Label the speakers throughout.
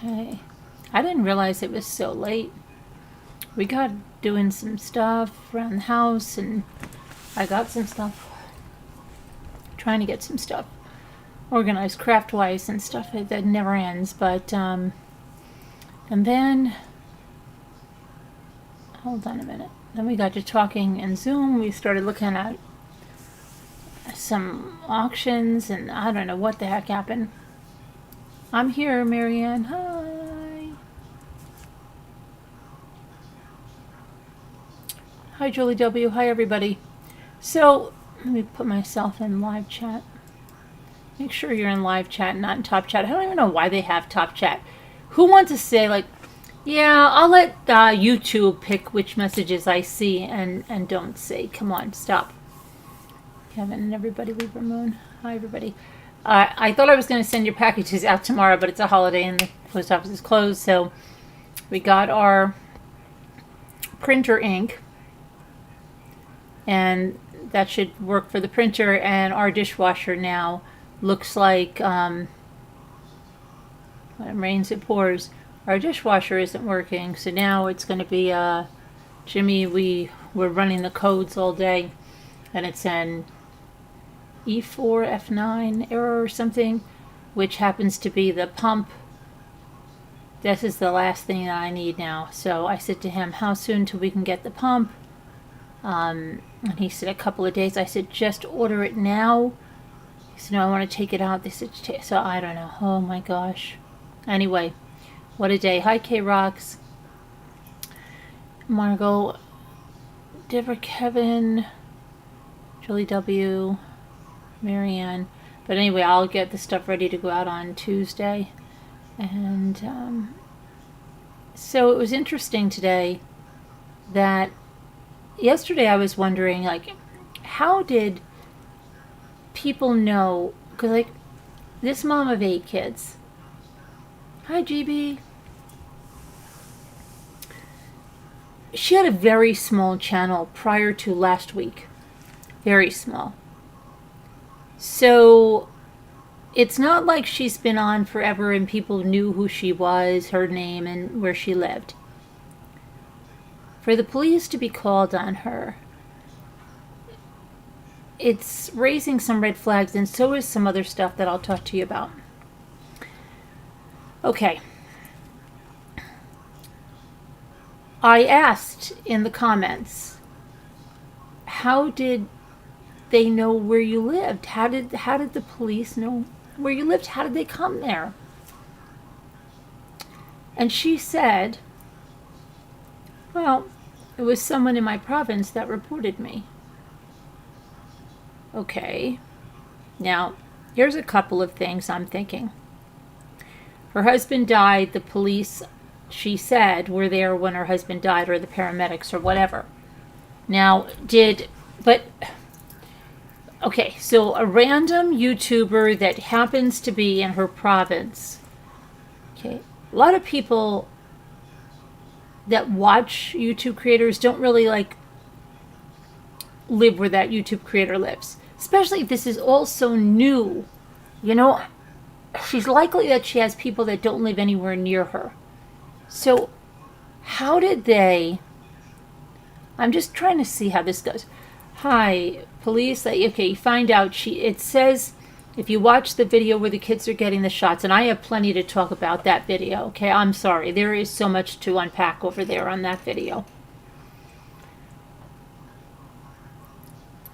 Speaker 1: Okay. I didn't realize it was so late. We got doing some stuff around the house, and I got some stuff, trying to get some stuff organized craft-wise and stuff that never ends. But, and then, hold on a minute. Then we got to talking in Zoom. We started looking at some auctions, and I don't know what the heck happened. I'm here, Marianne. Hi. Hi, Julie W. Hi, everybody. So, let me put myself in live chat. Make sure you're in live chat, not in top chat. I don't even know why they have top chat. Who wants to say, like, yeah, I'll let YouTube pick which messages I see and don't see. Come on, stop. Kevin and everybody, Libra Moon. Hi, everybody. I thought I was going to send your packages out tomorrow, but it's a holiday and the post office is closed. So we got our printer ink, and that should work for the printer. And our dishwasher now looks like, when it rains, it pours. Our dishwasher isn't working, so now it's going to be, Jimmy, we're running the codes all day, and it's an E4, F9 error or something, which happens to be the pump. This is the last thing that I need now. So I said to him, how soon till we can get the pump? And he said a couple of days. I said, just order it now. He said, no, I want to take it out. They said, so I don't know. Oh my gosh. Anyway, what a day. Hi, K-Rocks. Margot, Deborah, Kevin, Julie W., Marianne. But anyway, I'll get the stuff ready to go out on Tuesday. And so it was interesting today that yesterday I was wondering, like, how did people know? Because, like, this mom of 8 kids. Hi, GB. She had a very small channel prior to last week. Very small. So it's not like she's been on forever and people knew who she was, her name, and where she lived. For the police to be called on her, it's raising some red flags, and so is some other stuff that I'll talk to you about. Okay. I asked in the comments, how did they know where you lived? How did the police know where you lived? How did they come there? And she said, well, it was someone in my province that reported me. Okay. Now, here's a couple of things I'm thinking. Her husband died. The police, she said, were there when her husband died, or the paramedics, or whatever. Now, okay, so a random YouTuber that happens to be in her province. Okay, a lot of people that watch YouTube creators don't really, like, live where that YouTube creator lives. Especially if this is all so new. You know, she's likely that she has people that don't live anywhere near her. So, how did they... I'm just trying to see how this goes. Hi, police. Okay, find out. It says, if you watch the video where the kids are getting the shots, and I have plenty to talk about that video, okay? I'm sorry. There is so much to unpack over there on that video.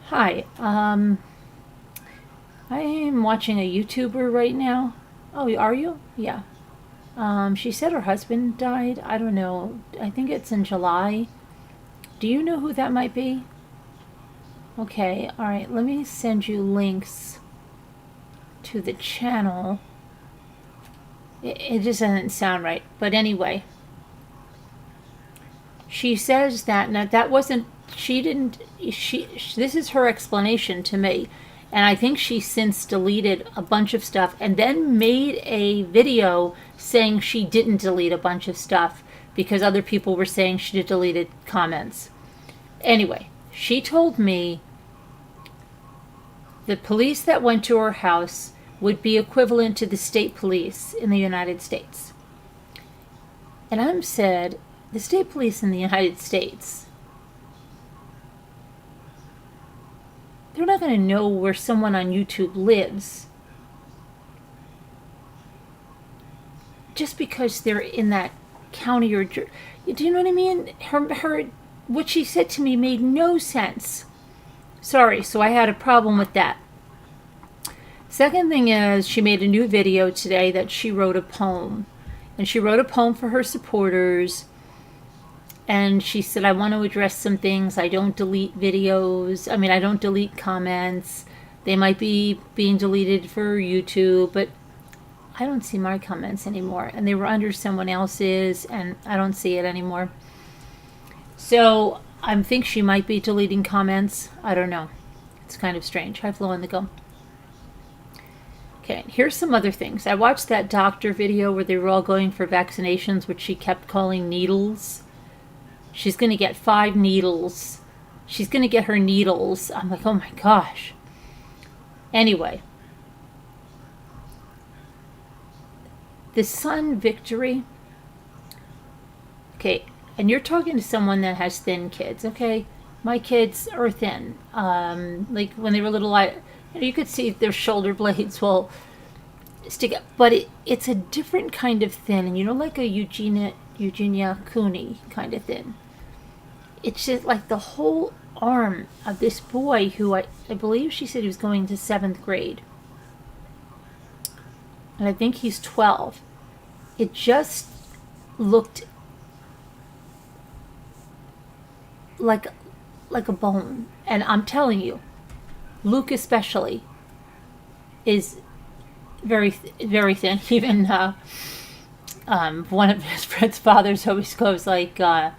Speaker 1: Hi, I am watching a YouTuber right now. Oh, are you? Yeah. She said her husband died. I don't know. I think it's in July. Do you know who that might be? Okay, alright. Let me send you links to the channel. It just doesn't sound right. But anyway. She says that, now that wasn't, this is her explanation to me. And I think she since deleted a bunch of stuff and then made a video saying she didn't delete a bunch of stuff because other people were saying she deleted comments. Anyway, she told me the police that went to her house would be equivalent to the state police in the United States. And I'm said, the state police in the United States, they're not going to know where someone on YouTube lives just because they're in that county or... Do you know what I mean? What she said to me made no sense. Sorry, so I had a problem with that. Second thing is, she made a new video today that she wrote a poem. And she wrote a poem for her supporters. And she said, I want to address some things. I don't delete videos. I mean, I don't delete comments. They might be being deleted for YouTube, but I don't see my comments anymore. And they were under someone else's, and I don't see it anymore. So I think she might be deleting comments. I don't know. It's kind of strange. Hi, Flo on the go. Okay, here's some other things. I watched that doctor video where they were all going for vaccinations, which she kept calling needles. She's going to get 5 needles. She's going to get her needles. I'm like, oh my gosh. Anyway. The sun victory. Okay, and you're talking to someone that has thin kids, okay? My kids are thin. Like when they were little, you could see their shoulder blades will stick up. But it's a different kind of thin. And you know, like a Eugenia Cooney kind of thin. It's just like the whole arm of this boy who I believe she said he was going to 7th grade. And I think he's 12. It just looked like a bone. And I'm telling you, Luke especially is very, very thin. Even one of his friend's fathers always goes like, what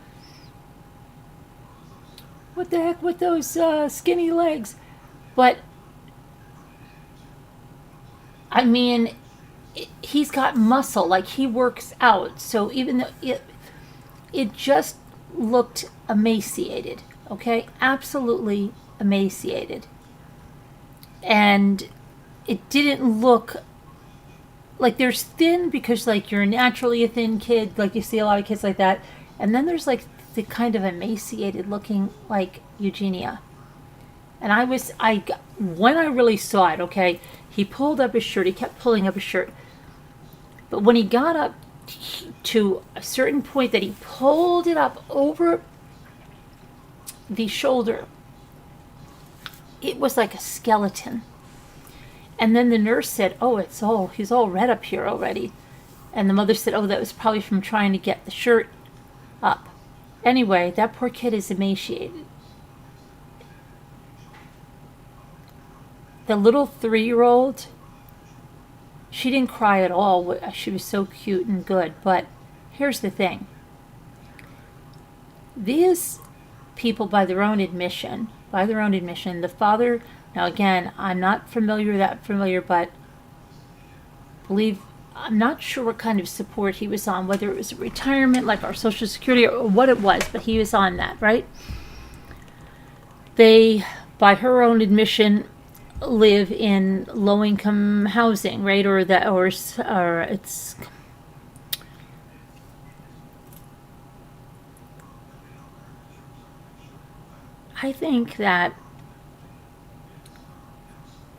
Speaker 1: the heck with those skinny legs? But, I mean, he's got muscle, like he works out. So even though it just looked emaciated, okay? Absolutely emaciated. And it didn't look like there's thin because like you're naturally a thin kid, like you see a lot of kids like that. And then there's like the kind of emaciated looking like Eugenia. And when I really saw it, okay, he pulled up his shirt, he kept pulling up his shirt. But when he got up to a certain point that he pulled it up over the shoulder, it was like a skeleton. And then the nurse said, oh, he's all red up here already. And the mother said, oh, that was probably from trying to get the shirt up. Anyway, that poor kid is emaciated. The little 3-year-old, she didn't cry at all. She was so cute and good. But here's the thing. These people, by their own admission, the father, now again, I'm not familiar, but I'm not sure what kind of support he was on, whether it was retirement, like our Social Security, or what it was, but he was on that, right? They, by her own admission, live in low-income housing, right? Or it's... I think that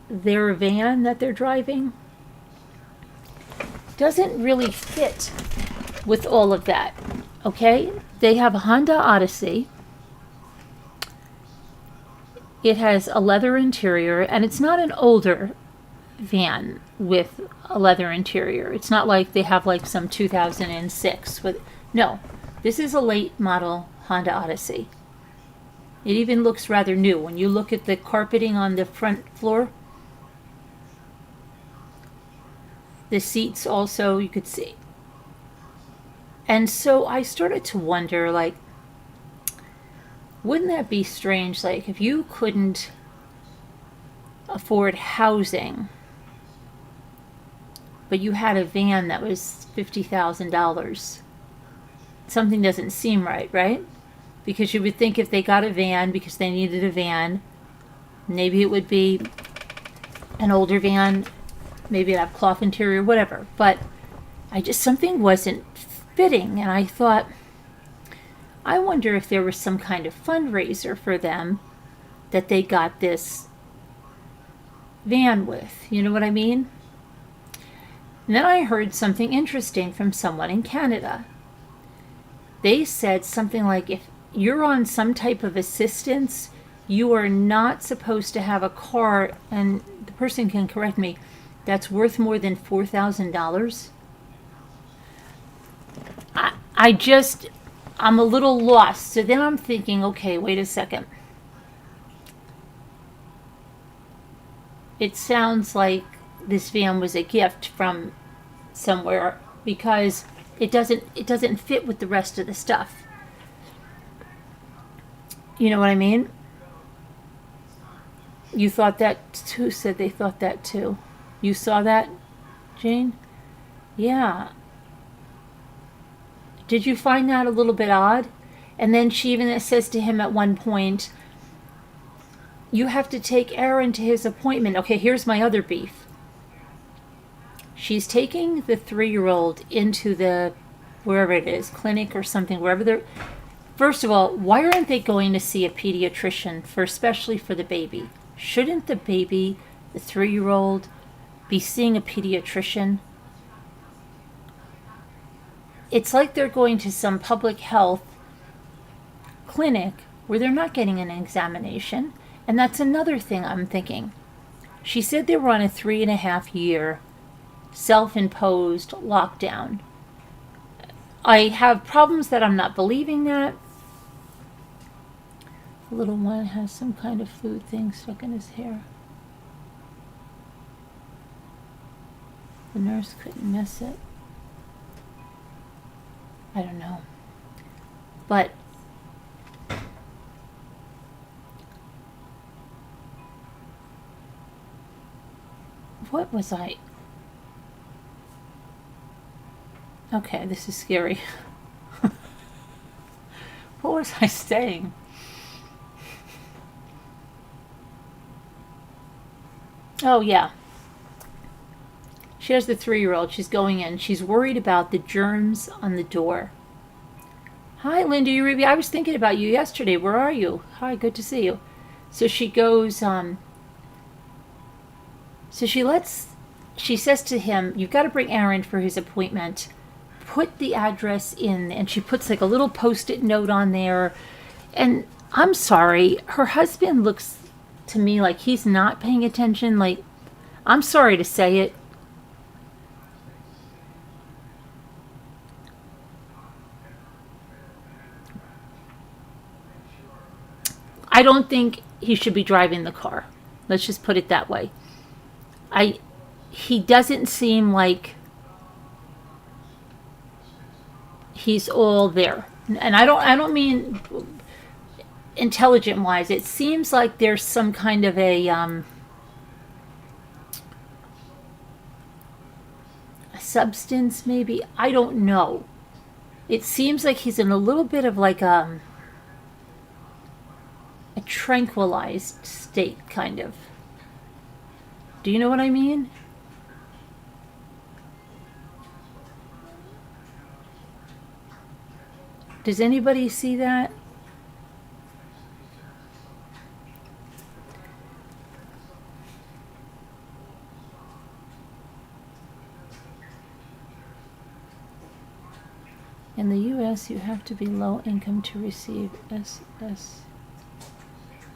Speaker 1: their van that they're driving doesn't really fit with all of that, okay? They have a Honda Odyssey. It has a leather interior, and it's not an older van with a leather interior. It's not like they have like some 2006 with... No, this is a late model Honda Odyssey. It even looks rather new. When you look at the carpeting on the front floor, the seats also, you could see. And so I started to wonder, like, wouldn't that be strange? Like, if you couldn't afford housing, but you had a van that was $50,000, something doesn't seem right, right? Because you would think if they got a van because they needed a van, maybe it would be an older van, maybe it'd have cloth interior, whatever. But something wasn't fitting. And I thought, I wonder if there was some kind of fundraiser for them that they got this van with. You know what I mean? And then I heard something interesting from someone in Canada. They said something like, if you're on some type of assistance, you are not supposed to have a car, and the person can correct me, that's worth more than $4,000. I'm a little lost. So then I'm thinking, okay, wait a second. It sounds like this van was a gift from somewhere, because it doesn't fit with the rest of the stuff. You know what I mean? You thought that too? Said they thought that too. You saw that, Jane? Yeah. Did you find that a little bit odd? And then she even says to him at one point, you have to take Aaron to his appointment. Okay, here's my other beef. She's taking the 3-year-old into the, wherever it is, clinic or something, wherever they're... First of all, why aren't they going to see a pediatrician, especially for the baby? Shouldn't the baby, the 3-year-old, be seeing a pediatrician? It's like they're going to some public health clinic where they're not getting an examination. And that's another thing I'm thinking. She said they were on a 3.5-year self-imposed lockdown. I have problems that I'm not believing that. The little one has some kind of food thing stuck in his hair. The nurse couldn't miss it. I don't know. But what was I? Okay, this is scary. What was I saying? Oh, yeah. She has the 3-year-old. She's going in. She's worried about the germs on the door. Hi, Linda. I was thinking about you yesterday. Where are you? Hi, good to see you. So she goes, so she says to him, you've got to bring Aaron for his appointment. Put the address in, and she puts like a little post-it note on there. And I'm sorry, her husband looks to me like he's not paying attention. Like, I'm sorry to say it. I don't think he should be driving the car. Let's just put it that way. He doesn't seem like he's all there. And I don't mean intelligent wise. It seems like there's some kind of a substance, maybe. I don't know. It seems like he's in a little bit of like a tranquilized state, kind of. Do you know what I mean? Does anybody see that? In the U.S., you have to be low income to receive SSI,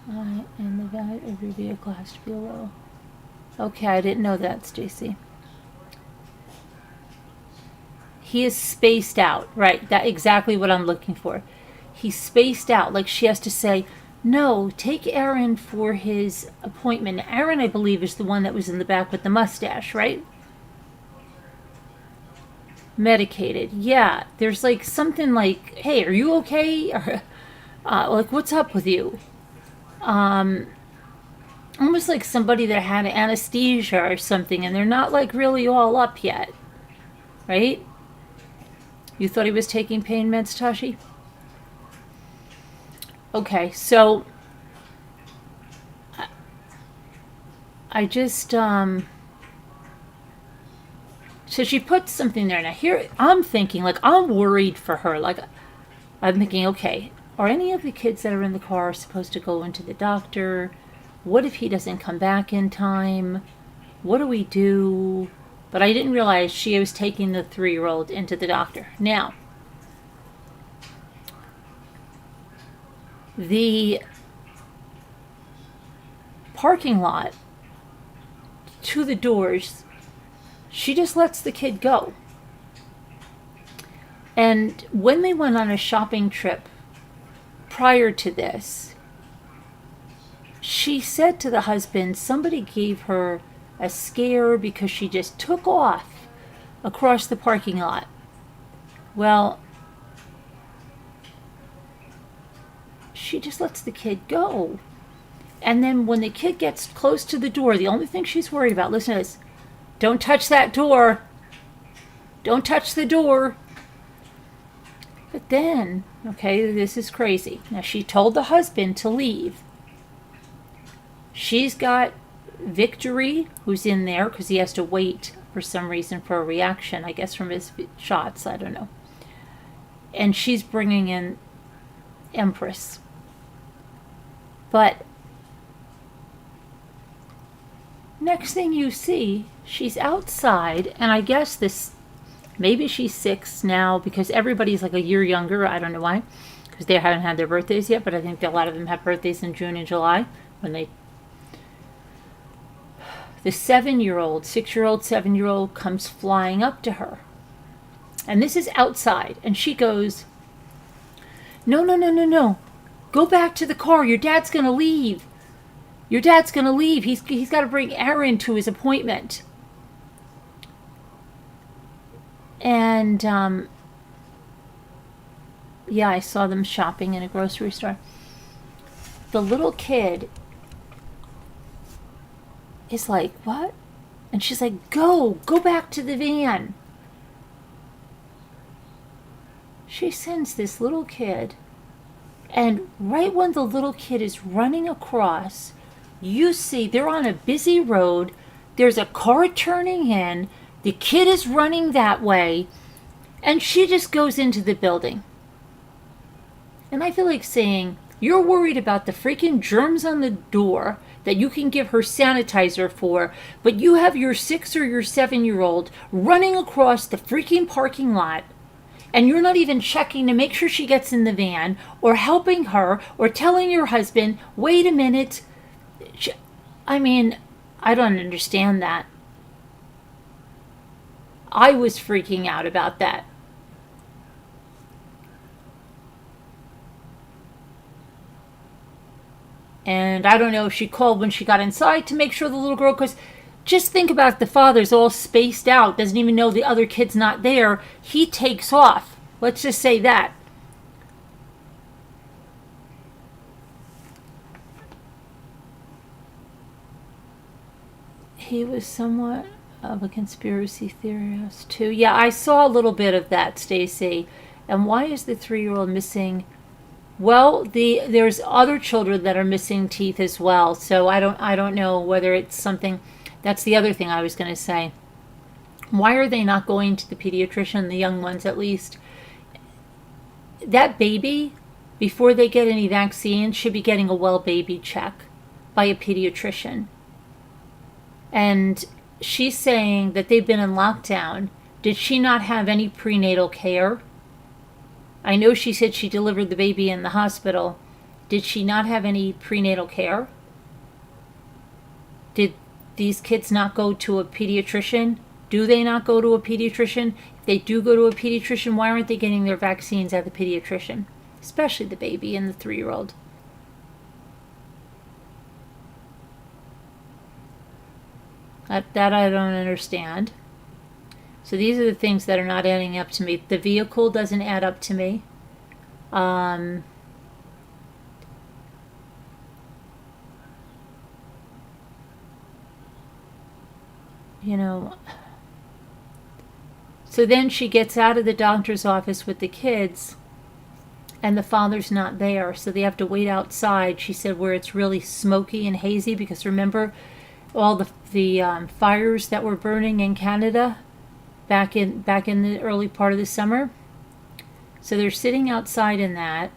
Speaker 1: and the value of your vehicle has to be low. Okay, I didn't know that, Stacy. He is spaced out, right? That's exactly what I'm looking for. He's spaced out. Like she has to say, no, take Aaron for his appointment. Aaron, I believe, is the one that was in the back with the mustache, right? Medicated. Yeah, there's like something like, hey, are you okay? Or, like, what's up with you? Almost like somebody that had anesthesia or something, and they're not like really all up yet, right? You thought he was taking pain meds, Tashi? Okay, so I just So she puts something there. Now here I'm thinking, like, I'm worried for her. Like, I'm thinking, okay, are any of the kids that are in the car supposed to go into the doctor? What if he doesn't come back in time? What do we do? But I didn't realize she was taking the 3-year-old into the doctor. Now, the parking lot to the doors, she just lets the kid go. And when they went on a shopping trip prior to this, she said to the husband somebody gave her a scare because she just took off across the parking lot. Well, she just lets the kid go. And then when the kid gets close to the door, the only thing she's worried about, listen to this, don't touch that door. Don't touch the door. But then, okay, this is crazy. Now, she told the husband to leave. She's got Victory, who's in there, because he has to wait for some reason for a reaction, I guess from his shots, I don't know. And she's bringing in Empress. But next thing you see, she's outside, and I guess this, maybe she's 6 now, because everybody's like a year younger. I don't know why, because they haven't had their birthdays yet, but I think a lot of them have birthdays in June and July. When they, the 7-year-old, 6-year-old, 7-year-old comes flying up to her. And this is outside, and she goes, no, no, no, no, no. Go back to the car. Your dad's going to leave. Your dad's going to leave. He's got to bring Aaron to his appointment. And, yeah, I saw them shopping in a grocery store. The little kid is like, what? And she's like, go back to the van. She sends this little kid, and right when the little kid is running across, you see they're on a busy road, there's a car turning in, the kid is running that way, and she just goes into the building. And I feel like saying, you're worried about the freaking germs on the door that you can give her sanitizer for, but you have your 6 or your 7-year-old running across the freaking parking lot, and you're not even checking to make sure she gets in the van, or helping her, or telling your husband, wait a minute. I mean, I don't understand that. I was freaking out about that. And I don't know if she called when she got inside to make sure the little girl, because just think about it, the father's all spaced out, doesn't even know the other kid's not there. He takes off. Let's just say that. He was somewhat of a conspiracy theorist too. Yeah, I saw a little bit of that, Stacy. And why is the 3-year-old missing? Well, there's other children that are missing teeth as well. So I don't know whether it's something. That's the other thing I was going to say. Why are they not going to the pediatrician, the young ones at least? That baby, before they get any vaccines, should be getting a well baby check by a pediatrician. And she's saying that they've been in lockdown. Did she not have any prenatal care? I know she said she delivered the baby in the hospital. Did she not have any prenatal care? Did these kids not go to a pediatrician? Do they not go to a pediatrician? If they do go to a pediatrician, why aren't they getting their vaccines at the pediatrician? Especially the baby and the 3-year-old. That I don't understand. So these are the things that are not adding up to me. The vehicle doesn't add up to me. You know. So then she gets out of the doctor's office with the kids, and the father's not there. So they have to wait outside, she said, where it's really smoky and hazy, because remember all the fires that were burning in Canada? back in the early part of the summer. So they're sitting outside in that,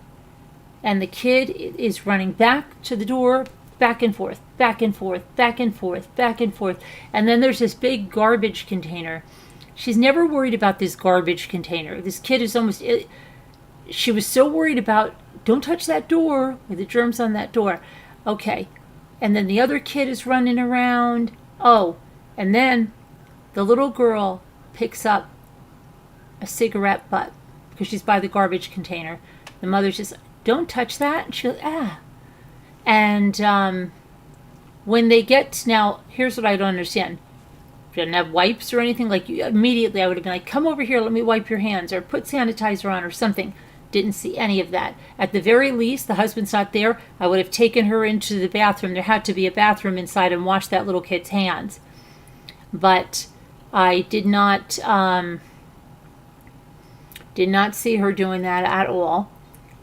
Speaker 1: and the kid is running back to the door, back and forth, back and forth, back and forth, back and forth. And then there's this big garbage container. She's never worried about this garbage container. This kid is she was so worried about, don't touch that door, with the germs on that door. Okay. And then the other kid is running around. Oh, and then the little girl picks up a cigarette butt because she's by the garbage container. The mother's just, don't touch that. And she goes, ah. And when they get, now, here's what I don't understand. She didn't have wipes or anything. Like, immediately I would have been like, come over here, let me wipe your hands, or put sanitizer on or something. Didn't see any of that. At the very least, the husband's not there. I would have taken her into the bathroom. There had to be a bathroom inside, and washed that little kid's hands. But I did not see her doing that at all.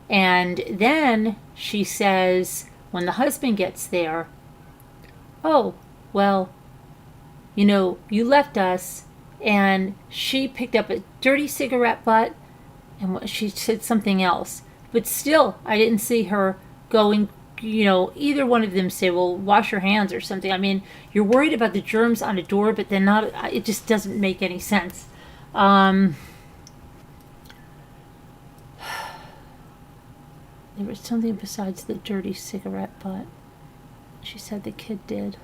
Speaker 1: And then she says, when the husband gets there, oh, well, you left us. And she picked up a dirty cigarette butt, and she said something else. But still, I didn't see her going, either one of them say, well, wash your hands or something. I mean, you're worried about the germs on a door, but then not, it just doesn't make any sense. There was something besides the dirty cigarette butt. She said the kid did.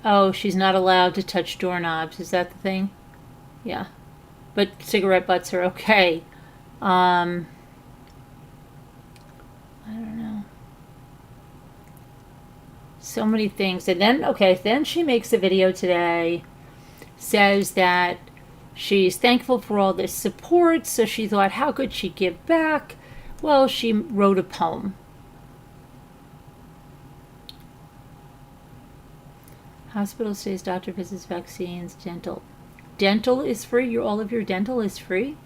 Speaker 1: Oh, she's not allowed to touch doorknobs. Is that the thing? Yeah. But cigarette butts are okay. I don't know. So many things. And then she makes a video today, says that she's thankful for all this support, so she thought, how could she give back? Well, she wrote a poem. Hospital stays, doctor visits, vaccines, dental. Dental is free? All of your dental is free?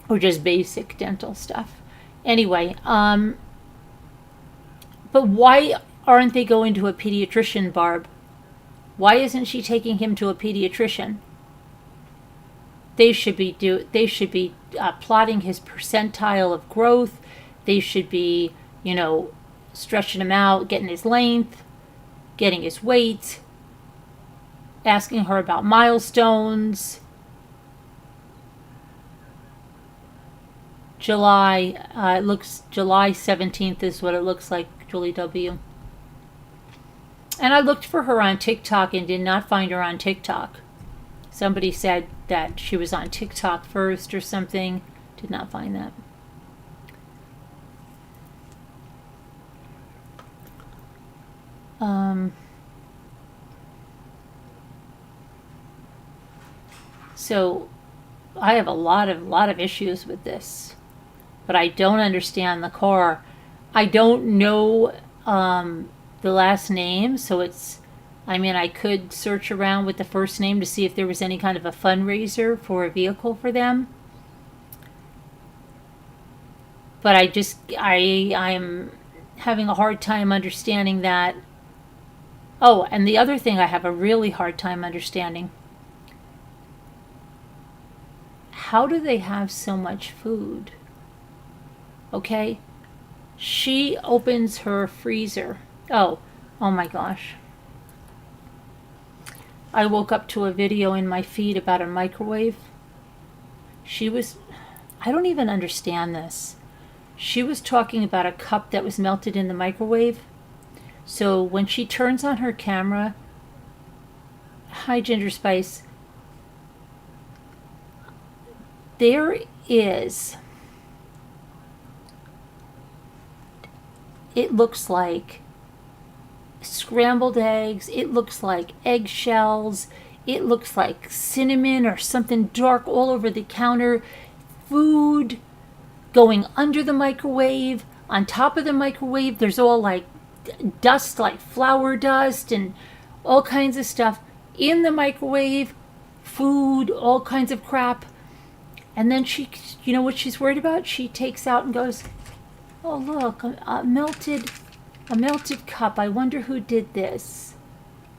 Speaker 1: Or just basic dental stuff? Anyway, but why aren't they going to a pediatrician, Barb? Why isn't she taking him to a pediatrician? They should be plotting his percentile of growth. They should be, stretching him out, getting his length, getting his weight, asking her about milestones. July 17th is what it looks like, Julie W. And I looked for her on TikTok and did not find her on TikTok. Somebody said that she was on TikTok first or something. Did not find that. So I have a lot of issues with this, but I don't understand the car. I don't know the last name, so I could search around with the first name to see if there was any kind of a fundraiser for a vehicle for them. But I'm having a hard time understanding that. Oh, and the other thing I have a really hard time understanding. How do they have so much food? Okay? She opens her freezer. Oh my gosh. I woke up to a video in my feed about a microwave. I don't even understand this. She was talking about a cup that was melted in the microwave. So when she turns on her camera, hi Ginger Spice, there is, it looks like scrambled eggs, it looks like eggshells, it looks like cinnamon or something dark all over the counter, food going under the microwave, on top of the microwave, there's all like dust, like flour dust and all kinds of stuff in the microwave, food, all kinds of crap. And then she, you know what she's worried about? She takes out and goes, oh look, a melted cup. I wonder who did this.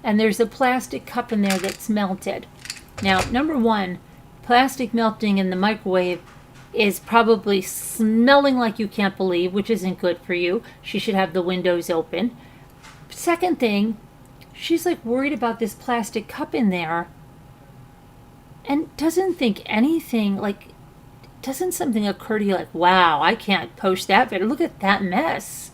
Speaker 1: And there's a plastic cup in there that's melted. Now, number one, plastic melting in the microwave is probably smelling like you can't believe, which isn't good for you. She should have the windows open. Second thing, she's like worried about this plastic cup in there and doesn't think anything, like, doesn't something occur to you like, wow, I can't post that better. Look at that mess.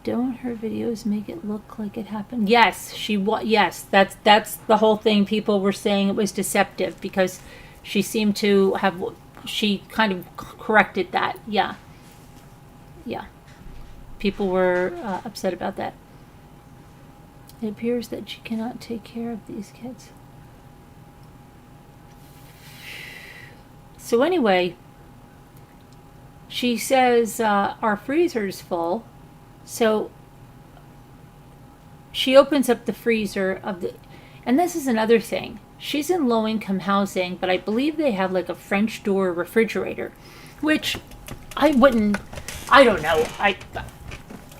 Speaker 1: Don't her videos make it look like it happened? Yes, yes, that's the whole thing. People were saying it was deceptive because she seemed to have, she kind of corrected that. Yeah. People were upset about that. It appears that she cannot take care of these kids. So anyway, she says our freezer's full. So she opens up the freezer of the, and this is another thing. She's in low-income housing, but I believe they have like a French door refrigerator, which I don't know.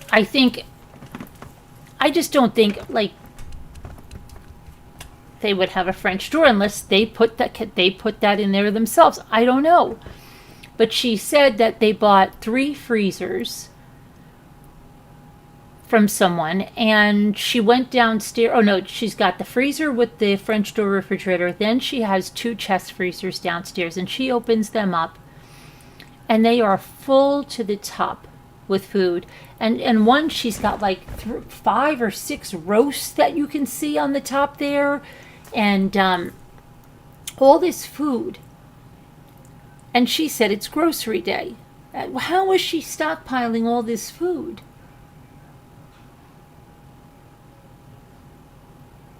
Speaker 1: I think, I just don't think like they would have a French door unless they put that in there themselves. I don't know. But she said that they bought 3 freezers from someone, and she went downstairs. Oh no, she's got the freezer with the French door refrigerator. Then she has 2 chest freezers downstairs, and she opens them up, and they are full to the top with food. And one, she's got like 5 or 6 roasts that you can see on the top there, and all this food. And she said it's grocery day. How is she stockpiling all this food?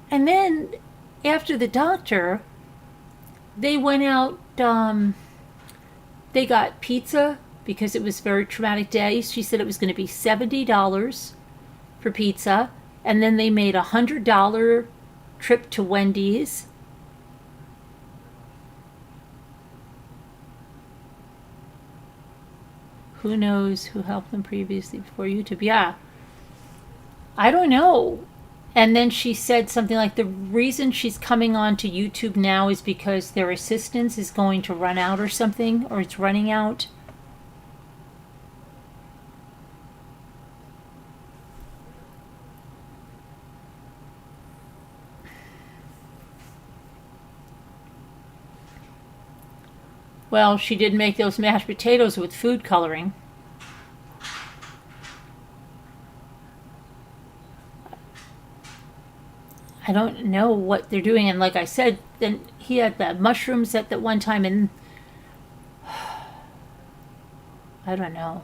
Speaker 1: And then, after the doctor, they went out, they got pizza because it was a very traumatic day. She said it was going to be $70 for pizza. And then they made a $100 trip to Wendy's. Who knows who helped them previously before YouTube? Yeah. I don't know. And then she said something like the reason she's coming on to YouTube now is because their assistance is going to run out or something, or it's running out. Well, she did make those mashed potatoes with food coloring. I don't know what they're doing. And like I said, then he had the mushrooms at that one time, and I don't know.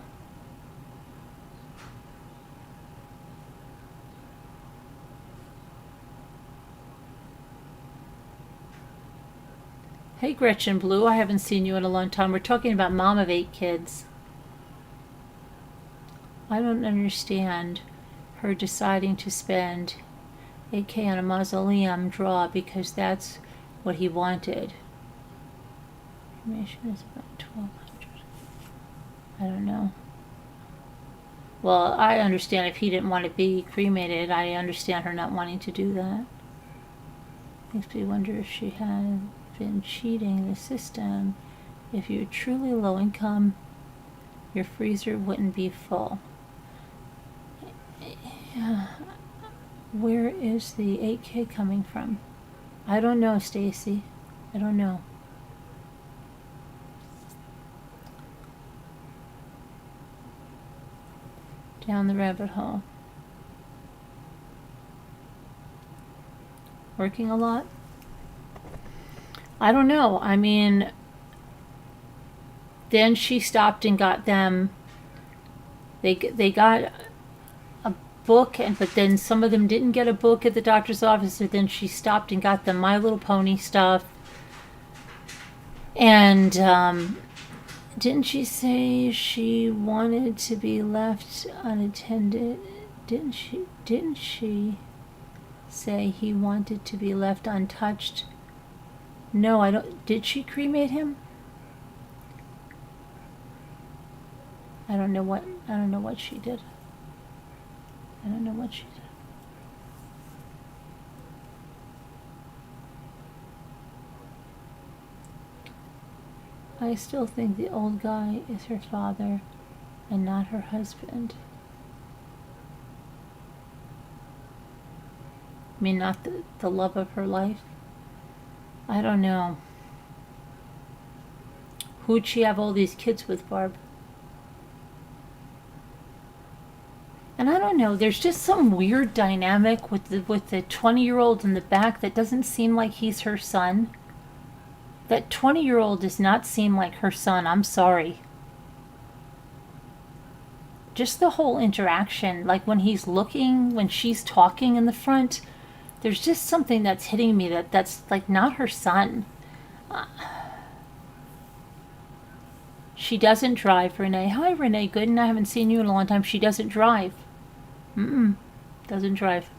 Speaker 1: Hey, Gretchen Blue, I haven't seen you in a long time. We're talking about mom of 8 kids. I don't understand her deciding to spend $8K on a mausoleum draw because that's what he wanted. Information is about 1,200. I don't know. Well, I understand if he didn't want to be cremated. I understand her not wanting to do that. Makes me wonder if she had been cheating the system. If you're truly low income, your freezer wouldn't be full. Yeah. Where is the 8K coming from? I don't know, Stacy. I don't know. Down the rabbit hole. Working a lot? I don't know. I mean, then she stopped and got them. They got a book, but then some of them didn't get a book at the doctor's office. So then she stopped and got them My Little Pony stuff. And didn't she say she wanted to be left unattended? Didn't she say he wanted to be left untouched. No, I don't. Did she cremate him? I don't know what she did. I don't know what she did. I still think the old guy is her father and not her husband. I mean, not the love of her life. I don't know. Who'd she have all these kids with, Barb? And I don't know, there's just some weird dynamic with the 20-year-old in the back that doesn't seem like he's her son. That 20-year-old does not seem like her son, I'm sorry. Just the whole interaction, like when he's looking, when she's talking in the front, there's just something that's hitting me that's like not her son. She doesn't drive, Renee. Hi, Renee. Good, and I haven't seen you in a long time. She doesn't drive. Doesn't drive.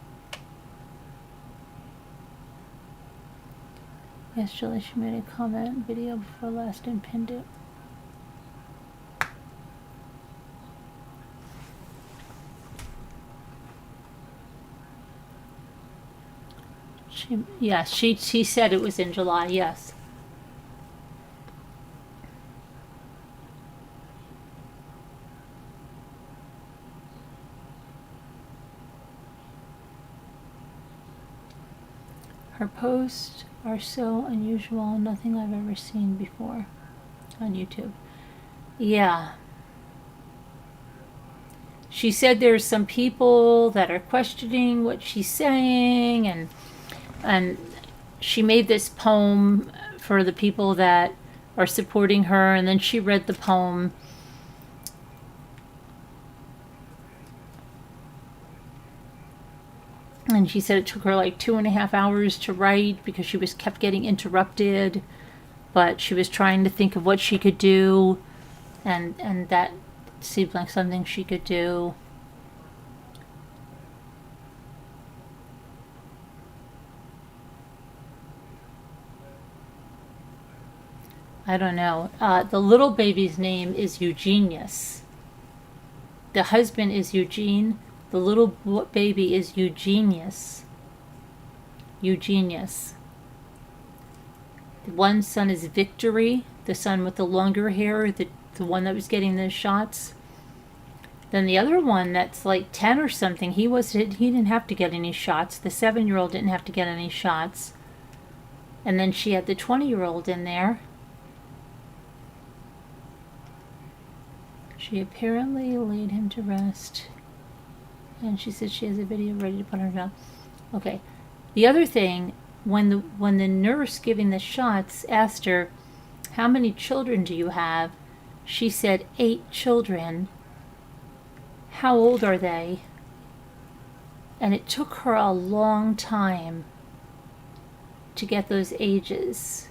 Speaker 1: Yesterday she made a comment video before last and pinned it. She said it was in July, yes. Her posts are so unusual, nothing I've ever seen before on YouTube. Yeah. She said there's some people that are questioning what she's saying, and she made this poem for the people that are supporting her, and then she read the poem. And she said it took her like 2.5 hours to write because she kept getting interrupted, but she was trying to think of what she could do, and that seemed like something she could do. I don't know. The little baby's name is Eugenius. The husband is Eugene. The little baby is Eugenius. Eugenius. The one son is Victory, the son with the longer hair, the one that was getting the shots. Then the other one that's like 10 or something, he didn't have to get any shots. The 7-year-old didn't have to get any shots. And then she had the 20-year-old in there. She apparently laid him to rest. And she said she has a video ready to put on her mouth. Okay. The other thing, when the nurse giving the shots asked her, how many children do you have? She said 8 children. How old are they? And it took her a long time to get those ages.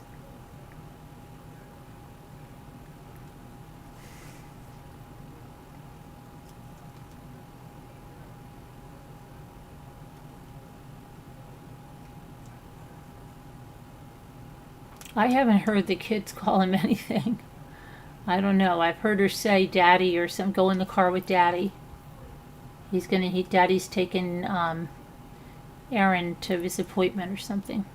Speaker 1: I haven't heard the kids call him anything. I don't know. I've heard her say daddy or some, go in the car with daddy. Daddy's taking Aaron to his appointment or something.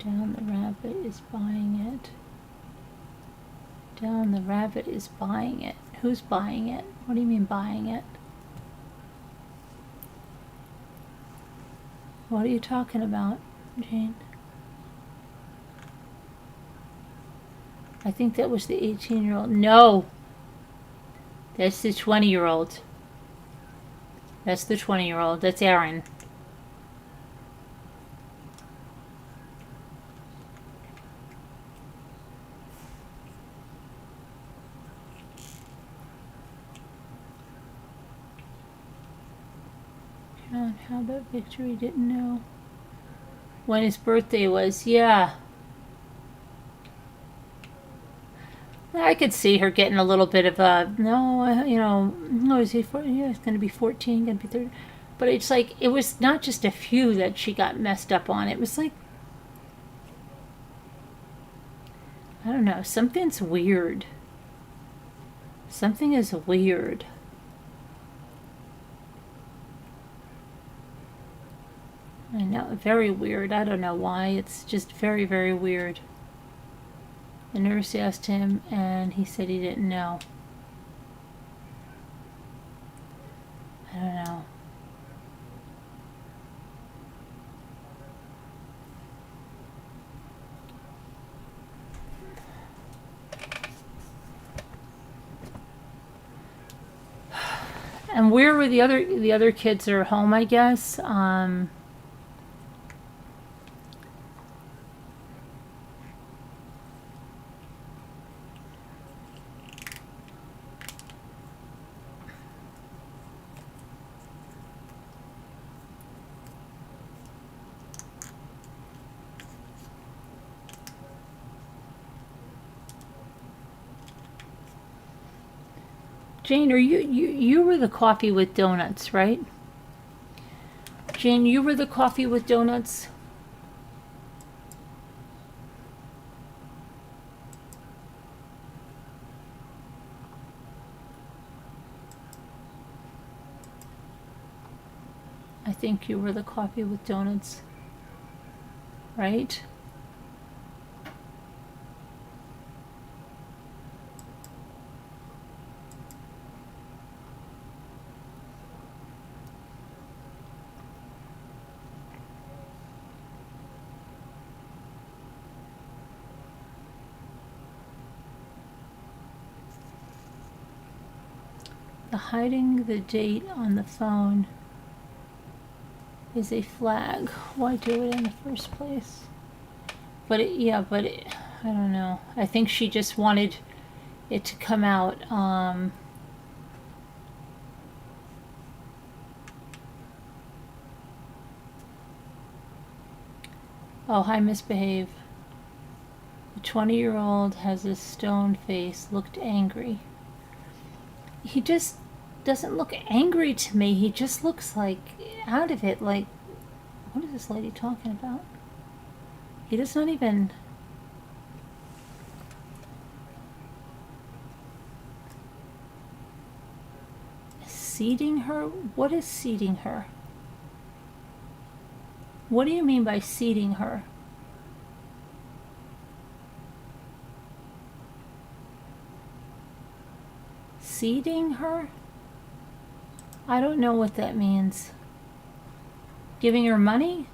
Speaker 1: Down the rabbit is buying it. Down the rabbit is buying it. Who's buying it? What do you mean buying it? What are you talking about, Jane? I think that was the 18-year-old. No! That's the 20-year-old. That's the 20-year-old. That's Aaron. How about Victory didn't know when his birthday was? Yeah. could see her getting a little bit of a, no, no, is he 14? Yeah, it's going to be 14, going to be 30. But it's like, it was not just a few that she got messed up on. It was like, I don't know, something's weird. Something is weird. I know, very weird. I don't know why. It's just very, very weird. The nurse asked him, and he said he didn't know. I don't know. And where were the other kids are home, I guess. Jane, you were the coffee with donuts, right? Jane, you were the coffee with donuts? I think you were the coffee with donuts, right? Hiding the date on the phone is a flag. Why do it in the first place? But I don't know. I think she just wanted it to come out. Oh, hi, Misbehave. The 20-year-old has a stone face, looked angry. He just doesn't look angry to me. He just looks like out of it. Like, what is this lady talking about? He does not even... Seating her? What is seating her? What do you mean by seating her? Seating her? I don't know what that means. Giving her money?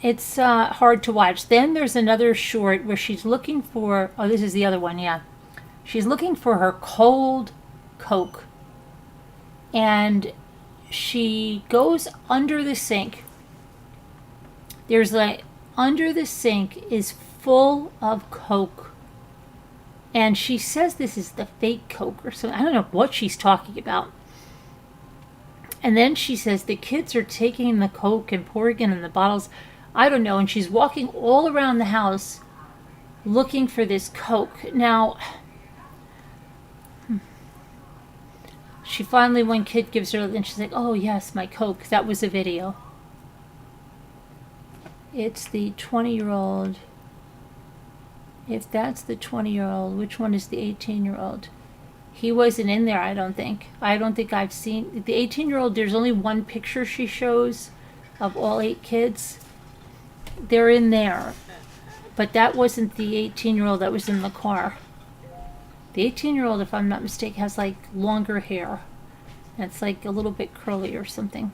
Speaker 1: It's hard to watch. Then there's another short where she's looking for, oh, this is the other one, yeah. She's looking for her cold Coke. And she goes under the sink. There's like, under the sink is full of Coke. And she says this is the fake Coke or something. I don't know what she's talking about. And then she says the kids are taking the Coke and pouring it in the bottles. I don't know. And she's walking all around the house looking for this Coke. Now, she finally, one kid gives her, and she's like, oh yes, my Coke. That was a video. It's the 20-year-old. If that's the 20-year-old, which one is the 18-year-old? He wasn't in there, I don't think. I don't think I've seen... The 18-year-old, there's only one picture she shows of all 8 kids. They're in there. But that wasn't the 18-year-old that was in the car. The 18-year-old, if I'm not mistaken, has like longer hair. And it's like a little bit curly or something.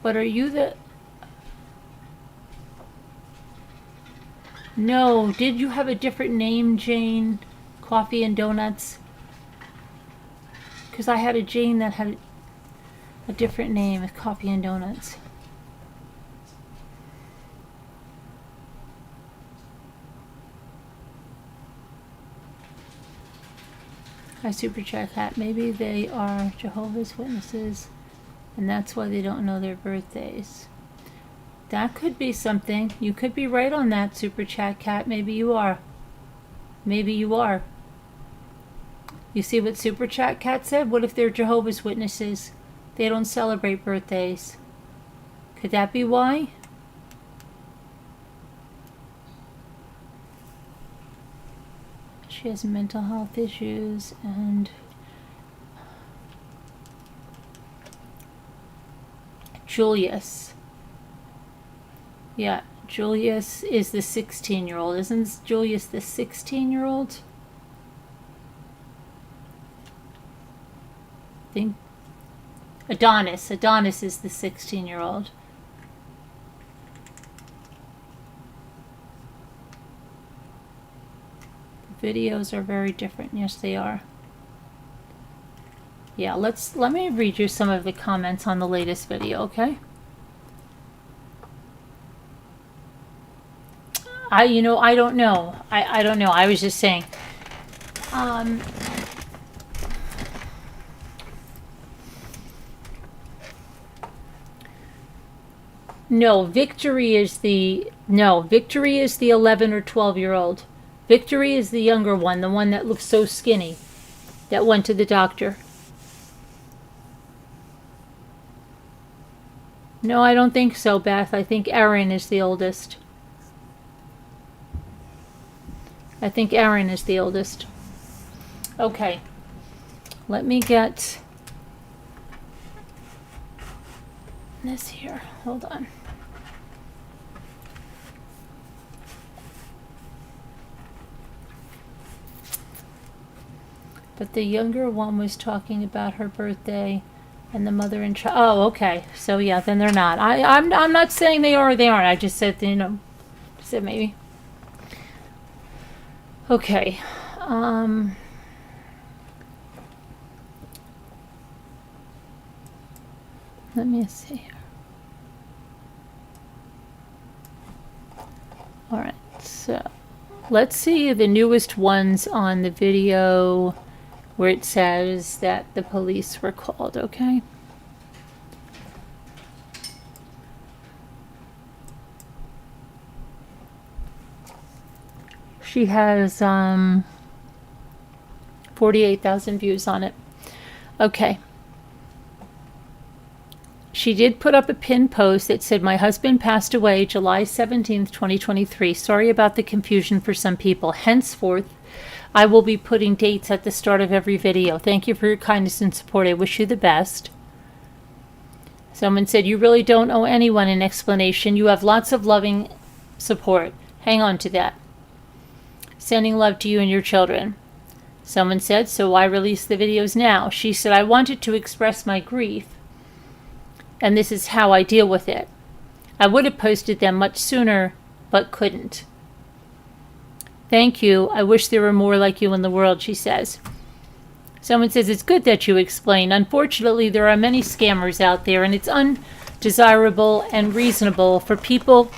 Speaker 1: But are you the... No, did you have a different name, Jane? Coffee and Donuts? Because I had a Jane that had a different name, Coffee and Donuts. Hi, Super Chat Cat. Maybe they are Jehovah's Witnesses, and that's why they don't know their birthdays. That could be something. You could be right on that, Super Chat Cat. Maybe you are. Maybe you are. You see what Super Chat Cat said? What if they're Jehovah's Witnesses? They don't celebrate birthdays. Could that be why? She has mental health issues and Julius. Yeah, Julius is the 16-year-old. Isn't Julius the 16-year-old? I think Adonis. Adonis is the 16-year-old. The videos are very different. Yes, they are. Yeah, let me read you some of the comments on the latest video, okay? I don't know. I don't know. I was just saying. No, Victory is the 11 or 12-year-old. Victory is the younger one, the one that looks so skinny, that went to the doctor. No, I don't think so, Beth. I think Erin is the oldest. I think Erin is the oldest. Okay. Let me get this here. Hold on. But the younger one was talking about her birthday and the mother and child. Oh, okay. So yeah, then they're not. I'm not saying they are or they aren't. I just said, said maybe. Okay. Let me see here. All right. So let's see the newest ones on the video where it says that the police were called, okay? She has 48,000 views on it. Okay. She did put up a pinned post that said, "My husband passed away July 17th, 2023. Sorry about the confusion for some people. Henceforth, I will be putting dates at the start of every video. Thank you for your kindness and support. I wish you the best." Someone said, "You really don't owe anyone an explanation. You have lots of loving support. Hang on to that. Sending love to you and your children." Someone said, "So why release the videos now?" She said, "I wanted to express my grief, and this is how I deal with it. I would have posted them much sooner, but couldn't. Thank you. I wish there were more like you in the world," she says. Someone says, "It's good that you explain. Unfortunately, there are many scammers out there, and it's undesirable and reasonable for people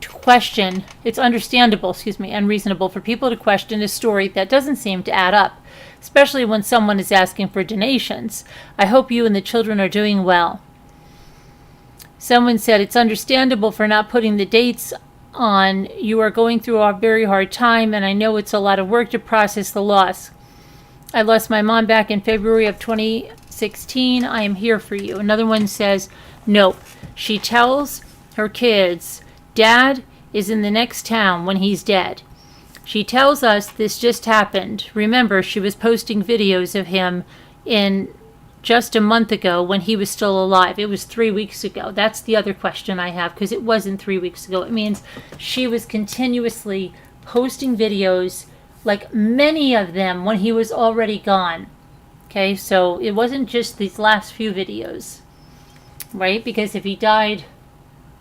Speaker 1: to question. It's understandable, and reasonable for people to question a story that doesn't seem to add up, especially when someone is asking for donations. I hope you and the children are doing well." Someone said, "It's understandable for not putting the dates on. You are going through a very hard time, and I know it's a lot of work to process the loss. I lost my mom back in February of 2016. I am here for you." Another one says, "Nope. She tells her kids, Dad is in the next town when he's dead. She tells us this just happened. Remember, she was posting videos of him in just a month ago when he was still alive. It was 3 weeks ago." That's the other question I have, because it wasn't 3 weeks ago. It means she was continuously posting videos, like many of them, when he was already gone. Okay, so it wasn't just these last few videos, right? Because if he died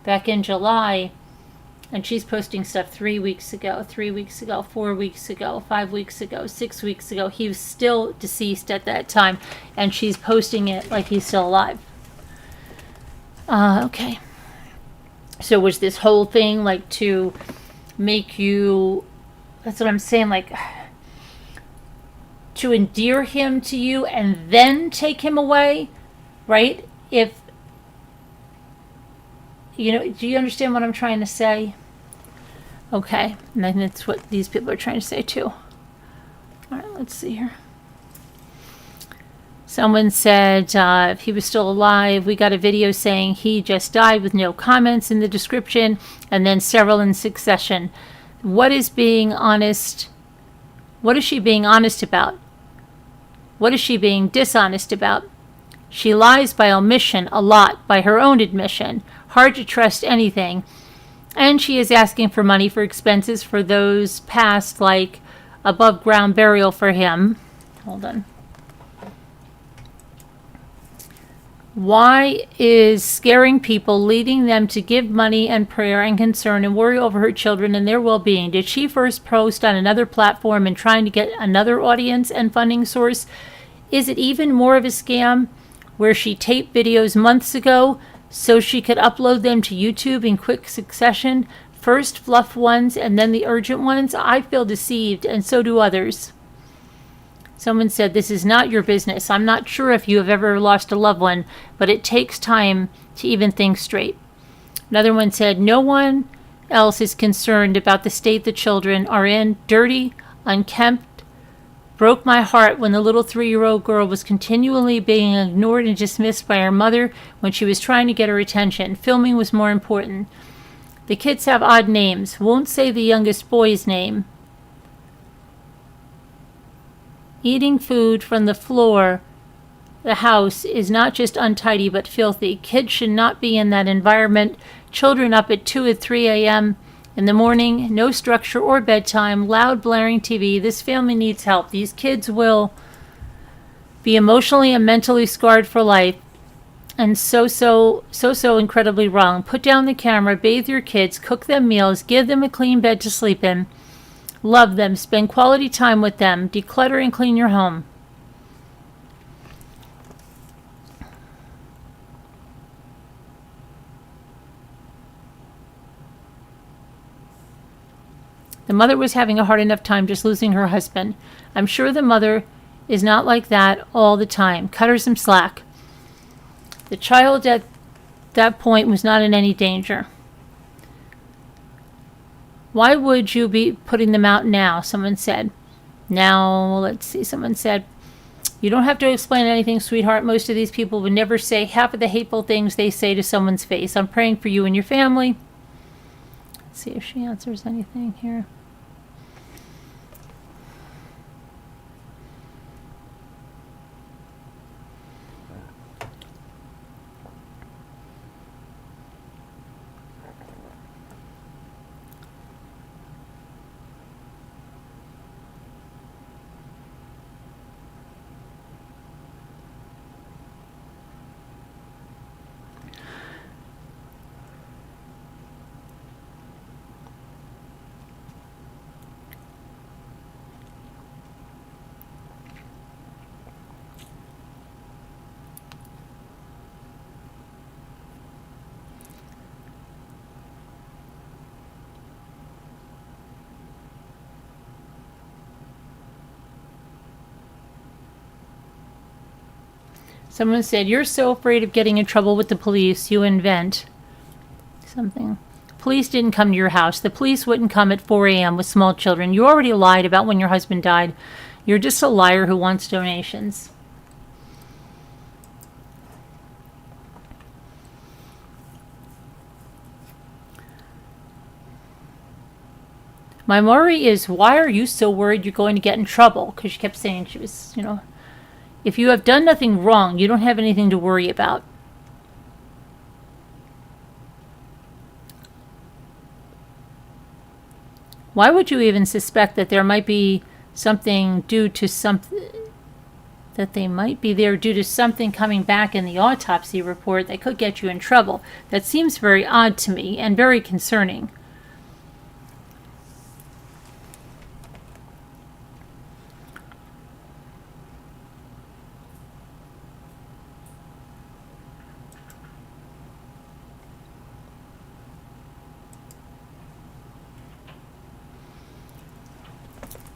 Speaker 1: back in July, and she's posting stuff 3 weeks ago, 4 weeks ago, 5 weeks ago, 6 weeks ago. He was still deceased at that time, and she's posting it like he's still alive. Okay. So was this whole thing like to make you... That's what I'm saying, like... to endear him to you and then take him away, right? If, do you understand what I'm trying to say? Okay, and then that's what these people are trying to say too. All right, let's see here. Someone said if he was still alive, we got a video saying he just died with no comments in the description, and then several in succession. What is being honest? What is she being honest about? What is she being dishonest about? She lies by omission a lot, by her own admission. Hard to trust anything. And she is asking for money for expenses for those past, like above ground burial for him. Hold on. Why is scaring people, leading them to give money and prayer and concern and worry over her children and their well-being? Did she first post on another platform and trying to get another audience and funding source? Is it even more of a scam where she taped videos months ago so she could upload them to YouTube in quick succession? First fluff ones and then the urgent ones? I feel deceived, and so do others. Someone said, this is not your business. I'm not sure if you have ever lost a loved one, but it takes time to even think straight. Another one said, no one else is concerned about the state the children are in. Dirty, unkempt. Broke my heart when the little 3-year-old girl was continually being ignored and dismissed by her mother when she was trying to get her attention. Filming was more important. The kids have odd names. Won't say the youngest boy's name. Eating food from the floor, the house, is not just untidy but filthy. Kids should not be in that environment. Children up at 2 or 3 a.m. in the morning, no structure or bedtime, loud blaring TV. This family needs help. These kids will be emotionally and mentally scarred for life, and so incredibly wrong. Put down the camera, bathe your kids, cook them meals, give them a clean bed to sleep in. Love them. Spend quality time with them. Declutter and clean your home. The mother was having a hard enough time just losing her husband. I'm sure the mother is not like that all the time. Cut her some slack. The child at that point was not in any danger. Why would you be putting them out now? Someone said. Now, let's see. Someone said, you don't have to explain anything, sweetheart. Most of these people would never say half of the hateful things they say to someone's face. I'm praying for you and your family. Let's see if she answers anything here. Someone said, you're so afraid of getting in trouble with the police, you invent something. Police didn't come to your house. The police wouldn't come at 4 a.m. with small children. You already lied about when your husband died. You're just a liar who wants donations. My worry is, why are you so worried you're going to get in trouble? Because she kept saying she was, if you have done nothing wrong, you don't have anything to worry about. Why would you even suspect that there might be something due to something, that they might be there due to something coming back in the autopsy report that could get you in trouble? That seems very odd to me and very concerning.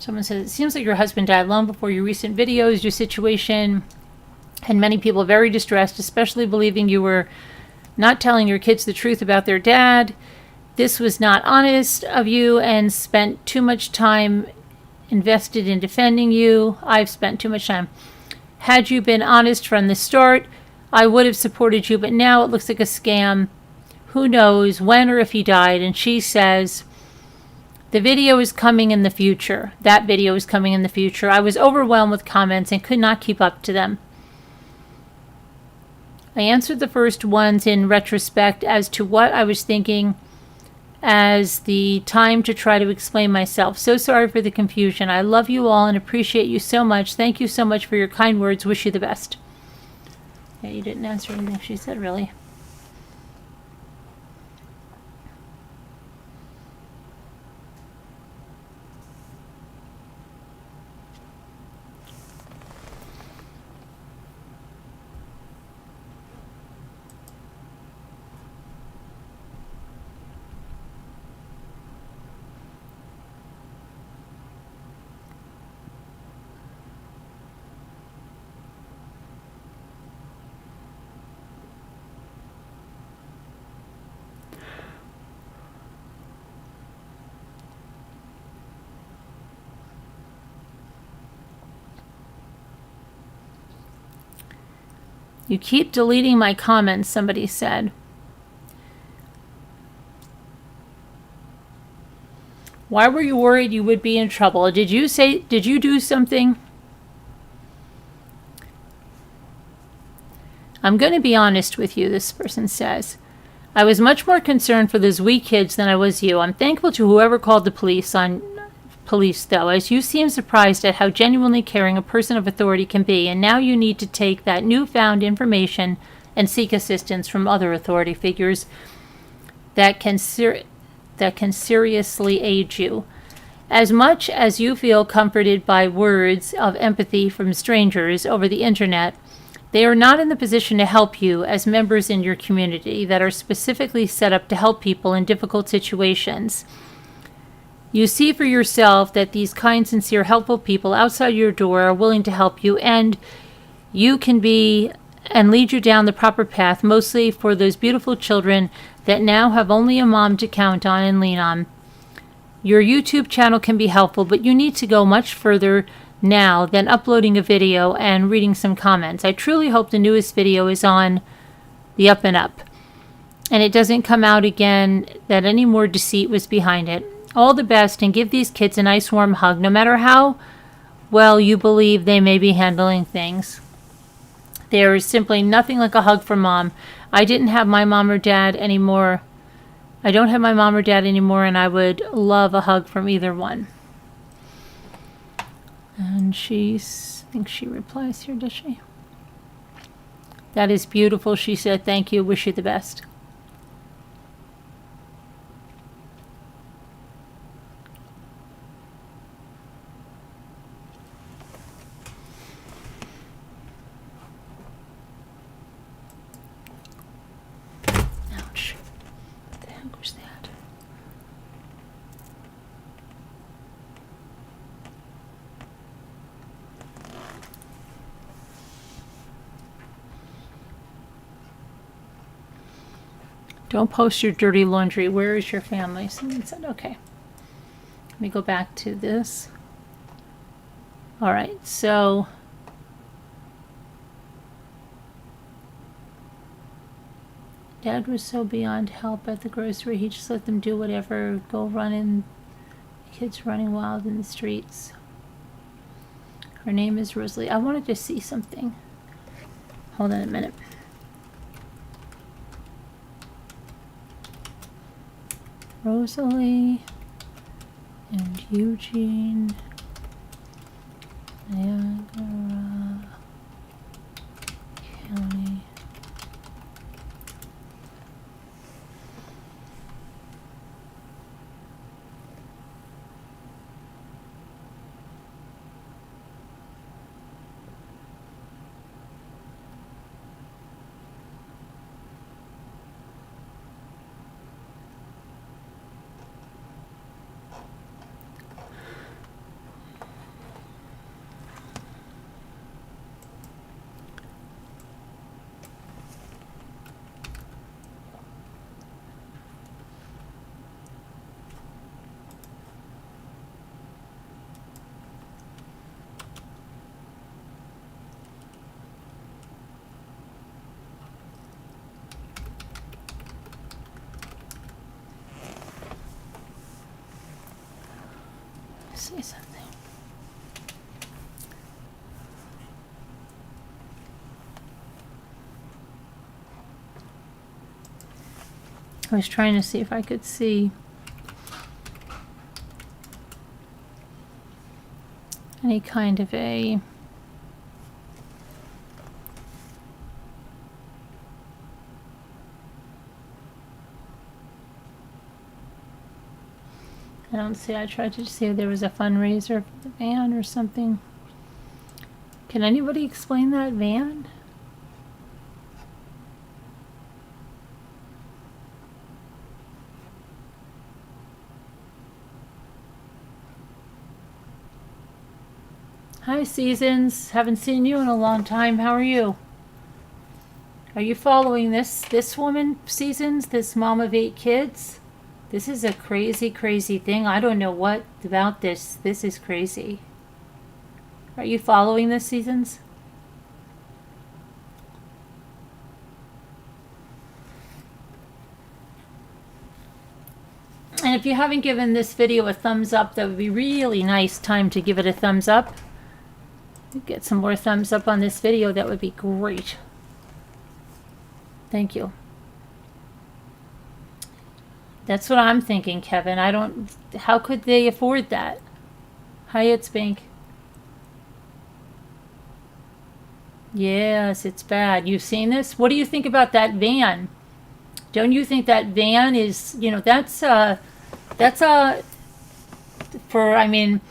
Speaker 1: Someone says, it seems like your husband died long before your recent videos. Your situation and many people very distressed, especially believing you were not telling your kids the truth about their dad. This was not honest of you and spent too much time invested in defending you. I've spent too much time. Had you been honest from the start, I would have supported you, but now it looks like a scam. Who knows when or if he died? And she says, the video is coming in the future. That video is coming in the future. I was overwhelmed with comments and could not keep up to them. I answered the first ones in retrospect as to what I was thinking as the time to try to explain myself. So sorry for the confusion. I love you all and appreciate you so much. Thank you so much for your kind words. Wish you the best. Yeah, you didn't answer anything she said, really. You keep deleting my comments, somebody said. Why were you worried you would be in trouble? Did you do something? I'm going to be honest with you, this person says. I was much more concerned for those weak kids than I was you. I'm thankful to whoever called the police, though, as you seem surprised at how genuinely caring a person of authority can be, and now you need to take that newfound information and seek assistance from other authority figures that can seriously aid you. As much as you feel comforted by words of empathy from strangers over the internet, they are not in the position to help you as members in your community that are specifically set up to help people in difficult situations. You see for yourself that these kind, sincere, helpful people outside your door are willing to help you, and you can be and lead you down the proper path, mostly for those beautiful children that now have only a mom to count on and lean on. Your YouTube channel can be helpful, but you need to go much further now than uploading a video and reading some comments. I truly hope the newest video is on the up and up, and it doesn't come out again that any more deceit was behind it. All the best, and give these kids a nice warm hug, no matter how well you believe they may be handling things. There is simply nothing like a hug from mom. I didn't have my mom or dad anymore. I don't have my mom or dad anymore, and I would love a hug from either one. And I think she replies here, does she? That is beautiful, she said. Thank you. Wish you the best. Ouch. What the heck was that? Don't post your dirty laundry. Where is your family? Someone said, okay. Let me go back to this. All right, so Dad was so beyond help at the grocery. He just let them do whatever, go running, kids running wild in the streets. Her name is Rosalie. I wanted to see something. Hold on a minute. Rosalie and Eugene, Niagara County. see something. I was trying to see if I could see any kind of a I don't see. I tried to see if there was a fundraiser for the van or something. Can anybody explain that van? Hi, Seasons. Haven't seen you in a long time. How are you? Are you following this woman, Seasons? This mom of 8 kids? This is a crazy, crazy thing. I don't know what about this. This is crazy. Are you following this, Seasons? And if you haven't given this video a thumbs up, that would be really nice time to give it a thumbs up. Get some more thumbs up on this video. That would be great. Thank you. That's what I'm thinking, Kevin. I don't... How could they afford that? Hyatt's Bank. Yes, it's bad. You've seen this? What do you think about that van? Don't you think that van is... You know, that's for, I mean...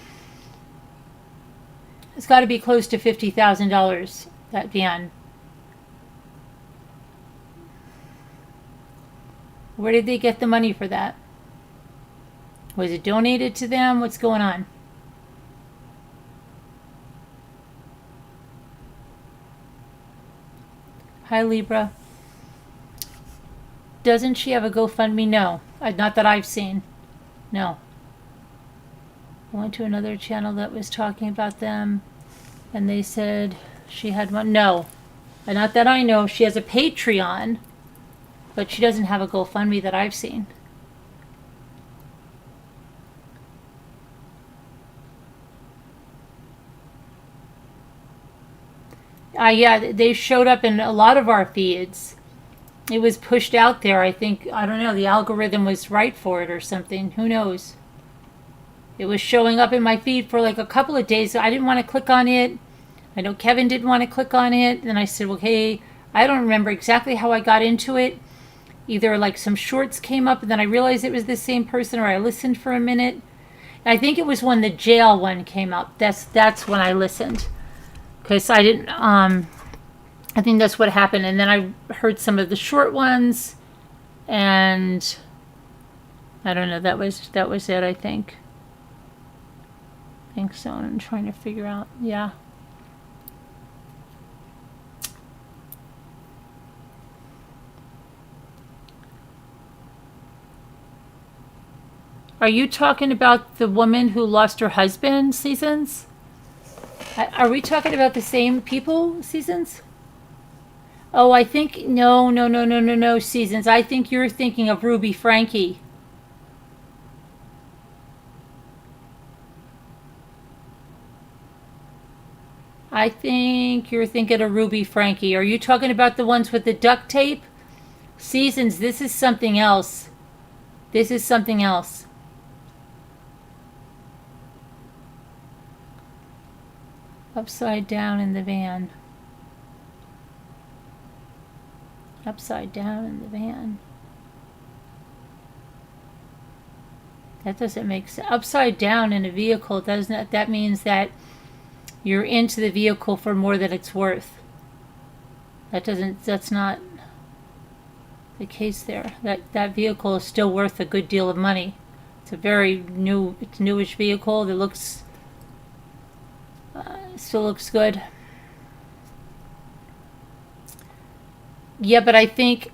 Speaker 1: It's got to be close to $50,000, that van. Where did they get the money for that? Was it donated to them? What's going on? Hi, Libra. Doesn't she have a GoFundMe? No. Not that I've seen. No. I went to another channel that was talking about them, and they said she had one. No. Not that I know. She has a Patreon, but she doesn't have a GoFundMe that I've seen. Yeah, they showed up in a lot of our feeds. It was pushed out there. I think, I don't know, the algorithm was right for it or something. Who knows? It was showing up in my feed for like a couple of days. I didn't want to click on it. I know Kevin didn't want to click on it. And I said, well, hey, I don't remember exactly how I got into it. Either like some shorts came up and then I realized it was the same person, or I listened for a minute. And I think it was when the jail one came up. That's when I listened. Because I didn't, I think that's what happened. And then I heard some of the short ones, and I don't know, that was it, I think. I think so. I'm trying to figure out, yeah. Are you talking about the woman who lost her husband, Seasons? Are we talking about the same people, Seasons? Oh, I think... No, Seasons. I think you're thinking of Ruby Frankie. I think you're thinking of Ruby Frankie. Are you talking about the ones with the duct tape? Seasons, this is something else. This is something else. Upside down in the van. Upside down in the van. That doesn't make sense. Upside down in a vehicle doesn't. That means that you're into the vehicle for more than it's worth. That's not the case there. That vehicle is still worth a good deal of money. It's a very newish vehicle that looks still looks good. Yeah, but I think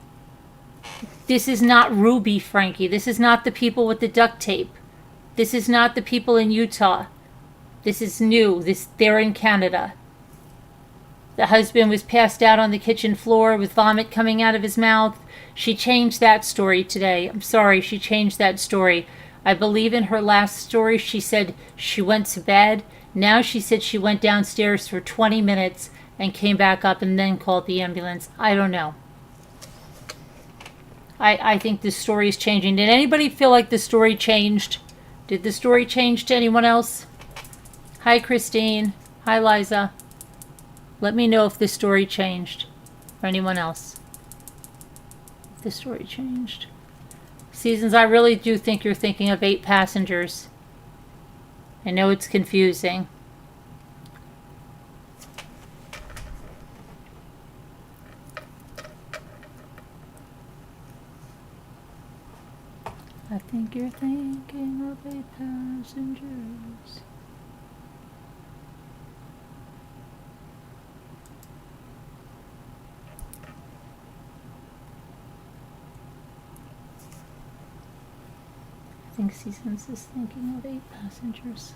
Speaker 1: this is not Ruby Frankie. This is not the people with the duct tape. This is not the people in Utah. This is new. They're in Canada. The husband was passed out on the kitchen floor with vomit coming out of his mouth. She changed that story today. I'm sorry, she changed that story. I believe in her last story she said she went to bed. Now she said she went downstairs for 20 minutes and came back up and then called the ambulance. I don't know. I think the story is changing. Did anybody feel like the story changed? Did the story change to anyone else? Hi, Christine. Hi, Liza. Let me know if the story changed for anyone else. If the story changed. Seasons, I really do think you're thinking of 8 passengers. I know it's confusing. I think you're thinking of 8 passengers. I think Seasons is thinking of 8 passengers.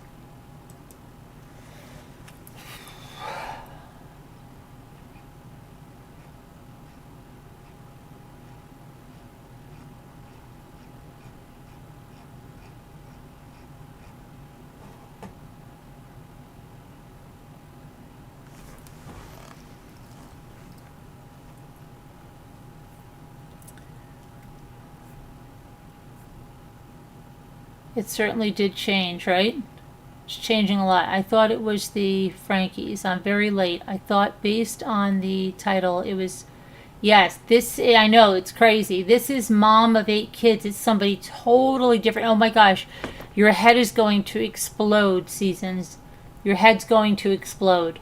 Speaker 1: It certainly did change, right? It's changing a lot. I thought it was the Frankies. I'm very late. I thought based on the title it was, yes, this, I know, it's crazy. This is Mom of 8 Kids. It's somebody totally different. Oh my gosh. Your head is going to explode, Seasons. Your head's going to explode.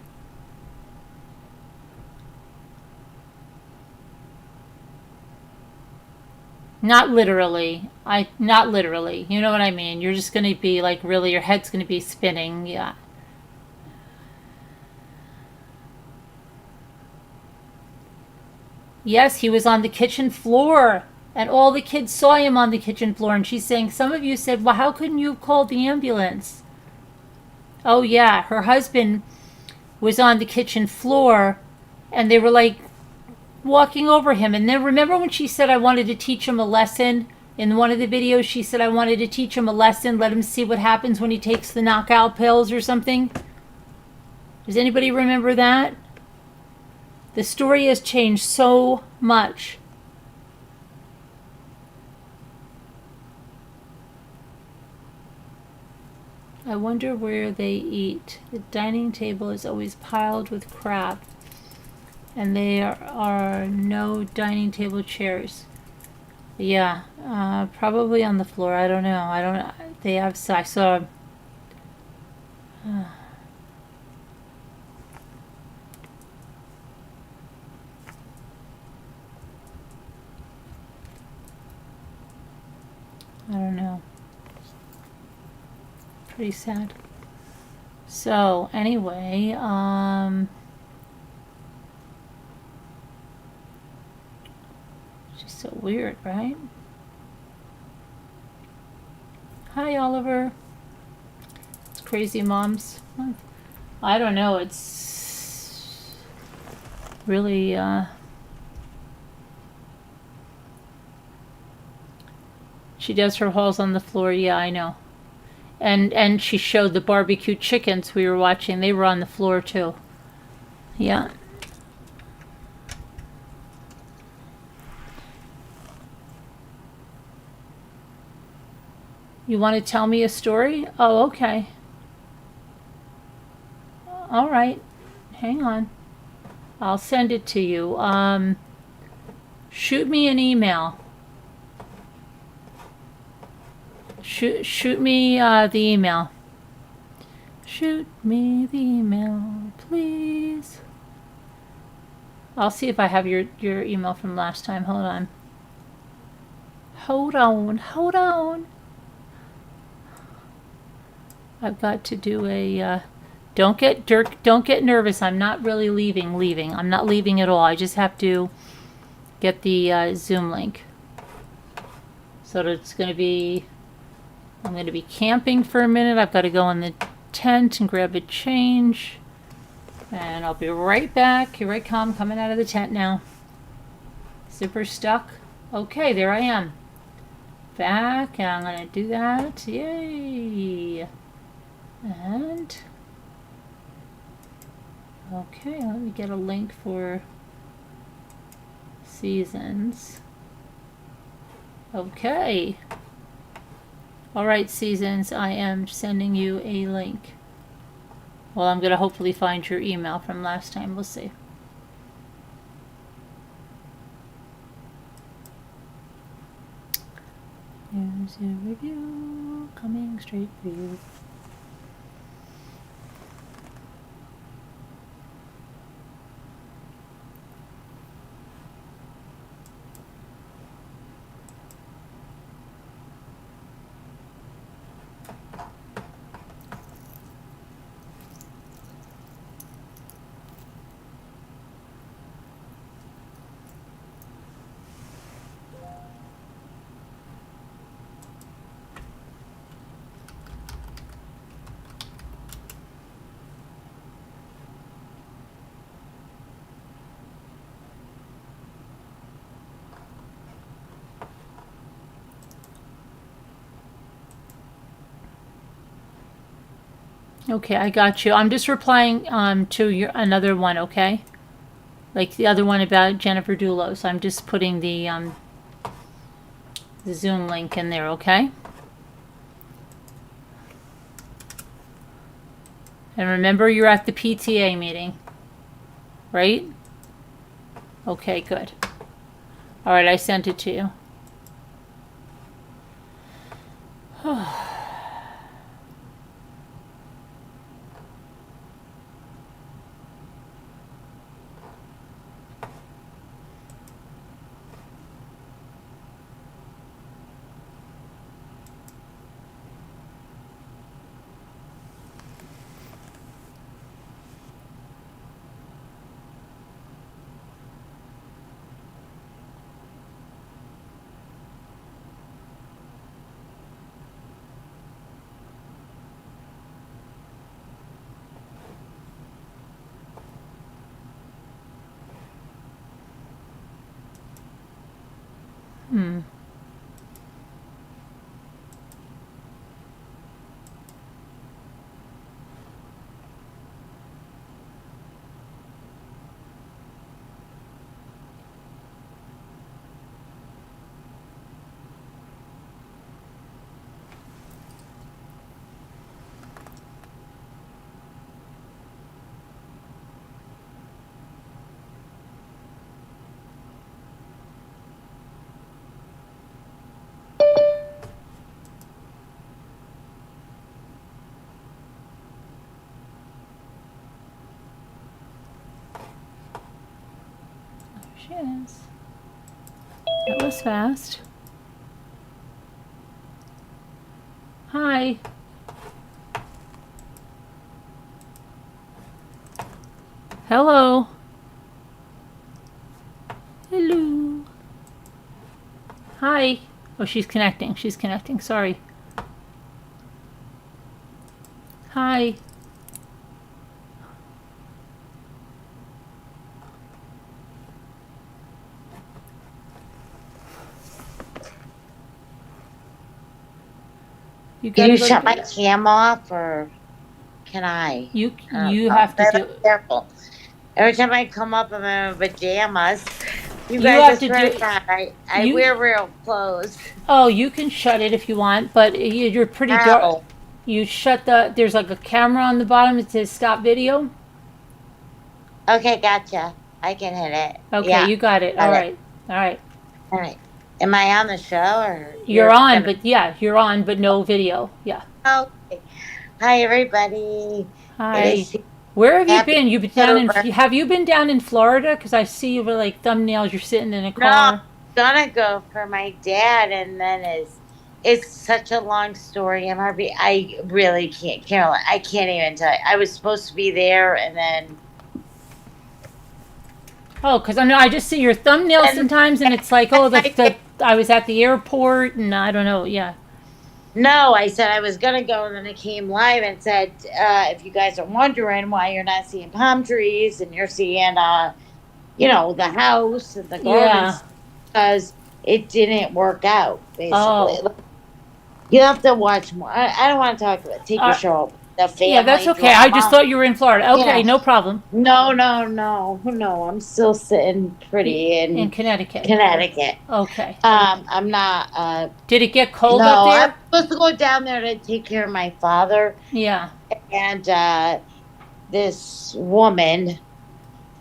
Speaker 1: Not literally. Not literally. You know what I mean? You're just going to be like, really, your head's going to be spinning. Yeah. Yes, he was on the kitchen floor. And all the kids saw him on the kitchen floor. And she's saying, some of you said, well, how couldn't you have called the ambulance? Oh, yeah. Her husband was on the kitchen floor. And they were like walking over him. And then remember when she said, I wanted to teach him a lesson? In one of the videos, she said, I wanted to teach him a lesson. Let him see what happens when he takes the knockout pills or something. Does anybody remember that? The story has changed so much. I wonder where they eat. The dining table is always piled with crap. And there are no dining table chairs. Yeah, probably on the floor. I don't know. They have, I saw. I don't know. Pretty sad. So, anyway, just so weird, right? Hi, Oliver. It's Crazy Moms Month. I don't know. It's really, she does her hauls on the floor. Yeah, I know. And she showed the barbecue chickens we were watching. They were on the floor too. Yeah. You want to tell me a story? Oh, okay. All right. Hang on. I'll send it to you. Shoot me an email. Shoot me the email. Shoot me the email, please. I'll see if I have your email from last time. Hold on. Hold on. I've got to do a. Don't get nervous. I'm not really leaving. I'm not leaving at all. I just have to get the Zoom link. So it's going to be. I'm going to be camping for a minute. I've got to go in the tent and grab a change. And I'll be right back. Here I come, coming out of the tent now. Zipper stuck. Okay, there I am. back, and I'm going to do that. Yay! And okay, let me get a link for seasons. Okay. All right, seasons, I am sending you a link. Well, I'm going to hopefully find your email from last time. We'll see. Here's a review coming straight for you. Okay, I got you. I'm just replying to your another one, okay? Like the other one about Jennifer Dulos. I'm just putting the Zoom link in there, okay? And remember, you're at the PTA meeting, right? Okay, good. All right, I sent it to you. She is. That was fast. Hi. Hello. Hello. Hi. Oh, she's connecting. She's connecting. Sorry. Hi.
Speaker 2: Can you shut my cam off, or can I?
Speaker 1: You have to do.
Speaker 2: Careful. Every time I come up, I'm in pajamas. You
Speaker 1: have
Speaker 2: guys
Speaker 1: to
Speaker 2: are
Speaker 1: do-
Speaker 2: that. I wear real clothes.
Speaker 1: Oh, you can shut it if you want, but you're pretty dark.
Speaker 2: Ow.
Speaker 1: You shut there's like a camera on the bottom that says stop video.
Speaker 2: Okay, gotcha. I can hit it.
Speaker 1: Okay,
Speaker 2: Yeah,
Speaker 1: you got it.
Speaker 2: got
Speaker 1: All
Speaker 2: it.
Speaker 1: right. All right.
Speaker 2: All right. Am I on the show, or
Speaker 1: You're on, but yeah, you're on, but no video. Yeah.
Speaker 2: Okay. Hi, everybody.
Speaker 1: Hi. Where have you
Speaker 2: Happy
Speaker 1: been? You've been down in.
Speaker 2: October.
Speaker 1: Have you been down in Florida? Because I see you with like thumbnails. You're sitting in a
Speaker 2: No,
Speaker 1: car.
Speaker 2: I'm gonna go for my dad, and then it's such a long story. I really can't, Carolyn. I can't even tell you. I was supposed to be there, and then.
Speaker 1: Oh, because I know I just see your thumbnails sometimes, and it's like, oh, I was at the airport, and I don't know. Yeah.
Speaker 2: No, I said I was gonna go, and then it came live and said, if you guys are wondering why you're not seeing palm trees and you're seeing, the house and the gardens, because it didn't work out. Basically,
Speaker 1: Oh,
Speaker 2: you have to watch more. I don't want to talk about take your
Speaker 1: uh,
Speaker 2: show, the
Speaker 1: yeah, that's
Speaker 2: family
Speaker 1: okay. I just
Speaker 2: drama.
Speaker 1: thought you were in Florida. Okay,
Speaker 2: Yeah.
Speaker 1: no problem.
Speaker 2: No, no, no, no. I'm still sitting pretty
Speaker 1: In
Speaker 2: in
Speaker 1: Connecticut.
Speaker 2: Connecticut.
Speaker 1: Okay.
Speaker 2: I'm not.
Speaker 1: Did it get cold up
Speaker 2: No, I'm
Speaker 1: there?
Speaker 2: supposed to go down there to take care of my father,
Speaker 1: Yeah.
Speaker 2: and this woman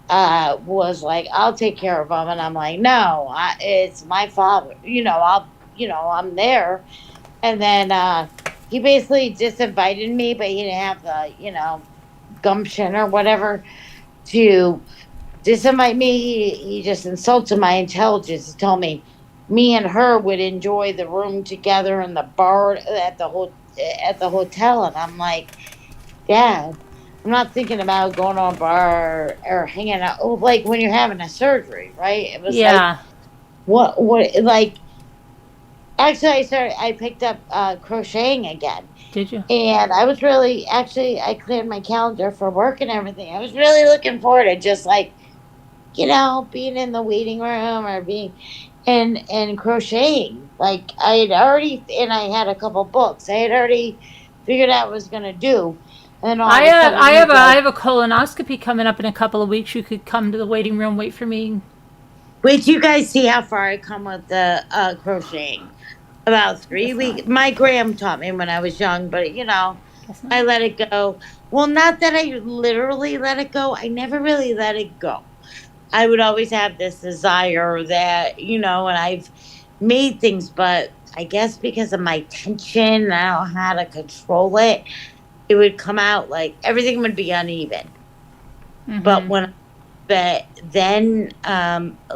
Speaker 2: was like, "I'll take care of him," and I'm like, "No, it's my father. I'm there." And then he basically disinvited me, but he didn't have the gumption or whatever to disinvite me. He just insulted my intelligence. He told me and her would enjoy the room together in the bar at the hotel, and I'm like, Dad, I'm not thinking about going on a bar or hanging out. Oh, like when you're having a surgery, right? It was like,
Speaker 1: Yeah.
Speaker 2: like, actually, I picked up crocheting again.
Speaker 1: Did you?
Speaker 2: And I was really, actually, I cleared my calendar for work and everything. I was really looking forward to just like, being in the waiting room or being and crocheting. Like I had already, and I had a couple books. I had already figured out what I was gonna do, and then all
Speaker 1: I
Speaker 2: of a
Speaker 1: have
Speaker 2: sudden
Speaker 1: I have
Speaker 2: he's
Speaker 1: a I
Speaker 2: like,
Speaker 1: have a colonoscopy coming up in a couple of weeks. You could come to the waiting room, wait for me.
Speaker 2: "Wait, you guys see how far I come with the crocheting? About
Speaker 1: I
Speaker 2: three
Speaker 1: guess not.
Speaker 2: weeks. My gram taught me when I was young, but
Speaker 1: Guess
Speaker 2: I
Speaker 1: not.
Speaker 2: let it go. Well, not that I literally let it go. I never really let it go. I would always have this desire that, and I've made things, but I guess because of my tension, I don't know how to control it. It would come out like everything would be uneven. But
Speaker 1: Mm-hmm.
Speaker 2: but then,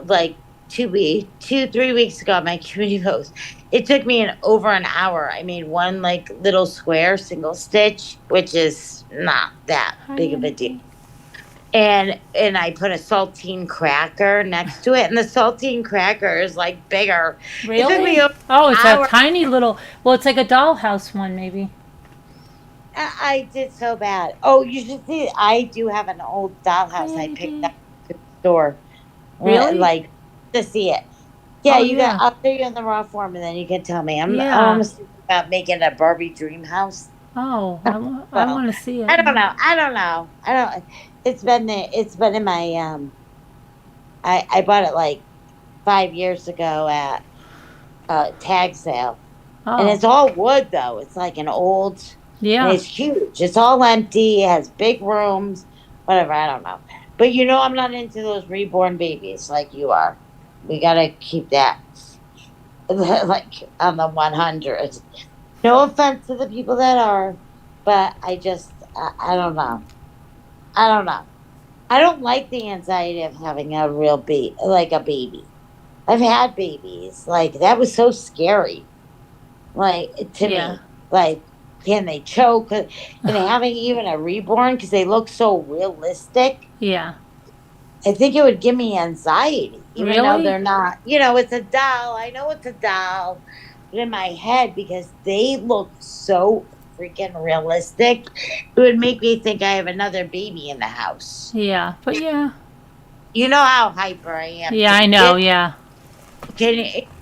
Speaker 2: like 3 weeks ago, at my community post, it took me over an hour. I made one like little square single stitch, which is not that
Speaker 1: Hi,
Speaker 2: big of a deal.
Speaker 1: Andy.
Speaker 2: And I put a saltine cracker next to it, and the saltine cracker is like bigger. It took me
Speaker 1: Really?
Speaker 2: over
Speaker 1: Oh,
Speaker 2: an
Speaker 1: it's a
Speaker 2: hour.
Speaker 1: tiny little. Well, it's like a dollhouse one, maybe.
Speaker 2: I did so bad. Oh, you should see. I do have an old
Speaker 1: Hi,
Speaker 2: dollhouse I picked up
Speaker 1: Andy.
Speaker 2: at the store,
Speaker 1: Really?
Speaker 2: like to see it. Yeah,
Speaker 1: Oh
Speaker 2: you got.
Speaker 1: yeah,
Speaker 2: I'll show you in the raw form, and then you can tell me. I'm
Speaker 1: yeah.
Speaker 2: almost thinking about making a Barbie dream house.
Speaker 1: Oh, I
Speaker 2: Well,
Speaker 1: want to see it.
Speaker 2: I don't
Speaker 1: Yeah.
Speaker 2: know. I don't know. I don't. It's been there. It's been in my. I bought it like 5 years ago at tag sale, and
Speaker 1: Oh,
Speaker 2: it's all wood though. It's like an old, and
Speaker 1: yeah.
Speaker 2: it's huge. It's all empty. It has big rooms. Whatever. I don't know. But I'm not into those reborn babies like you are. We gotta keep that like on the 100. No offense to the people that are, but I don't know. I don't know. I don't like the anxiety of having a real baby, like a baby. I've had babies. Like that was so scary. Like to
Speaker 1: Yeah.
Speaker 2: me, like can they choke? And having even a reborn because they look so realistic.
Speaker 1: Yeah.
Speaker 2: I think it would give me anxiety, even though
Speaker 1: Really?
Speaker 2: they're not. It's a doll. I know it's a doll, but in my head, because they look so freaking realistic, it would make me think I have another baby in the house.
Speaker 1: Yeah. But yeah.
Speaker 2: You know how hyper I am
Speaker 1: Yeah,
Speaker 2: to
Speaker 1: I
Speaker 2: the
Speaker 1: know.
Speaker 2: kids.
Speaker 1: Yeah.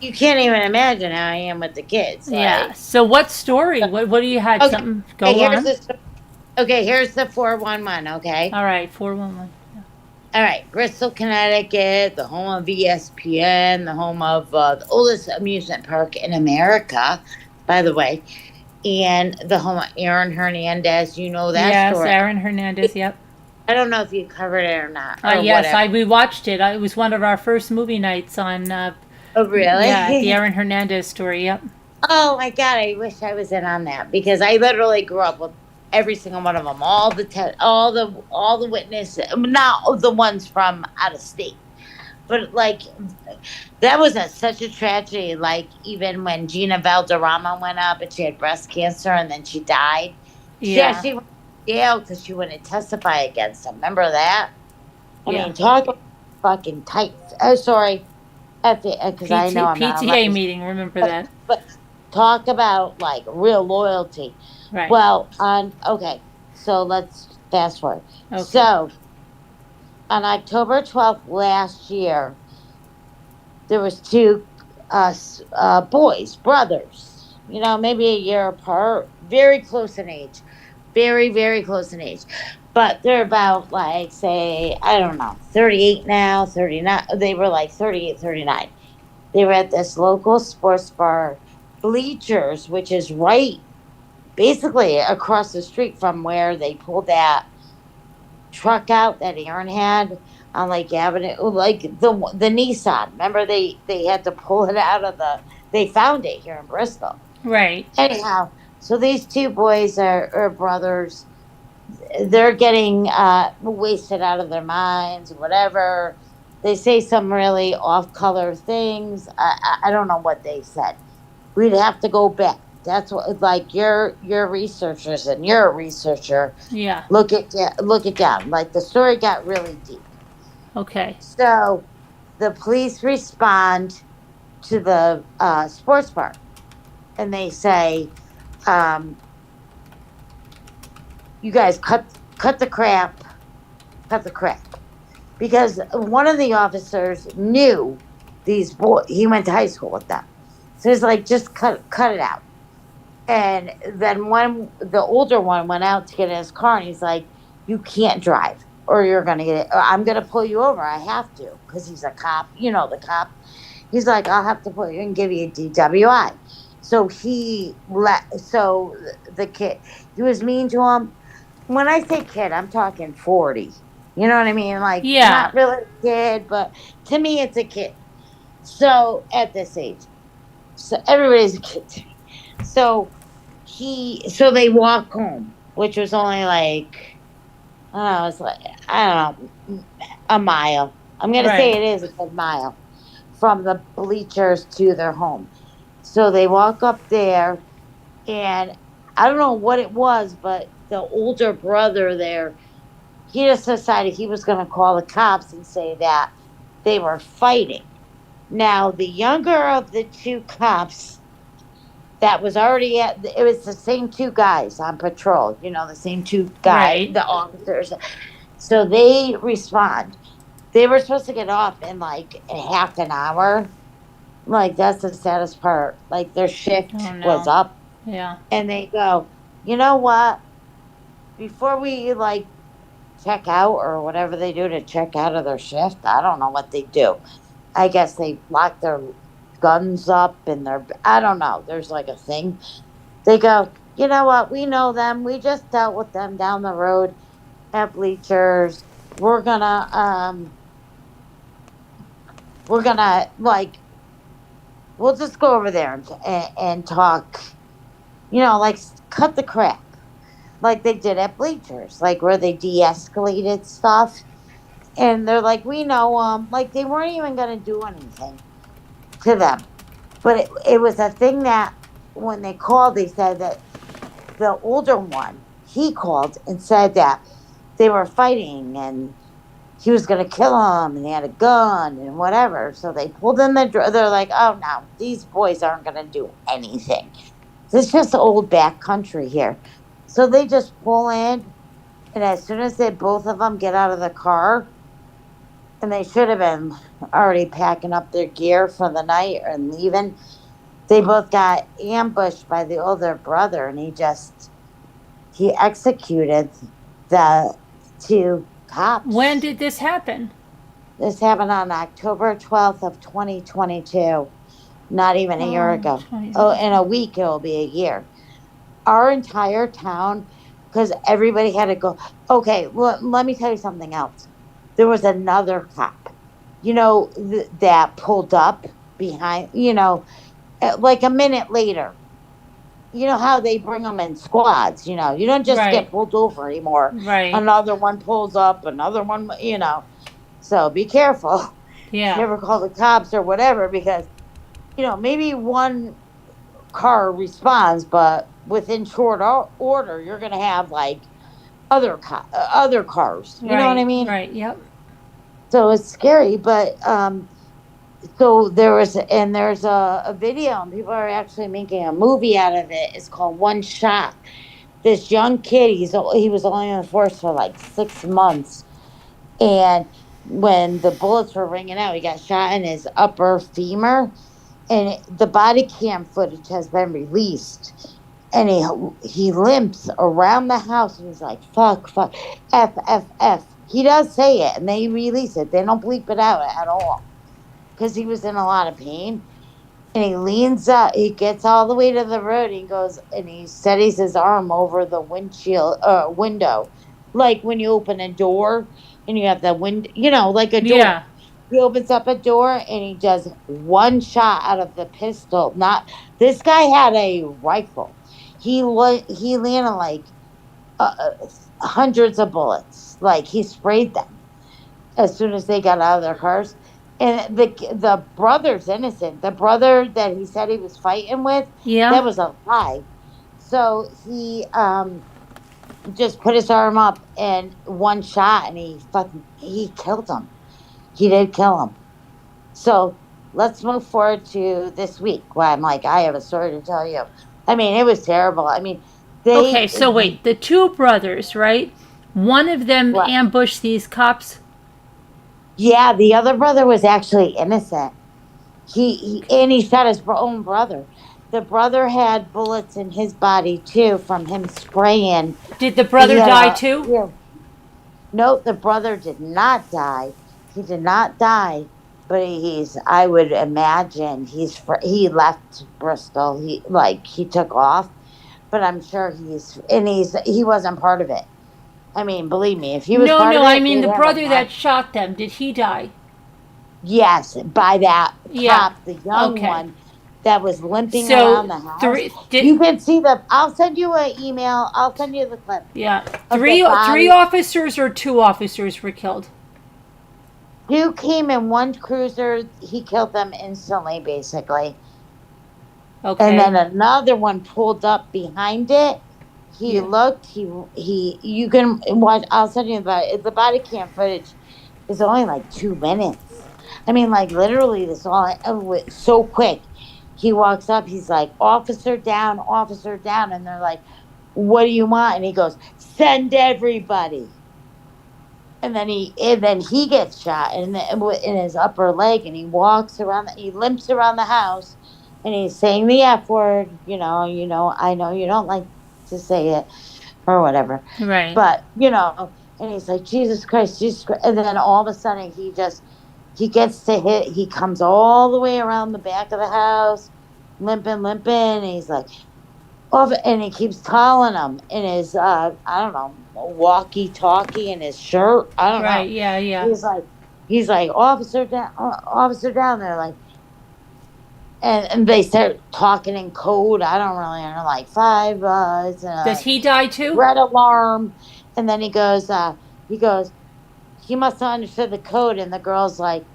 Speaker 2: You can't even imagine how I am with the kids.
Speaker 1: Yeah.
Speaker 2: Like,
Speaker 1: So what story? What do you had?
Speaker 2: okay,
Speaker 1: Something
Speaker 2: okay,
Speaker 1: go on?
Speaker 2: here's the 411. Okay.
Speaker 1: All right. 411.
Speaker 2: All right, Bristol, Connecticut, the home of ESPN, the home of the oldest amusement park in America, by the way, and the home of Aaron Hernandez. You know that
Speaker 1: Yes,
Speaker 2: story.
Speaker 1: Aaron Hernandez. Yep.
Speaker 2: I don't know if you covered it or not, or
Speaker 1: Yes,
Speaker 2: whatever.
Speaker 1: we watched it. It was one of our first movie nights on.
Speaker 2: Oh,
Speaker 1: Yeah, the
Speaker 2: really?
Speaker 1: Aaron Hernandez story. Yep.
Speaker 2: Oh my God, I wish I was in on that because I literally grew up with every single one of them, all the witnesses, not the ones from out of state, but like that was such a tragedy. Like even when Gina Valderrama went up and she had breast cancer and then she died, she
Speaker 1: Yeah.
Speaker 2: actually went to jail because she wouldn't testify against him. Remember that? I
Speaker 1: Yeah.
Speaker 2: mean, talk about fucking tight. Oh, sorry, because I know I'm not allowed
Speaker 1: PTA
Speaker 2: to.
Speaker 1: meeting. Remember that?
Speaker 2: But talk about like real loyalty.
Speaker 1: Right.
Speaker 2: Well, on okay, so let's fast forward.
Speaker 1: Okay.
Speaker 2: So on October 12th last year, there was two. boys, brothers, maybe a year apart, very close in age, very, very close in age. But they're about, like, say, I don't know, 38 now, 39. They were like 38, 39. They were at this local sports bar, Bleachers, which is right basically across the street from where they pulled that truck out that Aaron had on Lake Avenue, like the Nissan. Remember they had to pull it out of the. They found it here in Bristol.
Speaker 1: Right.
Speaker 2: Anyhow, so these two boys are brothers. They're getting wasted out of their minds, whatever. They say some really off color things. I don't know what they said. We'd have to go back. That's what, like, you're researchers and you're a researcher.
Speaker 1: Yeah.
Speaker 2: Look it down. Like, the story got really deep.
Speaker 1: Okay.
Speaker 2: So the police respond to the sports bar and they say, um, "You guys cut the crap, cut the crap," because one of the officers knew these boys. He went to high school with them, so he's like, "Just cut it out." And then when the older one went out to get in his car, and he's like, "You can't drive, or you're gonna get it. Or I'm gonna pull you over. I have to, because he's a cop. The cop." He's like, "I'll have to pull you and give you a DWI." So he let. So the kid, he was mean to him. When I say kid, I'm talking 40. You know what I mean? Like,
Speaker 1: Yeah.
Speaker 2: not really a kid, but to me, it's a kid. So at this age, so everybody's a kid to me. So they walk home, which was only like, I don't know, it's like, I don't know, a mile. I'm gonna say
Speaker 1: Right.
Speaker 2: it is a good mile from the Bleachers to their home. So they walk up there, and I don't know what it was, but the older brother there, he just decided he was gonna call the cops and say that they were fighting. Now the younger of the two cops that was already at, it was the same two guys on patrol, the same two
Speaker 1: Right.
Speaker 2: the officers. So they respond. They were supposed to get off in like a half an hour. Like, that's the saddest part. Like, their
Speaker 1: Oh
Speaker 2: shift was
Speaker 1: no.
Speaker 2: up,
Speaker 1: Yeah.
Speaker 2: and they go, "You know what? Before we, like, check out, or whatever they do to check out of their shift, I don't know what they do. I guess they lock their guns up in their, I don't know. There's like a thing. They go, "You know what? We know them. We just dealt with them down the road at Bleachers. We're gonna, like, we'll just go over there and talk, like, cut the crap, like they did at Bleachers, like, where they de-escalated stuff." And they're like, "We know them." Like, they weren't even gonna do anything to them. But it was a thing that when they called, they said that the older one, he called and said that they were fighting and he was going to kill him and he had a gun and whatever. So they pulled in they're like, "Oh no, these boys aren't going to do anything. It's just old back country here." So they just pull in, and as soon as they both of them get out of the car, and they should have been already packing up their gear for the night and leaving, they both got ambushed by the older brother, and he executed the two
Speaker 1: When
Speaker 2: cops.
Speaker 1: did this happen?
Speaker 2: This happened on October 12th of 2022, not even a year
Speaker 1: Oh,
Speaker 2: ago.
Speaker 1: 20.
Speaker 2: Oh, in a week it'll be a year. Our entire town, because everybody had to go. Okay, well, let me tell you something else. There was another cop, that pulled up behind, like a minute later. You know how they bring them in squads, you don't just
Speaker 1: Right.
Speaker 2: get pulled over anymore.
Speaker 1: Right.
Speaker 2: Another one pulls up, another one. So be careful if you
Speaker 1: Yeah.
Speaker 2: ever call the cops or whatever, because, maybe one car responds, but within short order, you're going to have, like, other cars. You know what I
Speaker 1: Right.
Speaker 2: mean?
Speaker 1: Right. Yep.
Speaker 2: So it's scary, but so there's a video, and people are actually making a movie out of it. It's called One Shot. This young kid, he was only in the force for like 6 months, and when the bullets were ringing out, he got shot in his upper femur, and the body cam footage has been released. And he limps around the house, and he's like, "Fuck, fuck, f, f, f." He does say it, and they release it. They don't bleep it out at all because he was in a lot of pain. And he leans up. He gets all the way to the road. And he goes and he steadies his arm over the window, like when you open a door and you have the wind, like a
Speaker 1: Yeah.
Speaker 2: door. He opens up a door and he does one shot out of the pistol. Not this guy had a rifle. He landed like hundreds of bullets. Like he sprayed them as soon as they got out of their cars. And the brother's innocent. The brother that he said he was fighting with, that
Speaker 1: Yeah.
Speaker 2: was a lie. So he just put his arm up and one shot, and he killed him. He did kill him. So let's move forward to this week where I'm like, I have a story to tell you. I mean, it was terrible. I mean,
Speaker 1: Okay,
Speaker 2: they
Speaker 1: so wait, the two brothers, right? One of them
Speaker 2: what?
Speaker 1: ambushed these cops.
Speaker 2: Yeah, the other brother was actually innocent. He shot his own brother. The brother had bullets in his body too from him spraying.
Speaker 1: Did the
Speaker 2: He
Speaker 1: brother
Speaker 2: had
Speaker 1: die
Speaker 2: a
Speaker 1: too?
Speaker 2: yeah. No, the brother did not die. He did not die, but he's. I would imagine he left Bristol. He took off, but I'm sure he wasn't part of it. I mean, believe me, if he was
Speaker 1: No,
Speaker 2: part of
Speaker 1: no, I
Speaker 2: it,
Speaker 1: mean
Speaker 2: they'd
Speaker 1: the
Speaker 2: have a
Speaker 1: brother
Speaker 2: match.
Speaker 1: that shot them. Did he die?
Speaker 2: Yes, by that
Speaker 1: Yeah.
Speaker 2: cop, the young
Speaker 1: Okay.
Speaker 2: one that was limping around
Speaker 1: So
Speaker 2: the house.
Speaker 1: three did
Speaker 2: You can see I'll send you an email. I'll send you the clip
Speaker 1: yeah,
Speaker 2: of the
Speaker 1: three
Speaker 2: body.
Speaker 1: officers or two officers were killed.
Speaker 2: Two came in one cruiser. He killed them instantly, basically. And
Speaker 1: Okay.
Speaker 2: then another one pulled up behind it. He
Speaker 1: Yeah.
Speaker 2: looked. You can watch. I'll send you the body cam footage is only like 2 minutes. I mean, like literally, this all so quick. He walks up. He's like, officer down," and they're like, "What do you want?" And he goes, "Send everybody." And then he gets shot in his upper leg, and he walks around. He limps around the house, and he's saying the F word. I know you don't like to say it or whatever,
Speaker 1: Right.
Speaker 2: but and he's like, Jesus Christ, Jesus Christ. And then all of a sudden, he gets to hit. He comes all the way around the back of the house, limping, limping. And he's like, and he keeps calling him in his I don't know, walkie talkie in his shirt. I don't know.
Speaker 1: Right. Yeah. Yeah.
Speaker 2: He's like officer down there, like, and they start talking in code. I don't really know, like five it's
Speaker 1: Does he die too?
Speaker 2: red alarm. And then he goes, he must have understood the code. And the girl's like,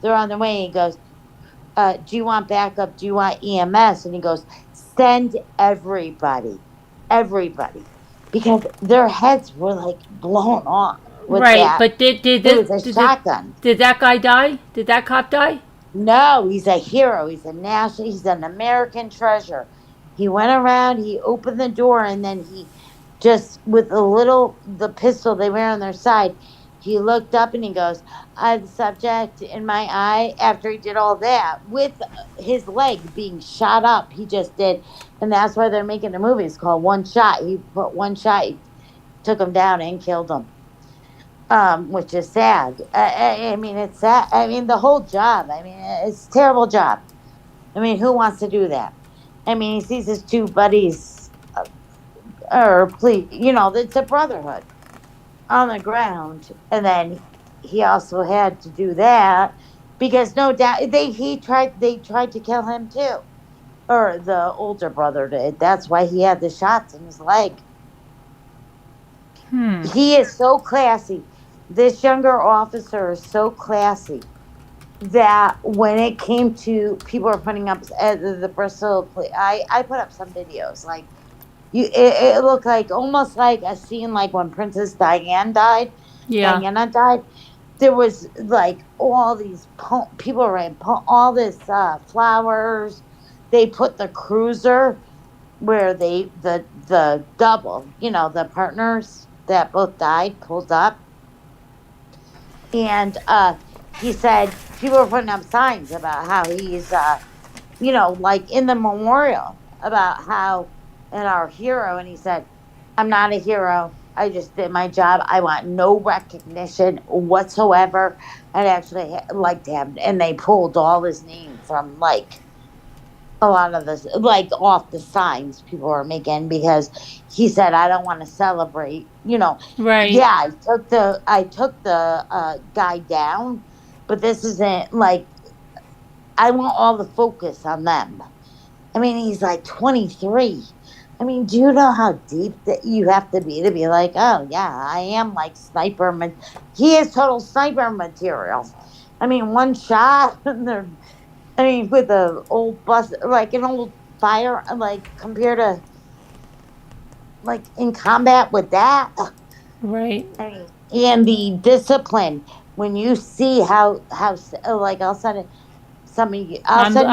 Speaker 2: they're on their way. He goes, do you want backup? Do you want EMS? And he goes, send everybody, everybody, because their heads were like blown off with
Speaker 1: Right.
Speaker 2: that.
Speaker 1: But
Speaker 2: It was a shotgun.
Speaker 1: did that guy die? Did that cop die?
Speaker 2: No, he's a hero. He's an American treasure. He went around, he opened the door, and then he just, with the pistol they wear on their side, he looked up and he goes, I have the subject in my eye. After he did all that with his leg being shot up, he just did. And that's why they're making the movie. It's called One Shot. He put one shot, he took him down and killed him, which is sad. I mean, it's sad. I mean, the whole job. I mean, it's a terrible job. I mean, who wants to do that? I mean, he sees his two buddies, or please, it's a brotherhood on the ground, and then he also had to do that because no doubt they tried to kill him too, or the older brother did. That's why he had the shots in his leg.
Speaker 1: Hmm.
Speaker 2: He is so classy. This younger officer is so classy that when it came to people are putting up the Bristol, I put up some videos like it looked like almost like a scene like when Princess
Speaker 1: Yeah.
Speaker 2: Diana died. There was like all these people were all this flowers. They put the cruiser where the double, the partners that both died, pulled up. And he said people were putting up signs about how like in the memorial about how, and our hero, and he said, I'm not a hero. I just did my job. I want no recognition whatsoever. I'd actually like to have, and they pulled all his name from like a lot of this, like off the signs people were making because he said, I don't want to celebrate.
Speaker 1: Right.
Speaker 2: Yeah, I took the guy down, but this isn't like I want all the focus on them. I mean, he's like 23. I mean, do you know how deep that you have to be like, oh yeah, I am like sniper. He is total sniper material. I mean, one shot, and they're. I mean, with a old bus, like an old fire, like compared to like in combat with that.
Speaker 1: Right.
Speaker 2: I mean, and the discipline when you see how like I'll send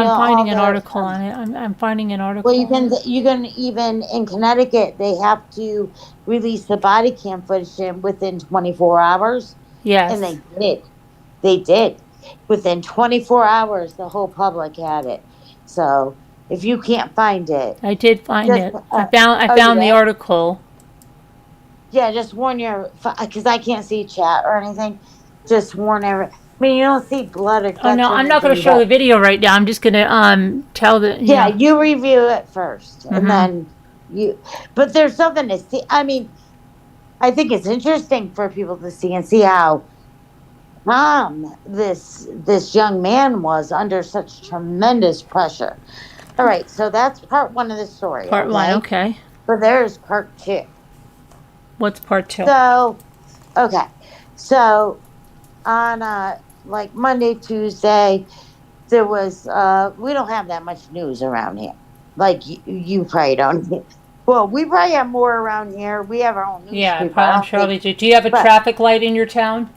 Speaker 2: you
Speaker 1: I'm
Speaker 2: all
Speaker 1: finding an
Speaker 2: the
Speaker 1: article on it. I'm finding an
Speaker 2: well,
Speaker 1: article on it.
Speaker 2: you can even in Connecticut, they have to release the body cam footage within 24 hours, and
Speaker 1: Yes.
Speaker 2: they did. They did. Within 24 hours, the whole public had it. So if you can't find it,
Speaker 1: I did find
Speaker 2: just
Speaker 1: it. I
Speaker 2: oh, you
Speaker 1: found the
Speaker 2: did?
Speaker 1: article.
Speaker 2: Yeah, just warn your because I can't see chat or anything. Just warn every. I mean, you don't see blood or
Speaker 1: Oh no,
Speaker 2: guts or
Speaker 1: I'm not going to
Speaker 2: anything,
Speaker 1: show the
Speaker 2: but
Speaker 1: video right now. I'm just going to tell the
Speaker 2: yeah, you review it first, and
Speaker 1: Mhm.
Speaker 2: then you. But there's something to see. I mean, I think it's interesting for people to see and see how calm this young man was under such tremendous pressure. All right, so that's part one of the story,
Speaker 1: Part 1.
Speaker 2: okay?
Speaker 1: Okay.
Speaker 2: But there's part two.
Speaker 1: What's part 2?
Speaker 2: So okay, so on like Monday, Tuesday, there was we don't have that much news around here. Like you probably don't. Well, we probably have more around here. We have our own
Speaker 1: Yeah,
Speaker 2: newspaper. I
Speaker 1: I'm
Speaker 2: don't
Speaker 1: sure
Speaker 2: think,
Speaker 1: they do. Do you have a
Speaker 2: but
Speaker 1: traffic light in your town?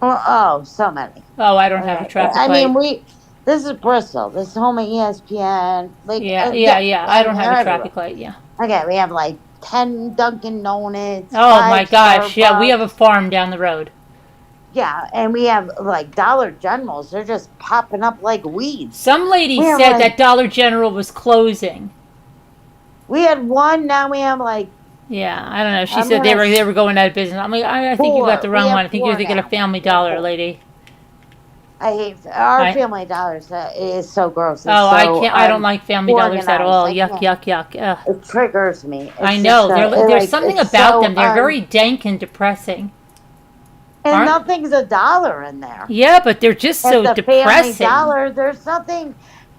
Speaker 2: oh, so many.
Speaker 1: Oh, I don't have a
Speaker 2: Okay.
Speaker 1: traffic
Speaker 2: I mean,
Speaker 1: light.
Speaker 2: this is Bristol. This is home of ESPN. Like,
Speaker 1: Yeah. I
Speaker 2: I
Speaker 1: don't
Speaker 2: mean,
Speaker 1: have
Speaker 2: they're
Speaker 1: a
Speaker 2: everywhere.
Speaker 1: traffic light. Yeah.
Speaker 2: Okay, we have like 10 Dunkin' Donuts,
Speaker 1: Oh my
Speaker 2: 5
Speaker 1: gosh. Yeah, we have a
Speaker 2: Starbucks.
Speaker 1: farm down the road.
Speaker 2: Yeah, and we have like Dollar Generals. They're just popping up like weeds.
Speaker 1: Some lady
Speaker 2: We have
Speaker 1: said that
Speaker 2: like,
Speaker 1: Dollar General was closing.
Speaker 2: we had one, now we have like,
Speaker 1: Yeah, I don't know. She
Speaker 2: I'm
Speaker 1: said
Speaker 2: gonna,
Speaker 1: they were going out of business. I'm like, I think you got the
Speaker 2: we
Speaker 1: wrong
Speaker 2: have
Speaker 1: one. I think you're
Speaker 2: 4
Speaker 1: thinking of
Speaker 2: now.
Speaker 1: Family
Speaker 2: We have
Speaker 1: Dollar,
Speaker 2: 4.
Speaker 1: lady.
Speaker 2: I hate our
Speaker 1: I
Speaker 2: Family Dollars. It is so gross. It's
Speaker 1: Oh, I
Speaker 2: so
Speaker 1: can't. I don't like Family Dollars at
Speaker 2: organized.
Speaker 1: all.
Speaker 2: I
Speaker 1: Yuck,
Speaker 2: can't.
Speaker 1: yuck, yuck. Ugh.
Speaker 2: It triggers me.
Speaker 1: I
Speaker 2: It's just
Speaker 1: know.
Speaker 2: so
Speaker 1: There's
Speaker 2: like
Speaker 1: something
Speaker 2: it's
Speaker 1: about
Speaker 2: so
Speaker 1: them. They're very dank and depressing,
Speaker 2: and
Speaker 1: aren't?
Speaker 2: nothing's a dollar in there.
Speaker 1: Yeah, but they're just
Speaker 2: At
Speaker 1: so
Speaker 2: the Family
Speaker 1: depressing.
Speaker 2: Dollar, there's nothing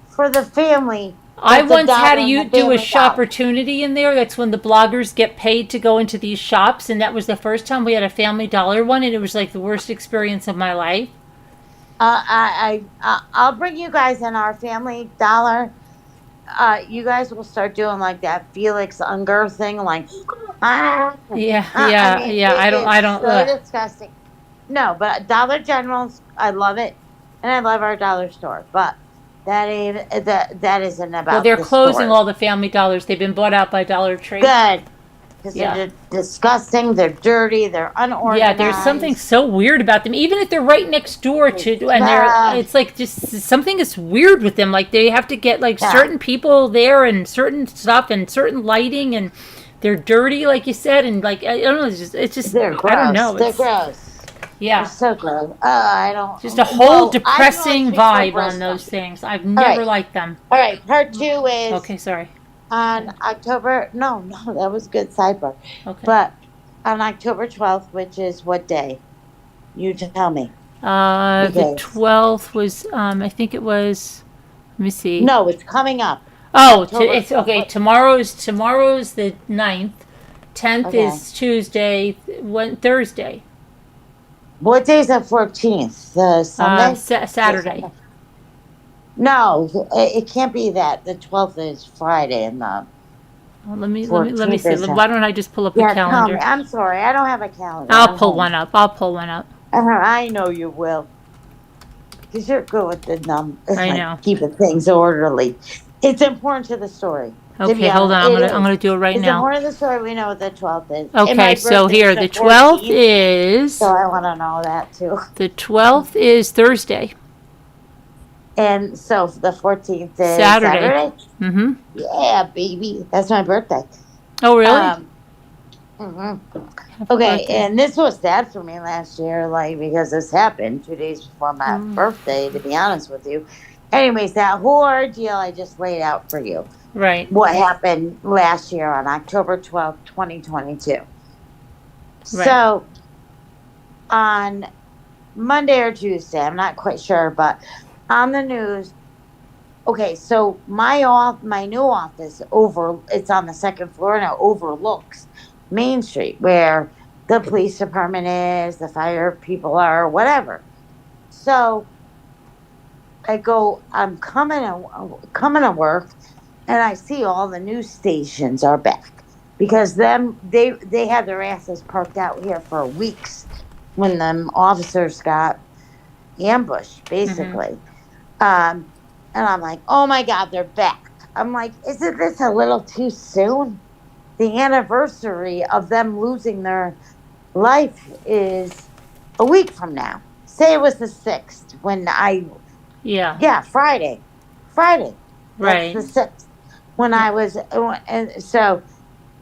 Speaker 2: for the family
Speaker 1: I
Speaker 2: that's a
Speaker 1: once had
Speaker 2: dollar in
Speaker 1: to
Speaker 2: the
Speaker 1: do a
Speaker 2: Family Dollar.
Speaker 1: shopportunity in there. That's when the bloggers get paid to go into these shops, and that was the first time we had a Family Dollar one, and it was like the worst experience of my life.
Speaker 2: I'll bring you guys in our Family Dollar. You guys will start doing like that Felix Unger thing, like
Speaker 1: Yeah,
Speaker 2: I mean,
Speaker 1: yeah. I
Speaker 2: it's
Speaker 1: don't.
Speaker 2: so
Speaker 1: Ugh.
Speaker 2: disgusting. No, but Dollar General's, I love it, and I love our dollar store. But that isn't
Speaker 1: Well,
Speaker 2: about
Speaker 1: they're
Speaker 2: the
Speaker 1: closing
Speaker 2: story.
Speaker 1: all the Family Dollars. They've been bought out by Dollar Tree.
Speaker 2: Good, because
Speaker 1: Yeah.
Speaker 2: they're disgusting. They're dirty. They're
Speaker 1: Yeah, there's something
Speaker 2: unorganized.
Speaker 1: so weird about them. Even if they're right next door
Speaker 2: They
Speaker 1: to, and
Speaker 2: smell.
Speaker 1: it's like just something is weird with them. Like they have to get like
Speaker 2: Yeah,
Speaker 1: certain people there and certain stuff and certain lighting, and they're dirty, like you said, and like I don't know, it's just
Speaker 2: they're
Speaker 1: I don't
Speaker 2: gross.
Speaker 1: know.
Speaker 2: They're
Speaker 1: It's
Speaker 2: gross. They're
Speaker 1: yeah,
Speaker 2: so gross. I
Speaker 1: just a
Speaker 2: don't.
Speaker 1: whole
Speaker 2: Well, I can only
Speaker 1: depressing
Speaker 2: speak for
Speaker 1: vibe on
Speaker 2: Bristol.
Speaker 1: those things. I've
Speaker 2: All
Speaker 1: never
Speaker 2: right,
Speaker 1: liked them.
Speaker 2: all right. Part two is
Speaker 1: Okay, sorry.
Speaker 2: on October. No, no, that was good sidebar.
Speaker 1: Okay.
Speaker 2: But on October 12th, which is what day? You tell me.
Speaker 1: The
Speaker 2: Because
Speaker 1: 12th was I think it was. Let me see.
Speaker 2: no, it's coming up.
Speaker 1: Oh,
Speaker 2: October
Speaker 1: it's
Speaker 2: 12th.
Speaker 1: okay. Tomorrow's the 9th. 10th
Speaker 2: Okay.
Speaker 1: is Tuesday. Thursday.
Speaker 2: What day is the 14th? The Sunday? The
Speaker 1: Saturday.
Speaker 2: Sunday. No, it can't be that. The 12th is Friday and the
Speaker 1: Well, let me
Speaker 2: 14th
Speaker 1: see.
Speaker 2: is.
Speaker 1: Why don't I just pull up the
Speaker 2: Yeah, tell me.
Speaker 1: calendar?
Speaker 2: I'm sorry. I don't have a calendar.
Speaker 1: I'll
Speaker 2: I'm
Speaker 1: pull
Speaker 2: home.
Speaker 1: one up. I'll pull one up.
Speaker 2: I know you will. Because you're good with the
Speaker 1: I
Speaker 2: like
Speaker 1: know.
Speaker 2: keeping things orderly. It's important to the story. To be
Speaker 1: Okay, hold
Speaker 2: honest,
Speaker 1: on.
Speaker 2: it
Speaker 1: I'm
Speaker 2: is.
Speaker 1: gonna do it right
Speaker 2: It's
Speaker 1: now.
Speaker 2: important to the story. We know what the 12th is. And
Speaker 1: Okay,
Speaker 2: my
Speaker 1: so
Speaker 2: birthday is
Speaker 1: here
Speaker 2: the
Speaker 1: the 12th
Speaker 2: 14th. So
Speaker 1: is
Speaker 2: I want to know that too.
Speaker 1: the 12th is Thursday.
Speaker 2: And so the 14th is
Speaker 1: Saturday.
Speaker 2: Saturday.
Speaker 1: Mm-hmm.
Speaker 2: Yeah, baby. That's my birthday.
Speaker 1: Oh, really?
Speaker 2: Um, mhm.
Speaker 1: Happy
Speaker 2: Okay,
Speaker 1: birthday.
Speaker 2: and this was sad for me last year, like because this happened 2 days before my
Speaker 1: Mm.
Speaker 2: birthday, to be honest with you. Anyways, that whole ordeal I just laid out for you.
Speaker 1: Right.
Speaker 2: What happened last year on October 12th, 2022.
Speaker 1: Right.
Speaker 2: So on Monday or Tuesday, I'm not quite sure, but on the news, okay, so my new office it's on the second floor and it overlooks Main Street where the police department is, the fire people are, whatever. So I'm coming to work and I see all the news stations are back because they had their asses parked out here for weeks when them officers got ambushed,
Speaker 1: Mm-hmm.
Speaker 2: basically. Um, and I'm like, oh my God, they're back. I'm like, isn't this a little too soon? The anniversary of them losing their life is a week from now. Say it was the 6th
Speaker 1: Yeah.
Speaker 2: yeah, Friday. Friday. That's
Speaker 1: Right.
Speaker 2: the 6th. When
Speaker 1: Yeah.
Speaker 2: I was, and so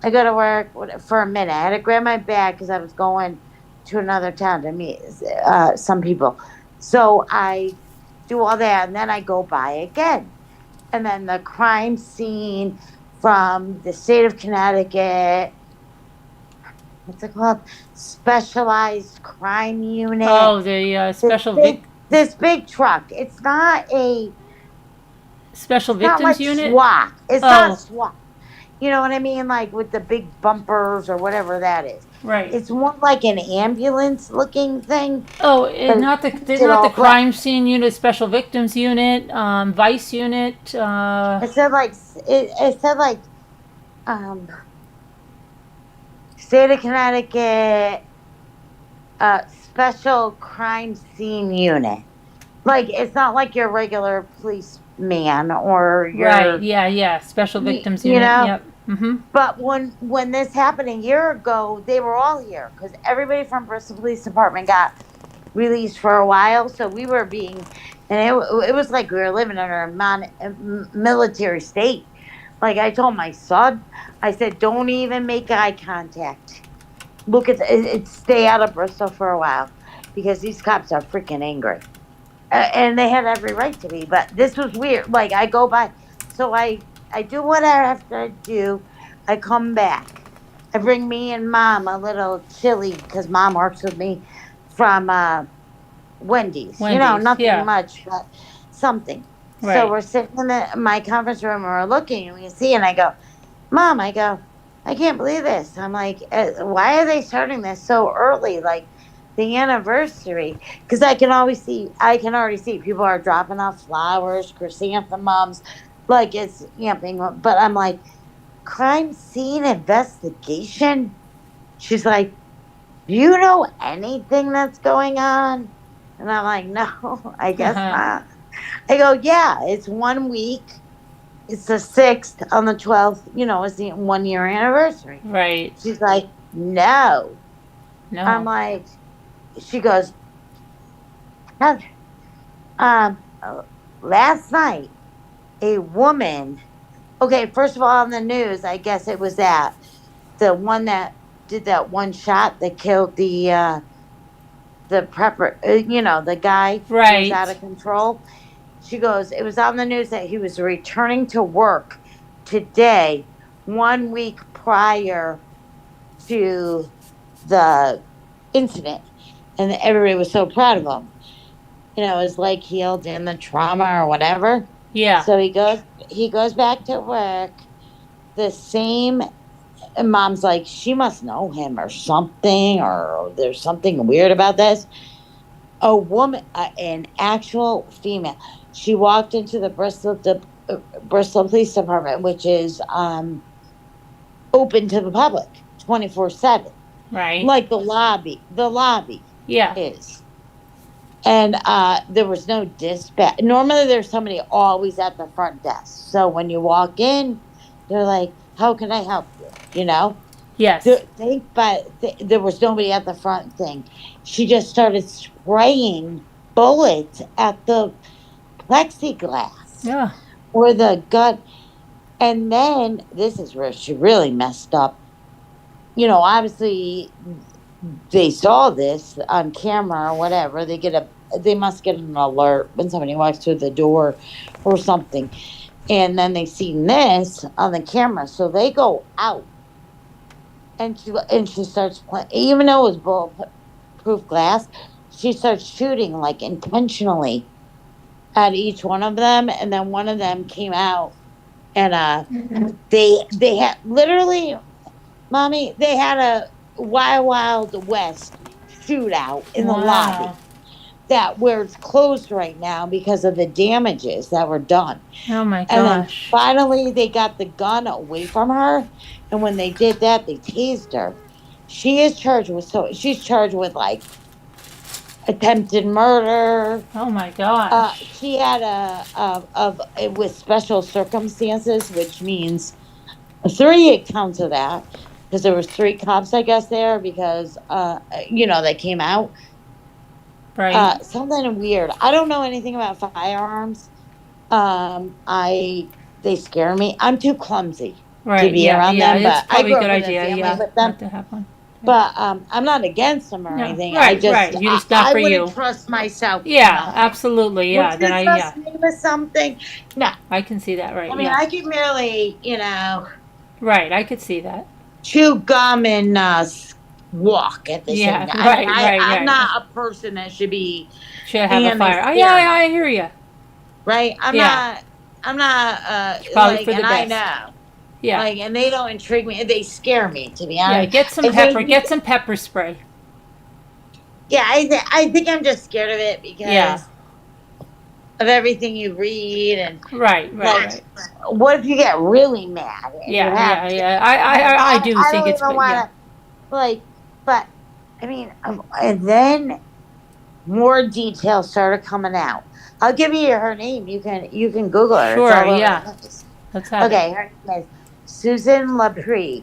Speaker 2: I go to work for a minute. I had to grab my bag because I was going to another town to meet some people. So I do all that and then I go by again. And then the crime scene from the state of Connecticut, what's it called? Specialized crime unit.
Speaker 1: Oh, the
Speaker 2: This
Speaker 1: special
Speaker 2: big this big truck.
Speaker 1: special
Speaker 2: It's not
Speaker 1: victims
Speaker 2: like
Speaker 1: unit.
Speaker 2: SWAT. It's not
Speaker 1: Oh,
Speaker 2: SWAT. You know what I mean? Like with the big bumpers or whatever that is.
Speaker 1: right.
Speaker 2: It's more like an ambulance looking thing,
Speaker 1: Oh,
Speaker 2: but it paints it
Speaker 1: not the
Speaker 2: all black.
Speaker 1: crime scene unit, special victims unit, vice unit.
Speaker 2: It said like um state of Connecticut special crime scene unit. Like it's not like your regular policeman or
Speaker 1: Right.
Speaker 2: your
Speaker 1: Yeah. Yeah. Special
Speaker 2: you,
Speaker 1: victims
Speaker 2: you
Speaker 1: unit.
Speaker 2: know.
Speaker 1: Yep. Mm-hmm.
Speaker 2: But when this happened a year ago, they were all here because everybody from Bristol Police Department got released for a while. So we were being, and it was like we were living under a military state. Like I told my son, I said, don't even make eye contact. Look at stay out of Bristol for a while because these cops are freaking angry. And they had every right to be, but this was weird. Like I go by, so I do what I have to do. I come back. I bring me and mom a little chili because mom works with me from Wendy's. You know,
Speaker 1: Wendy's.
Speaker 2: nothing
Speaker 1: Yeah.
Speaker 2: much, but something. So
Speaker 1: Right.
Speaker 2: we're sitting in my conference room and we're looking and we see, and I go, Mom, I can't believe this. I'm like, why are they starting this so early? Like the anniversary. Because I can already see people are dropping off flowers, chrysanthemums, like it's amping. But I'm like, crime scene investigation? She's like, do you know anything that's going on? And I'm like, no, I guess not. I go, yeah, it's 1 week. It's the 6th on the 12th, it's the 1 year anniversary.
Speaker 1: Right.
Speaker 2: She's like, no. I'm
Speaker 1: No.
Speaker 2: like, she goes, "Heather, uh, last night, a woman, okay, first of all, on the news, I guess it was the one that did that one shot that killed the prepper, the guy who was out
Speaker 1: Right.
Speaker 2: of control. She goes, it was on the news that he was returning to work today, 1 week prior to the incident. And everybody was so proud of him. His leg healed in the trauma or whatever.
Speaker 1: Yeah.
Speaker 2: So he goes back to work. The same and mom's like, she must know him or something, or there's something weird about this. A woman, an actual female. She walked into the Bristol Police Department, which is open to the public 24/7,
Speaker 1: Right.
Speaker 2: like the lobby
Speaker 1: Yeah.
Speaker 2: is. And there was no dispatch. Normally, there's somebody always at the front desk. So when you walk in, they're like, "How can I help you?"
Speaker 1: Yes.
Speaker 2: There was nobody at the front thing. She just started spraying bullets at the plexiglass
Speaker 1: Yeah.
Speaker 2: where the gun. And then this is where she really messed up. Obviously they saw this on camera or whatever. They must get an alert when somebody walks through the door or something. And then they seen this on the camera. So they go out and she starts playing, even though it was bulletproof glass, she starts shooting like intentionally at each one of them. And then one of them came out and they had literally, mommy, they had a Wild West shootout in the lobby
Speaker 1: Wow.
Speaker 2: that where it's closed right now because of the damages that were done.
Speaker 1: Oh my
Speaker 2: And then
Speaker 1: gosh.
Speaker 2: finally they got the gun away from her. And when they did that, they tased her. She's charged with like attempted murder.
Speaker 1: Oh my gosh.
Speaker 2: She had with special circumstances, which means three counts of that because there was three cops, I guess, there because they came out.
Speaker 1: Right.
Speaker 2: Something weird. I don't know anything about firearms. I They scare me. I'm too clumsy to
Speaker 1: Right.
Speaker 2: be
Speaker 1: Yeah.
Speaker 2: around
Speaker 1: Yeah.
Speaker 2: them,
Speaker 1: It's
Speaker 2: but I
Speaker 1: probably a
Speaker 2: grew
Speaker 1: good
Speaker 2: up in a
Speaker 1: idea.
Speaker 2: family
Speaker 1: Yeah.
Speaker 2: with them.
Speaker 1: Not to have one.
Speaker 2: But I'm not against them or
Speaker 1: No.
Speaker 2: anything.
Speaker 1: Right. Right. You just not
Speaker 2: I
Speaker 1: for
Speaker 2: wouldn't
Speaker 1: you.
Speaker 2: trust myself
Speaker 1: Yeah.
Speaker 2: enough.
Speaker 1: Absolutely.
Speaker 2: Would
Speaker 1: Yeah. Then
Speaker 2: you
Speaker 1: yeah.
Speaker 2: trust me with something? No.
Speaker 1: I can see that. Right.
Speaker 2: I mean,
Speaker 1: Yeah.
Speaker 2: I can merely,
Speaker 1: Right. I could see that.
Speaker 2: chew gum and walk at the same
Speaker 1: Yeah.
Speaker 2: time. I mean,
Speaker 1: Right. Right.
Speaker 2: I'm
Speaker 1: Right.
Speaker 2: not a person that should be,
Speaker 1: Should have a
Speaker 2: and they
Speaker 1: fire. Oh, yeah.
Speaker 2: scare me,
Speaker 1: I hear you.
Speaker 2: right?
Speaker 1: Yeah.
Speaker 2: I'm not,
Speaker 1: It's probably
Speaker 2: like,
Speaker 1: for the
Speaker 2: and I
Speaker 1: best.
Speaker 2: know,
Speaker 1: Yeah.
Speaker 2: like, and they don't intrigue me. They scare me, to be
Speaker 1: Yeah.
Speaker 2: honest.
Speaker 1: Get some
Speaker 2: I
Speaker 1: pepper.
Speaker 2: think,
Speaker 1: Get some pepper spray.
Speaker 2: yeah, I think I'm just scared of it
Speaker 1: Yeah.
Speaker 2: because of everything you read and
Speaker 1: Right. Right.
Speaker 2: like,
Speaker 1: Right.
Speaker 2: what if you get really mad and you
Speaker 1: Yeah.
Speaker 2: have
Speaker 1: Yeah.
Speaker 2: to?
Speaker 1: Yeah. I do
Speaker 2: I
Speaker 1: think
Speaker 2: don't
Speaker 1: it's
Speaker 2: even
Speaker 1: good.
Speaker 2: want
Speaker 1: Yeah.
Speaker 2: to, like, but I mean, and then more details started coming out. I'll give you her name. You can Google her. It's
Speaker 1: Sure.
Speaker 2: all over
Speaker 1: Yeah.
Speaker 2: the place.
Speaker 1: Let's have it.
Speaker 2: Okay, her name is Susan Lapre.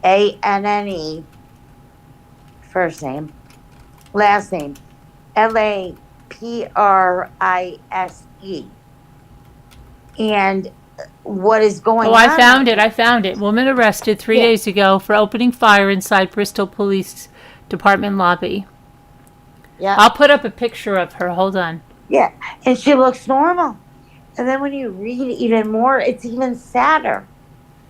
Speaker 2: Suzanne, first name, last name Laprise. And what is
Speaker 1: Oh,
Speaker 2: going
Speaker 1: I
Speaker 2: on
Speaker 1: found it.
Speaker 2: right
Speaker 1: I found it. Woman arrested 3 days
Speaker 2: now?
Speaker 1: ago for opening fire inside Bristol Police Department lobby.
Speaker 2: Yeah,
Speaker 1: I'll put up a picture of her. Hold on.
Speaker 2: yeah, and she looks normal. And then when you read even more, it's even sadder.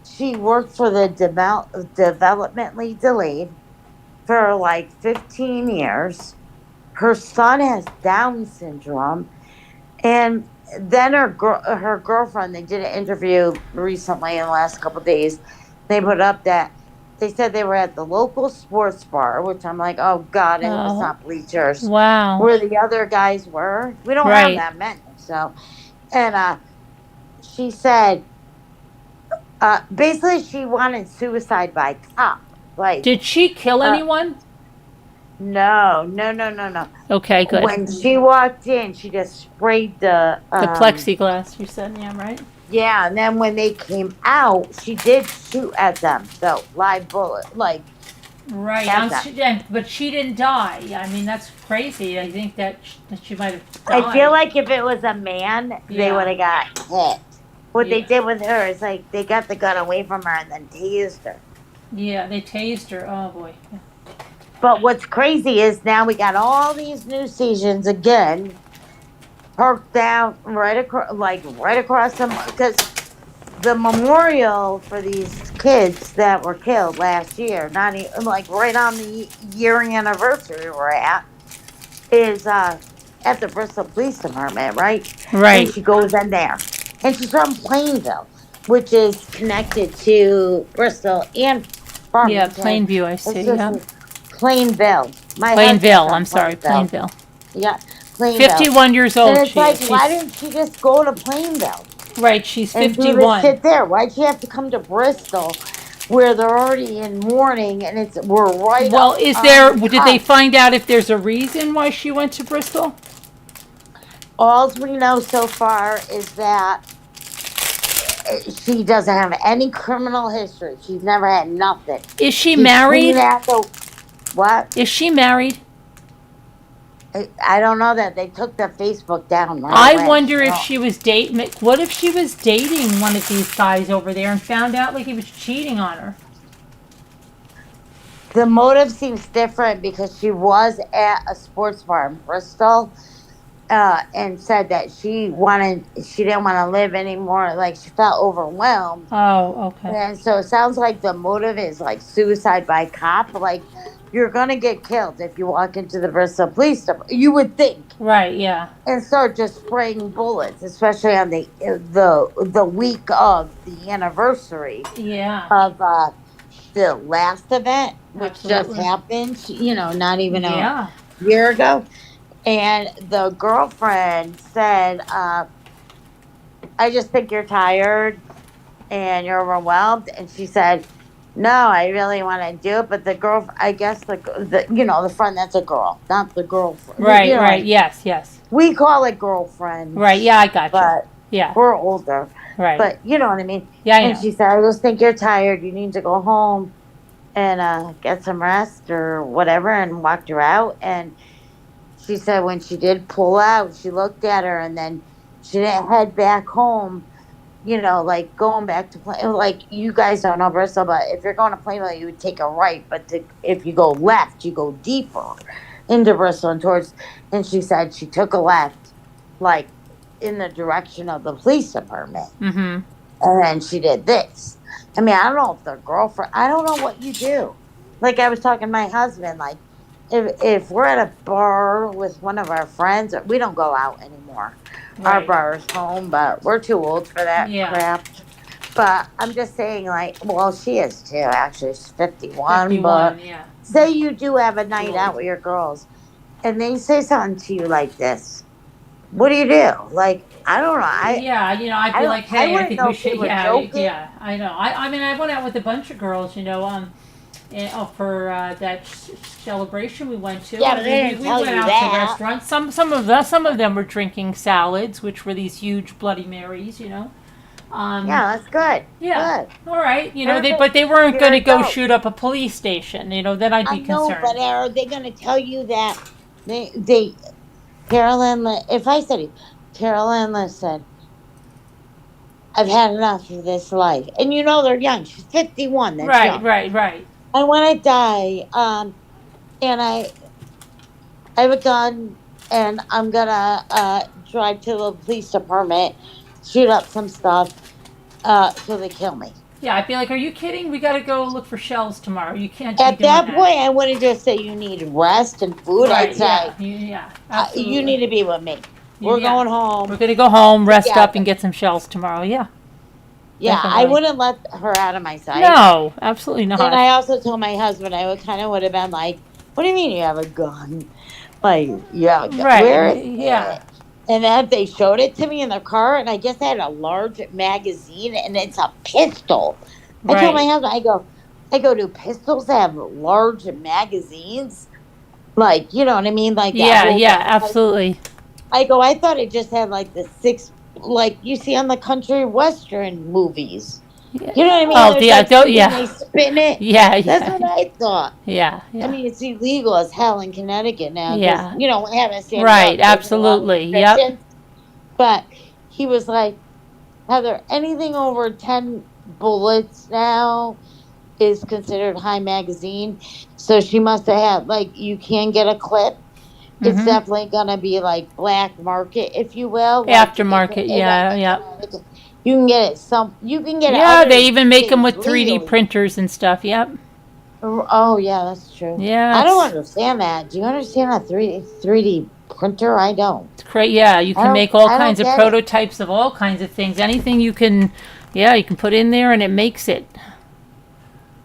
Speaker 2: She worked for the developmentally delayed for like 15 years. Her son has Down syndrome. And then her girlfriend, they did an interview recently in the last couple of days. They put up that they said they were at the local sports bar, which I'm like, oh God, I hope it's
Speaker 1: Oh,
Speaker 2: not bleachers
Speaker 1: wow.
Speaker 2: where the other guys were. We don't have
Speaker 1: Right.
Speaker 2: that many. So, and she said, basically, she wanted suicide by cop. Like,
Speaker 1: Did she kill
Speaker 2: uh,
Speaker 1: anyone?
Speaker 2: no, no, no, no, no.
Speaker 1: Okay, good.
Speaker 2: When she walked in, she just sprayed
Speaker 1: The plexiglass, you said, yeah, right?
Speaker 2: yeah, and then when they came out, she did shoot at them, though, live bullet, like,
Speaker 1: Right.
Speaker 2: at them.
Speaker 1: But she didn't die. I mean, that's crazy. I think that she might have
Speaker 2: I feel
Speaker 1: died.
Speaker 2: like if it was a man, they would
Speaker 1: Yeah.
Speaker 2: have got hit. What they
Speaker 1: Yeah.
Speaker 2: did with her is like they got the gun away from her and then tased her.
Speaker 1: Yeah, they tased her. Oh, boy.
Speaker 2: But what's crazy is now we got all these news stations again parked down right across them because the memorial for these kids that were killed last year, not even like right on the year anniversary we're at, is at the Bristol Police Department, right? And
Speaker 1: Right.
Speaker 2: she goes in there, and she's from Plainville, which is connected to Bristol and
Speaker 1: Yeah,
Speaker 2: Farmington.
Speaker 1: Plainview, I
Speaker 2: It's
Speaker 1: see.
Speaker 2: just
Speaker 1: Yeah.
Speaker 2: Plainville. My husband's
Speaker 1: Plainville.
Speaker 2: from
Speaker 1: I'm sorry.
Speaker 2: Plainville.
Speaker 1: Plainville.
Speaker 2: Yeah, Plainville.
Speaker 1: 51 years
Speaker 2: And
Speaker 1: old
Speaker 2: it's
Speaker 1: she
Speaker 2: like,
Speaker 1: is.
Speaker 2: why didn't she just go to Plainville
Speaker 1: Right, she's
Speaker 2: and do this
Speaker 1: 51.
Speaker 2: shit there? Why'd she have to come to Bristol, where they're already in mourning, and we're right
Speaker 1: Well,
Speaker 2: up
Speaker 1: did
Speaker 2: on the
Speaker 1: they
Speaker 2: cusp.
Speaker 1: find out if there's a reason why she went to Bristol?
Speaker 2: All we know so far is that she doesn't have any criminal history. She's never had nothing.
Speaker 1: Is she
Speaker 2: She's clean
Speaker 1: married?
Speaker 2: at the what?
Speaker 1: Is she married?
Speaker 2: I don't know that they took the Facebook down right
Speaker 1: I
Speaker 2: away.
Speaker 1: wonder if she was dating. What if she was dating one of these guys over there and found out like he was cheating on her?
Speaker 2: The motive seems different because she was at a sports bar in Bristol, and said that she didn't want to live anymore. Like she felt overwhelmed,
Speaker 1: Oh, okay.
Speaker 2: and so it sounds like the motive is like suicide by cop. Like you're gonna get killed if you walk into the Bristol Police Department. You would think,
Speaker 1: Right. Yeah.
Speaker 2: and start just spraying bullets, especially on the week of the anniversary
Speaker 1: Yeah.
Speaker 2: of the last event, which just
Speaker 1: Absolutely.
Speaker 2: happened. Not even a
Speaker 1: Yeah.
Speaker 2: year ago. And the girlfriend said, I just think you're tired and you're overwhelmed. And she said, no, I really want to do it. But the girl, I guess the friend that's a girl, not the girlfriend.
Speaker 1: Right.
Speaker 2: What I
Speaker 1: Right.
Speaker 2: mean?
Speaker 1: Yes. Yes.
Speaker 2: We call it girlfriend,
Speaker 1: Right. Yeah. I got you.
Speaker 2: but
Speaker 1: Yeah.
Speaker 2: we're older.
Speaker 1: Right.
Speaker 2: But you know what I mean?
Speaker 1: Yeah. I
Speaker 2: And
Speaker 1: know.
Speaker 2: she said, I just think you're tired. You need to go home and get some rest or whatever, and walked her out. And she said when she did pull out, she looked at her and then she didn't head back home, like going back to play. Like, you guys don't know Bristol, but if you're going to Plainville, you would take a right. But if you go left, you go deeper into Bristol and towards. And she said she took a left, like in the direction of the police department.
Speaker 1: Mm-hmm.
Speaker 2: And then she did this. I mean, I don't know if the girlfriend, I don't know what you do. Like I was talking to my husband, like if we're at a bar with one of our friends, we don't go out anymore. Our
Speaker 1: Right.
Speaker 2: bar is home, but we're too old for that
Speaker 1: Yeah.
Speaker 2: crap. But I'm just saying, like, well, she is too. Actually, she's 51.
Speaker 1: 51.
Speaker 2: But
Speaker 1: Yeah.
Speaker 2: say you do have a night out with your girls, and they say something to you like this. What do you do? Like, I don't know.
Speaker 1: Yeah, I'd
Speaker 2: I
Speaker 1: be
Speaker 2: don't.
Speaker 1: like,
Speaker 2: I
Speaker 1: hey, I
Speaker 2: wouldn't
Speaker 1: think
Speaker 2: know
Speaker 1: we
Speaker 2: if they
Speaker 1: should.
Speaker 2: were
Speaker 1: Yeah,
Speaker 2: joking.
Speaker 1: yeah, I know. I mean, I went out with a bunch of girls, for that celebration we went to.
Speaker 2: Yeah, but they
Speaker 1: We,
Speaker 2: didn't
Speaker 1: we
Speaker 2: tell
Speaker 1: went
Speaker 2: you
Speaker 1: out to
Speaker 2: that.
Speaker 1: restaurants. Some of them were drinking salads, which were these huge Bloody Marys.
Speaker 2: Yeah, that's good.
Speaker 1: Yeah.
Speaker 2: Good.
Speaker 1: All right.
Speaker 2: Perfect.
Speaker 1: But they weren't
Speaker 2: You're
Speaker 1: going to go
Speaker 2: adult.
Speaker 1: shoot up a police station. Then I'd
Speaker 2: I
Speaker 1: be
Speaker 2: know, but
Speaker 1: concerned.
Speaker 2: are they going to tell you that they Carolyn? If I said, Carolyn, listen, I've had enough of this life, and they're young. She's 51. That's
Speaker 1: Right,
Speaker 2: young.
Speaker 1: right, right.
Speaker 2: I want to die. And I have a gun, and I'm gonna drive to the police department, shoot up some stuff, so they kill me.
Speaker 1: Yeah, I'd be like, are you kidding? We got to go look for shells tomorrow. You can't be
Speaker 2: At
Speaker 1: doing
Speaker 2: that
Speaker 1: that.
Speaker 2: point, I wouldn't just say you need rest and food. I'd
Speaker 1: Right. Yeah.
Speaker 2: say
Speaker 1: Yeah.
Speaker 2: you
Speaker 1: Absolutely.
Speaker 2: need to be with me. We're
Speaker 1: Yeah.
Speaker 2: going
Speaker 1: We're
Speaker 2: home
Speaker 1: gonna go home, rest up, and
Speaker 2: together.
Speaker 1: get some shells tomorrow. Yeah,
Speaker 2: Yeah, I
Speaker 1: definitely.
Speaker 2: wouldn't let her out of my sight.
Speaker 1: No, absolutely
Speaker 2: And
Speaker 1: not.
Speaker 2: I also told my husband I would have been like, "What do you mean you have a gun? Like, you have a gun?
Speaker 1: Right.
Speaker 2: Where is
Speaker 1: Yeah.
Speaker 2: it?" And then they showed it to me in the car, and I guess I had a large magazine, and it's a pistol. I told my
Speaker 1: Right.
Speaker 2: husband, I go, do pistols have large magazines? Like, you know what I mean? Like that
Speaker 1: Yeah.
Speaker 2: holds
Speaker 1: Yeah.
Speaker 2: a.
Speaker 1: Absolutely.
Speaker 2: I go, I thought it just had like the six, like you see on the country western movies.
Speaker 1: Yeah.
Speaker 2: You know what I mean?
Speaker 1: Oh,
Speaker 2: There's
Speaker 1: yeah.
Speaker 2: like
Speaker 1: Don't.
Speaker 2: something they
Speaker 1: Yeah.
Speaker 2: spin it.
Speaker 1: Yeah.
Speaker 2: That's
Speaker 1: Yeah.
Speaker 2: what I thought.
Speaker 1: Yeah.
Speaker 2: I
Speaker 1: Yeah.
Speaker 2: mean, it's illegal as hell in Connecticut now because,
Speaker 1: Yeah.
Speaker 2: we haven't stand
Speaker 1: Right.
Speaker 2: up. There's a lot of
Speaker 1: Absolutely. Yep.
Speaker 2: restrictions. But he was like, Heather, anything over 10 bullets now is considered high magazine. So she must have had, like, you can get a clip. It's
Speaker 1: Mhm.
Speaker 2: definitely going to be like black market, if you will. Like
Speaker 1: Aftermarket. Yeah.
Speaker 2: in
Speaker 1: Yeah.
Speaker 2: Connecticut. You can get it
Speaker 1: Yeah.
Speaker 2: other
Speaker 1: They even make them
Speaker 2: states
Speaker 1: with 3D
Speaker 2: legally.
Speaker 1: printers and stuff. Yep.
Speaker 2: Oh yeah, that's true.
Speaker 1: Yeah.
Speaker 2: I don't understand that. Do you understand a 3D printer? I don't.
Speaker 1: It's great. Yeah. You
Speaker 2: I
Speaker 1: can
Speaker 2: don't.
Speaker 1: make all
Speaker 2: I don't
Speaker 1: kinds of
Speaker 2: get it.
Speaker 1: prototypes of all kinds of things. Anything you can. Yeah. You can put in there and it makes it.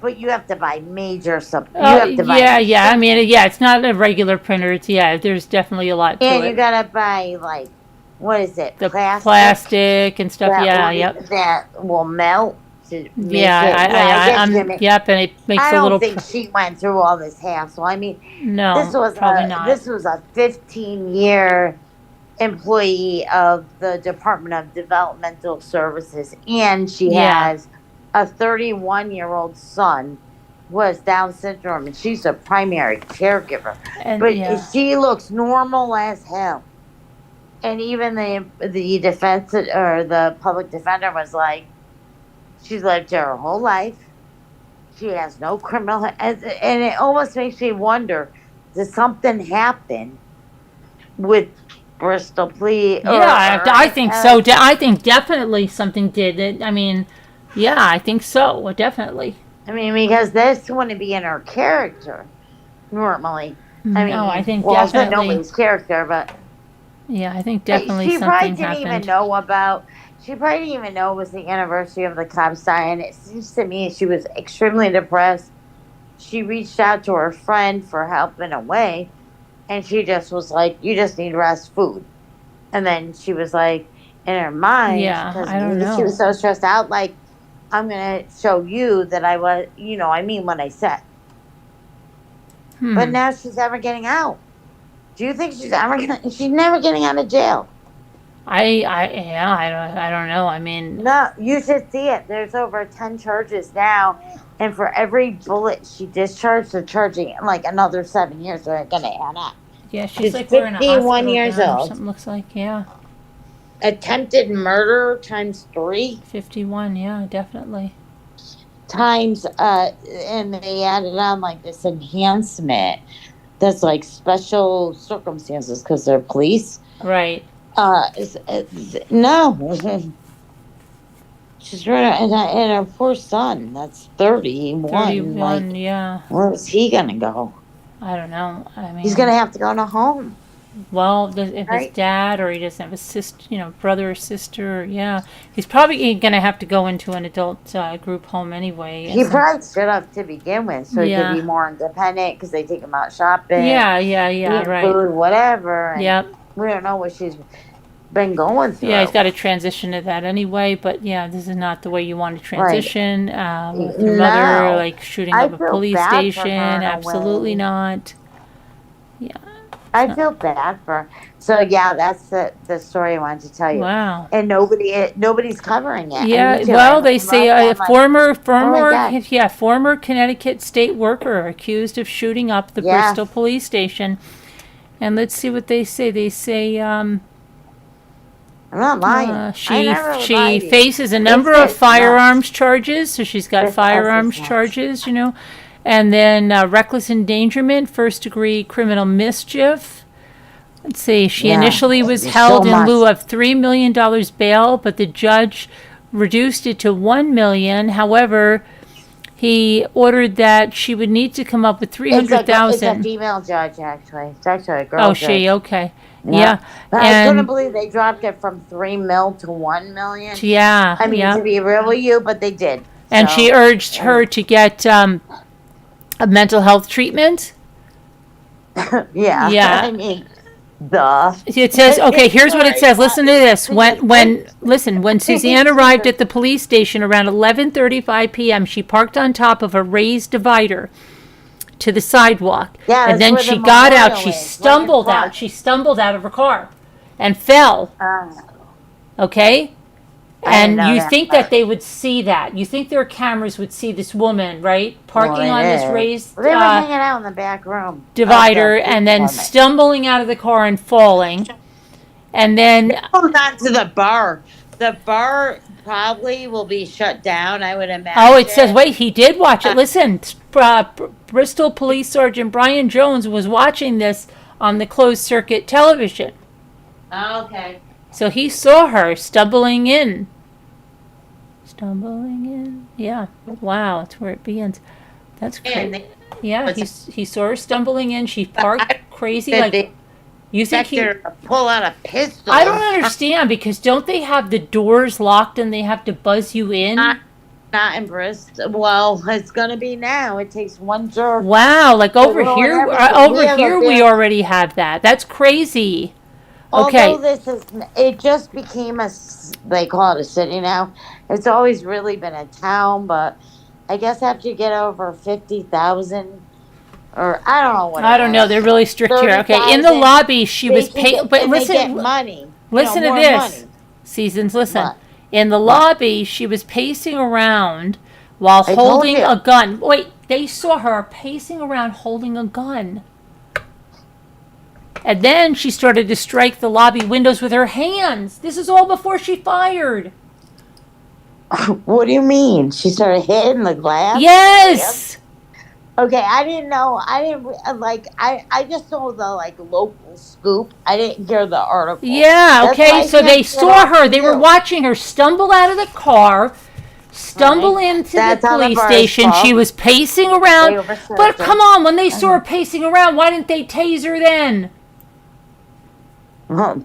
Speaker 2: But you have to buy major stuff. You
Speaker 1: Oh,
Speaker 2: have to buy
Speaker 1: yeah, yeah. I
Speaker 2: machines,
Speaker 1: mean, yeah, it's not a regular printer. There's definitely a lot to
Speaker 2: and you
Speaker 1: it.
Speaker 2: gotta buy like, what is it?
Speaker 1: The
Speaker 2: Plastic
Speaker 1: plastic and stuff. Yeah, yep.
Speaker 2: that will melt to make
Speaker 1: Yeah,
Speaker 2: it. Yeah, I guess you
Speaker 1: I'm, yep, and it makes
Speaker 2: I
Speaker 1: a
Speaker 2: don't
Speaker 1: little,
Speaker 2: think she went through all this hassle. I mean,
Speaker 1: no, probably not.
Speaker 2: this was a 15-year employee of the Department of Developmental Services, and she
Speaker 1: Yeah,
Speaker 2: has a 31-year-old son was Down syndrome, and she's a primary caregiver.
Speaker 1: And
Speaker 2: But
Speaker 1: yeah.
Speaker 2: she looks normal as hell. And even the defense or the public defender was like, she's lived her whole life. She has no criminal, and it almost makes me wonder: did something happen with Bristol Plea
Speaker 1: Yeah,
Speaker 2: or
Speaker 1: I think so. I think definitely something did it. I mean, yeah, I think so. Definitely.
Speaker 2: I mean, because this wouldn't be in her character normally. I
Speaker 1: No, I
Speaker 2: mean,
Speaker 1: think
Speaker 2: well, it's not
Speaker 1: definitely.
Speaker 2: nobody's character, but
Speaker 1: Yeah, I think definitely
Speaker 2: she probably
Speaker 1: something
Speaker 2: didn't even
Speaker 1: happened.
Speaker 2: know about. She probably didn't even know it was the anniversary of the cop's dying. It seems to me she was extremely depressed. She reached out to her friend for help in a way, and she just was like, "You just need rest, food." And then she was like, in her mind,
Speaker 1: Yeah,
Speaker 2: because
Speaker 1: I don't
Speaker 2: she was
Speaker 1: know.
Speaker 2: so stressed out, like, "I'm gonna show you that I was, I mean what I said." But
Speaker 1: Hmm.
Speaker 2: now she's ever getting out. Do you think she's ever gonna? She's never getting out of jail.
Speaker 1: Yeah, I don't know. I mean,
Speaker 2: No, you should see it. There's over 10 charges now. And for every bullet she discharged, they're charging like another 7 years. They're going to add up.
Speaker 1: yeah, she's
Speaker 2: She's
Speaker 1: like we're in a
Speaker 2: 51
Speaker 1: hospital
Speaker 2: years
Speaker 1: gown or
Speaker 2: old.
Speaker 1: something. Looks like yeah,
Speaker 2: Attempted murder times 3
Speaker 1: 51. Yeah, definitely.
Speaker 2: times, and they added on like this enhancement that's like special circumstances because they're police.
Speaker 1: Right.
Speaker 2: No. She's right, and her poor son, that's 31. Like,
Speaker 1: 31. Yeah.
Speaker 2: where's he gonna go?
Speaker 1: I don't know. I
Speaker 2: He's
Speaker 1: mean,
Speaker 2: gonna have to go to home,
Speaker 1: well, if his
Speaker 2: right?
Speaker 1: dad or he doesn't have a sister, brother or sister, yeah, he's probably gonna have to go into an adult group home anyway.
Speaker 2: He probably should have to begin with, so he could
Speaker 1: Yeah.
Speaker 2: be more independent because they take him out shopping,
Speaker 1: Yeah,
Speaker 2: eating
Speaker 1: right.
Speaker 2: food, whatever. And
Speaker 1: Yep.
Speaker 2: we don't know what she's been going
Speaker 1: Yeah, he's
Speaker 2: through.
Speaker 1: got to transition to that anyway. But yeah, this is not the way you want to
Speaker 2: Right.
Speaker 1: transition with your mother,
Speaker 2: No.
Speaker 1: like shooting
Speaker 2: I
Speaker 1: up a
Speaker 2: feel
Speaker 1: police
Speaker 2: bad for
Speaker 1: station.
Speaker 2: her in a
Speaker 1: Absolutely
Speaker 2: way.
Speaker 1: not. Yeah, it's
Speaker 2: I
Speaker 1: not.
Speaker 2: feel bad for her. So yeah, that's the story I wanted to tell you.
Speaker 1: Wow.
Speaker 2: And nobody's covering it. And me
Speaker 1: Yeah,
Speaker 2: too.
Speaker 1: well,
Speaker 2: Every
Speaker 1: they
Speaker 2: time I
Speaker 1: say
Speaker 2: look,
Speaker 1: a
Speaker 2: I'm like, oh my God.
Speaker 1: former Connecticut state worker accused of shooting up the
Speaker 2: Yes.
Speaker 1: Bristol police station. And let's see what they say. They say
Speaker 2: I'm not lying. I never would lie
Speaker 1: she
Speaker 2: to you.
Speaker 1: faces a
Speaker 2: This
Speaker 1: number of
Speaker 2: is nuts.
Speaker 1: firearms charges. So she's got
Speaker 2: This is
Speaker 1: firearms
Speaker 2: nuts.
Speaker 1: charges, and then reckless endangerment, first degree criminal mischief. Let's see. She
Speaker 2: Yeah.
Speaker 1: initially was
Speaker 2: There's so
Speaker 1: held in
Speaker 2: much.
Speaker 1: lieu of $3 million bail, but the judge reduced it to $1 million. However, he ordered that she would need to come up with three
Speaker 2: It's
Speaker 1: hundred
Speaker 2: it's a
Speaker 1: thousand.
Speaker 2: female judge actually. It's actually a
Speaker 1: Oh,
Speaker 2: girl
Speaker 1: she
Speaker 2: judge.
Speaker 1: okay.
Speaker 2: Yeah.
Speaker 1: Yeah,
Speaker 2: But I couldn't
Speaker 1: and
Speaker 2: believe they dropped it from 3 mil to 1 million.
Speaker 1: yeah,
Speaker 2: I mean, to
Speaker 1: yeah.
Speaker 2: be real with you, but they did.
Speaker 1: And she
Speaker 2: So,
Speaker 1: urged
Speaker 2: I mean,
Speaker 1: her to get a mental health treatment.
Speaker 2: yeah.
Speaker 1: Yeah.
Speaker 2: I mean, duh.
Speaker 1: It says, okay, here's what it
Speaker 2: Sorry,
Speaker 1: says. Listen to this. When Suzanne arrived
Speaker 2: Jesus.
Speaker 1: at the police station around 11:35 p.m., she parked on top of a raised divider to the sidewalk.
Speaker 2: Yeah,
Speaker 1: And
Speaker 2: that's
Speaker 1: then
Speaker 2: where the
Speaker 1: she got out.
Speaker 2: memorial
Speaker 1: She
Speaker 2: is, right in
Speaker 1: stumbled out.
Speaker 2: front.
Speaker 1: She stumbled out of her car and fell.
Speaker 2: Uh,
Speaker 1: Okay?
Speaker 2: I didn't
Speaker 1: And
Speaker 2: know
Speaker 1: you
Speaker 2: that
Speaker 1: think that
Speaker 2: part.
Speaker 1: they would see that. You think their cameras would see this woman, right?
Speaker 2: Well,
Speaker 1: Parking
Speaker 2: they
Speaker 1: on this
Speaker 2: did.
Speaker 1: raised
Speaker 2: Well, they were hanging out in the back room of
Speaker 1: divider
Speaker 2: the police
Speaker 1: and then
Speaker 2: department.
Speaker 1: stumbling out of the car and falling. And then,
Speaker 2: Hold on to the bar. The bar probably will be shut down, I would imagine.
Speaker 1: oh, it says, wait, he did watch it. Listen, Bristol Police Sergeant Brian Jones was watching this on the closed circuit television.
Speaker 2: Okay.
Speaker 1: So he saw her stumbling in. Stumbling in. Yeah. Wow, that's where it begins. That's
Speaker 2: And
Speaker 1: crazy.
Speaker 2: they,
Speaker 1: Yeah, he saw her stumbling in. She parked crazy.
Speaker 2: did
Speaker 1: Like,
Speaker 2: they
Speaker 1: you think
Speaker 2: expect
Speaker 1: he.
Speaker 2: her to pull out a pistol?
Speaker 1: I don't understand because don't they have the doors locked and they have to buzz you in?
Speaker 2: Not in Bristol. Well, it's gonna be now. It takes one jerk.
Speaker 1: Wow, like over
Speaker 2: Well,
Speaker 1: here,
Speaker 2: whatever. We have a
Speaker 1: we
Speaker 2: big-
Speaker 1: already have that. That's crazy. Okay.
Speaker 2: Although it just became they call it a city now. It's always really been a town, but I guess after you get over 50,000, or I don't know what.
Speaker 1: I don't know. They're really strict here. Okay, in the
Speaker 2: 30,000,
Speaker 1: lobby, she was
Speaker 2: they
Speaker 1: paid. But
Speaker 2: they get
Speaker 1: listen,
Speaker 2: money.
Speaker 1: listen to
Speaker 2: more
Speaker 1: this.
Speaker 2: money.
Speaker 1: Seasons, listen.
Speaker 2: What?
Speaker 1: In the lobby, she was pacing around while
Speaker 2: I told
Speaker 1: holding
Speaker 2: you.
Speaker 1: a gun. Wait, they saw her pacing around holding a gun. And then she started to strike the lobby windows with her hands. This is all before she fired.
Speaker 2: What do you mean? She started hitting the glass with her hands?
Speaker 1: Yes.
Speaker 2: Okay, I didn't know. I didn't like. I just saw the like local scoop. I didn't hear the article.
Speaker 1: Yeah,
Speaker 2: That's
Speaker 1: okay.
Speaker 2: why
Speaker 1: So
Speaker 2: he had
Speaker 1: they
Speaker 2: to get
Speaker 1: saw
Speaker 2: off
Speaker 1: her.
Speaker 2: to
Speaker 1: They were
Speaker 2: you.
Speaker 1: watching her stumble out of the car, stumble
Speaker 2: Right.
Speaker 1: into the
Speaker 2: That's how the
Speaker 1: police
Speaker 2: birds
Speaker 1: station. She
Speaker 2: fall.
Speaker 1: was pacing around.
Speaker 2: They overserved
Speaker 1: But
Speaker 2: her.
Speaker 1: come on, when they saw her
Speaker 2: Mhm.
Speaker 1: pacing around, why didn't they tase her then?
Speaker 2: Well,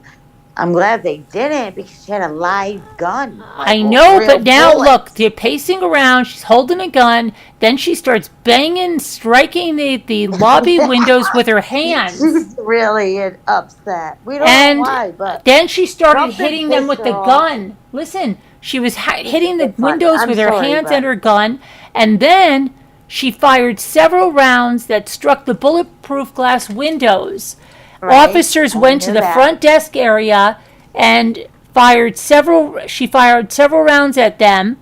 Speaker 2: I'm glad they didn't because she had a live gun, like
Speaker 1: I know,
Speaker 2: real
Speaker 1: but now look,
Speaker 2: bullets.
Speaker 1: they're pacing around. She's holding a gun. Then she starts banging, striking the lobby windows with her hands.
Speaker 2: She's really upset. We don't know
Speaker 1: And
Speaker 2: why, but
Speaker 1: then she started
Speaker 2: something
Speaker 1: hitting them
Speaker 2: pissed
Speaker 1: with the
Speaker 2: her off.
Speaker 1: gun. Listen, she was
Speaker 2: This is
Speaker 1: hitting the
Speaker 2: so funny.
Speaker 1: windows
Speaker 2: I'm
Speaker 1: with her
Speaker 2: sorry,
Speaker 1: hands and
Speaker 2: but
Speaker 1: her gun. And then she fired several rounds that struck the bulletproof glass windows.
Speaker 2: right,
Speaker 1: Officers
Speaker 2: I
Speaker 1: went to
Speaker 2: knew
Speaker 1: the
Speaker 2: that.
Speaker 1: front desk area and she fired several rounds at them.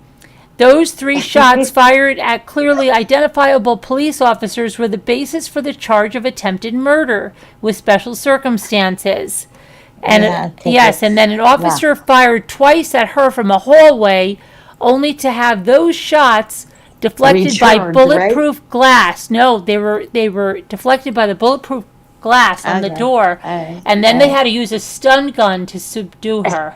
Speaker 1: Those three shots fired at clearly identifiable police officers were the basis for the charge of attempted murder with special circumstances. And
Speaker 2: Yeah,
Speaker 1: yes, and
Speaker 2: tickets.
Speaker 1: then an
Speaker 2: Yeah.
Speaker 1: officer fired twice at her from a hallway, only to have those shots deflected by
Speaker 2: Returned, right?
Speaker 1: bulletproof glass. No, they were deflected by the bulletproof glass on the
Speaker 2: Okay.
Speaker 1: door,
Speaker 2: All
Speaker 1: and then they
Speaker 2: right.
Speaker 1: had to use a stun gun to subdue her.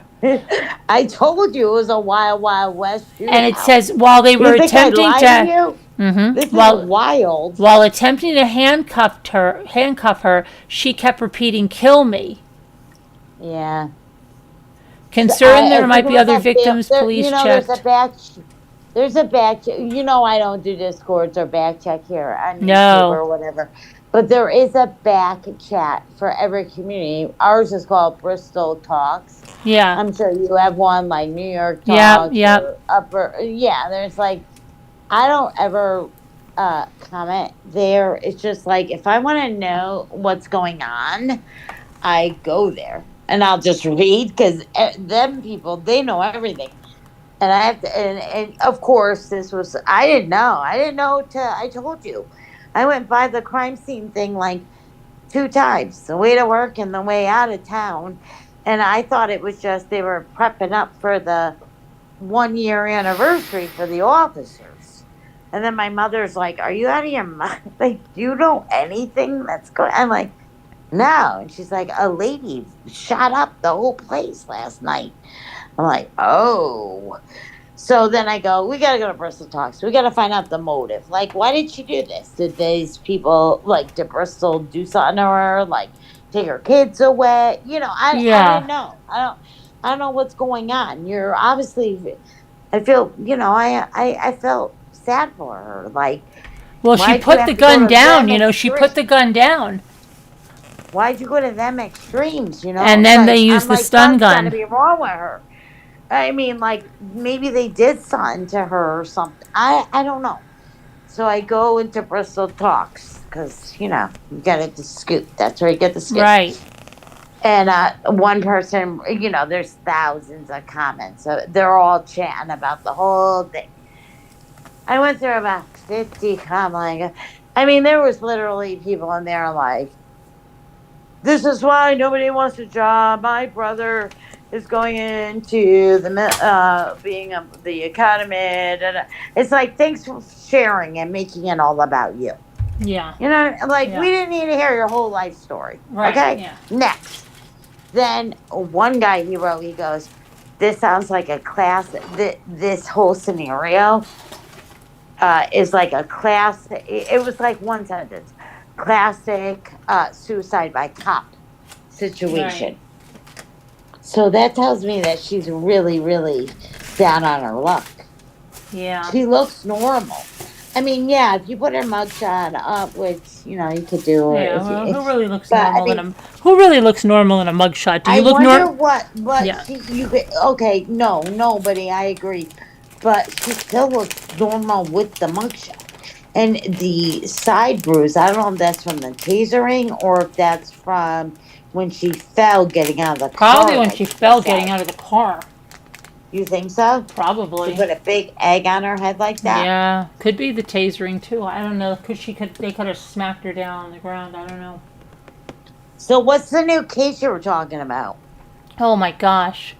Speaker 2: I told you it was a Wild Wild West
Speaker 1: And it
Speaker 2: shootout.
Speaker 1: says while they were
Speaker 2: You think I
Speaker 1: attempting
Speaker 2: lied to
Speaker 1: to
Speaker 2: you? This is
Speaker 1: while
Speaker 2: wild.
Speaker 1: while attempting to handcuff her, she kept repeating, "Kill me."
Speaker 2: Yeah.
Speaker 1: Concerned
Speaker 2: I
Speaker 1: there might
Speaker 2: think it
Speaker 1: be
Speaker 2: was
Speaker 1: other
Speaker 2: a
Speaker 1: victims,
Speaker 2: there,
Speaker 1: police
Speaker 2: there's a
Speaker 1: checked.
Speaker 2: batch. There's a batch. I don't do discords or back check here on YouTube
Speaker 1: No.
Speaker 2: or whatever. But there is a back chat for every community. Ours is called Bristol Talks.
Speaker 1: Yeah.
Speaker 2: I'm sure you have one like New York
Speaker 1: Yep.
Speaker 2: Talks
Speaker 1: Yep.
Speaker 2: or Upper. Yeah, there's like I don't ever comment there. It's just like if I want to know what's going on, I go there and I'll just read because them people they know everything. And I have to, and of course, this was, I didn't know. I didn't know I told you. I went by the crime scene thing like two times, the way to work and the way out of town. And I thought it was just they were prepping up for the 1 year anniversary for the officers. And then my mother's like, "Are you out of your mind? Like, do you know anything that's going?" I'm like, "No." And she's like, "A lady shot up the whole place last night." I'm like, "Oh." So then I go, "We got to go to Bristol Talks. We got to find out the motive. Like, why did she do this? Did these people, like, did Bristol do something to her? Like, take her kids away? I
Speaker 1: Yeah.
Speaker 2: didn't know. I don't know what's going on. You're obviously, I feel, I felt sad for her. Like,
Speaker 1: Well, she
Speaker 2: why'd you
Speaker 1: put the
Speaker 2: have to go
Speaker 1: gun
Speaker 2: to
Speaker 1: down.
Speaker 2: them
Speaker 1: You know, she
Speaker 2: extreme?
Speaker 1: put the gun down,
Speaker 2: Why'd you go to them extremes?
Speaker 1: and
Speaker 2: It's
Speaker 1: then they
Speaker 2: like, I'm
Speaker 1: used the
Speaker 2: like,
Speaker 1: stun
Speaker 2: something's got to
Speaker 1: gun.
Speaker 2: be wrong with her. I mean, like maybe they did something to her or something. I don't know. So I go into Bristol Talks because you get it the scoop. That's where you get the scoop.
Speaker 1: Right.
Speaker 2: And one person, there's thousands of comments. So they're all chatting about the whole thing. I went through about 50 comments. I mean, there was literally people in there like, "This is why nobody wants a job. My brother is going into being the academy." Da, da. It's like, thanks for sharing and making it all about you.
Speaker 1: Yeah.
Speaker 2: Like we
Speaker 1: Yeah.
Speaker 2: didn't need to hear your whole life story.
Speaker 1: Right.
Speaker 2: Okay,
Speaker 1: Yeah.
Speaker 2: next. Then one guy he wrote, he goes, "This sounds like a class. This whole scenario is like a class. It was like one sentence, classic suicide by cop
Speaker 1: Right.
Speaker 2: situation." So that tells me that she's really, really down on her luck.
Speaker 1: Yeah.
Speaker 2: She looks normal. I mean, yeah, if you put her mugshot up, which you could do, or
Speaker 1: Yeah.
Speaker 2: if
Speaker 1: Well,
Speaker 2: you,
Speaker 1: who really looks
Speaker 2: but I
Speaker 1: normal in
Speaker 2: mean,
Speaker 1: a who really looks normal in a mugshot? Do
Speaker 2: I
Speaker 1: you look
Speaker 2: wonder
Speaker 1: normal?
Speaker 2: what
Speaker 1: Yeah.
Speaker 2: she you could. Okay, no, nobody. I agree, but she still looks normal with the mugshot. And the side bruise, I don't know if that's from the tasering or if that's from when she fell getting out of the
Speaker 1: Probably
Speaker 2: car,
Speaker 1: when
Speaker 2: like
Speaker 1: she
Speaker 2: you
Speaker 1: fell getting
Speaker 2: said.
Speaker 1: out of the car.
Speaker 2: You think so? She
Speaker 1: Probably.
Speaker 2: put a big egg on her head like that?
Speaker 1: Yeah, could be the tasering too. I don't know. They could have smacked her down on the ground. I don't know.
Speaker 2: So what's the new case you were talking about?
Speaker 1: Oh my gosh.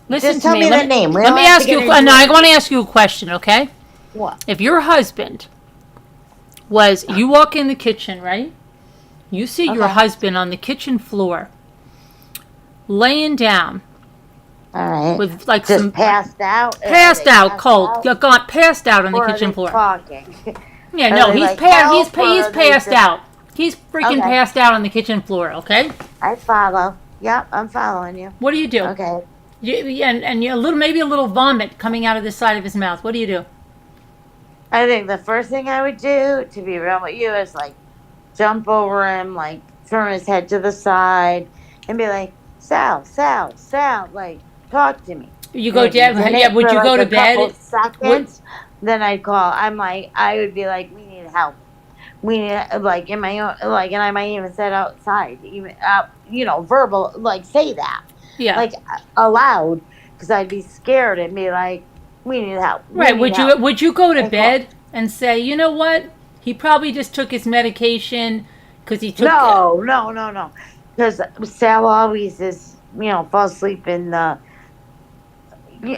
Speaker 1: Listen
Speaker 2: Just
Speaker 1: to
Speaker 2: tell
Speaker 1: me.
Speaker 2: me the name. We
Speaker 1: Let
Speaker 2: don't
Speaker 1: me
Speaker 2: have to
Speaker 1: ask you.
Speaker 2: get into
Speaker 1: No, I
Speaker 2: it.
Speaker 1: want to ask you a question. Okay.
Speaker 2: What?
Speaker 1: If your husband was, you walk in the kitchen, right? You see your
Speaker 2: Okay.
Speaker 1: husband on the kitchen floor, laying down
Speaker 2: All right.
Speaker 1: with like
Speaker 2: Just
Speaker 1: some
Speaker 2: passed out? Are
Speaker 1: passed
Speaker 2: they
Speaker 1: out,
Speaker 2: passed
Speaker 1: cold,
Speaker 2: out?
Speaker 1: got passed out on the
Speaker 2: Or are
Speaker 1: kitchen
Speaker 2: they
Speaker 1: floor.
Speaker 2: talking?
Speaker 1: Yeah,
Speaker 2: Are
Speaker 1: no,
Speaker 2: they like help? Or
Speaker 1: he's
Speaker 2: are they
Speaker 1: passed
Speaker 2: just
Speaker 1: out. He's freaking
Speaker 2: okay?
Speaker 1: passed out on the kitchen floor. Okay.
Speaker 2: I follow. Yep, I'm following you.
Speaker 1: What do you do?
Speaker 2: Okay.
Speaker 1: And you, a little, maybe a little vomit coming out of the side of his mouth. What do you do?
Speaker 2: I think the first thing I would do, to be real with you, is like jump over him, like turn his head to the side, and be like, Sal, Sal, Sal, like talk to me.
Speaker 1: You
Speaker 2: And
Speaker 1: go
Speaker 2: if he
Speaker 1: down. Yeah.
Speaker 2: didn't
Speaker 1: Would
Speaker 2: for
Speaker 1: you go
Speaker 2: like
Speaker 1: to
Speaker 2: a couple
Speaker 1: bed? What?
Speaker 2: seconds, then I'd call. I would be like, we need help. We need like in my own like, and I might even say outside, even verbal, like say that,
Speaker 1: Yeah.
Speaker 2: like aloud, because I'd be scared and be like, we need help. We
Speaker 1: Right.
Speaker 2: need help.
Speaker 1: Would you go to
Speaker 2: And call.
Speaker 1: bed and say, you know what? He probably just took his medication because he took.
Speaker 2: No, no, no, no. Because Sal always is, fall asleep in the.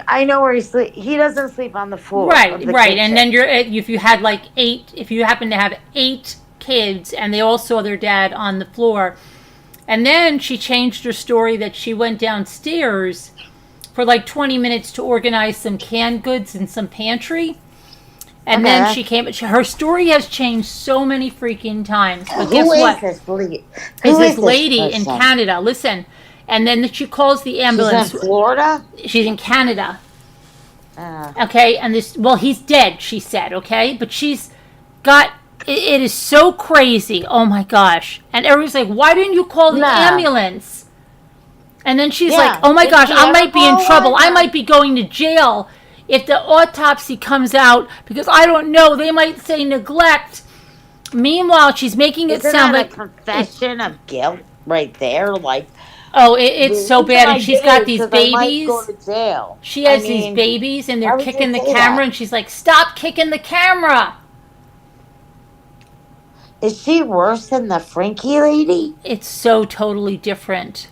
Speaker 2: I know where he sleep. He doesn't sleep on the floor of
Speaker 1: Right.
Speaker 2: the
Speaker 1: Right. And
Speaker 2: kitchen.
Speaker 1: then if you had like eight, if you happen to have eight kids and they all saw their dad on the floor, and then she changed her story that she went downstairs for like 20 minutes to organize some canned goods in some pantry. And then
Speaker 2: Okay.
Speaker 1: she came. Her story has changed so many freaking times. But guess
Speaker 2: Who is
Speaker 1: what?
Speaker 2: this lady?
Speaker 1: Is
Speaker 2: Who
Speaker 1: this
Speaker 2: is this
Speaker 1: lady in
Speaker 2: person?
Speaker 1: Canada? Listen, and then she calls the
Speaker 2: She's in
Speaker 1: ambulance.
Speaker 2: Florida.
Speaker 1: She's in Canada.
Speaker 2: Uh,
Speaker 1: Okay, and this. Well, he's dead. She said. Okay, but she's got. It is so crazy. Oh my gosh! And everybody's like, "Why didn't you call the
Speaker 2: nah.
Speaker 1: ambulance?" And then she's like,
Speaker 2: Yeah.
Speaker 1: "Oh my
Speaker 2: Did
Speaker 1: gosh,
Speaker 2: she
Speaker 1: I
Speaker 2: ever
Speaker 1: might be in
Speaker 2: call
Speaker 1: trouble.
Speaker 2: one?
Speaker 1: I might be going to jail if the autopsy comes out because I don't know. They might say neglect." Meanwhile, she's making it
Speaker 2: Isn't
Speaker 1: sound
Speaker 2: that a
Speaker 1: like it's
Speaker 2: confession of guilt right there? Like the
Speaker 1: it's so
Speaker 2: reason
Speaker 1: bad, and
Speaker 2: I
Speaker 1: she's
Speaker 2: did
Speaker 1: got
Speaker 2: it is
Speaker 1: these
Speaker 2: because I might go
Speaker 1: babies.
Speaker 2: to jail.
Speaker 1: She
Speaker 2: I
Speaker 1: has these
Speaker 2: mean,
Speaker 1: babies, and they're
Speaker 2: why would you
Speaker 1: kicking the
Speaker 2: say
Speaker 1: camera,
Speaker 2: that?
Speaker 1: and she's like, "Stop kicking the camera!"
Speaker 2: Is she worse than the Frankie lady?
Speaker 1: It's so totally different.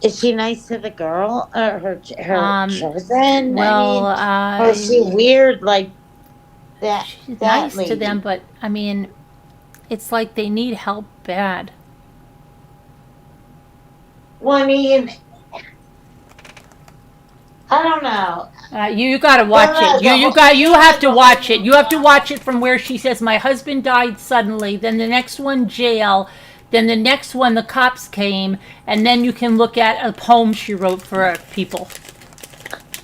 Speaker 2: Is she nice to the girl or her
Speaker 1: Um,
Speaker 2: children? I
Speaker 1: well,
Speaker 2: mean, or is she weird like that?
Speaker 1: she's
Speaker 2: That
Speaker 1: nice to them,
Speaker 2: lady.
Speaker 1: but I mean, it's like they need help bad.
Speaker 2: Well, I mean, I don't know.
Speaker 1: You got to
Speaker 2: Them
Speaker 1: watch it.
Speaker 2: as a whole,
Speaker 1: You
Speaker 2: them
Speaker 1: have
Speaker 2: as
Speaker 1: to
Speaker 2: a whole
Speaker 1: watch it. You have to
Speaker 2: movie.
Speaker 1: watch it from where she says my husband died suddenly. Then the next one jail. Then the next one the cops came, and then you can look at a poem she wrote for people.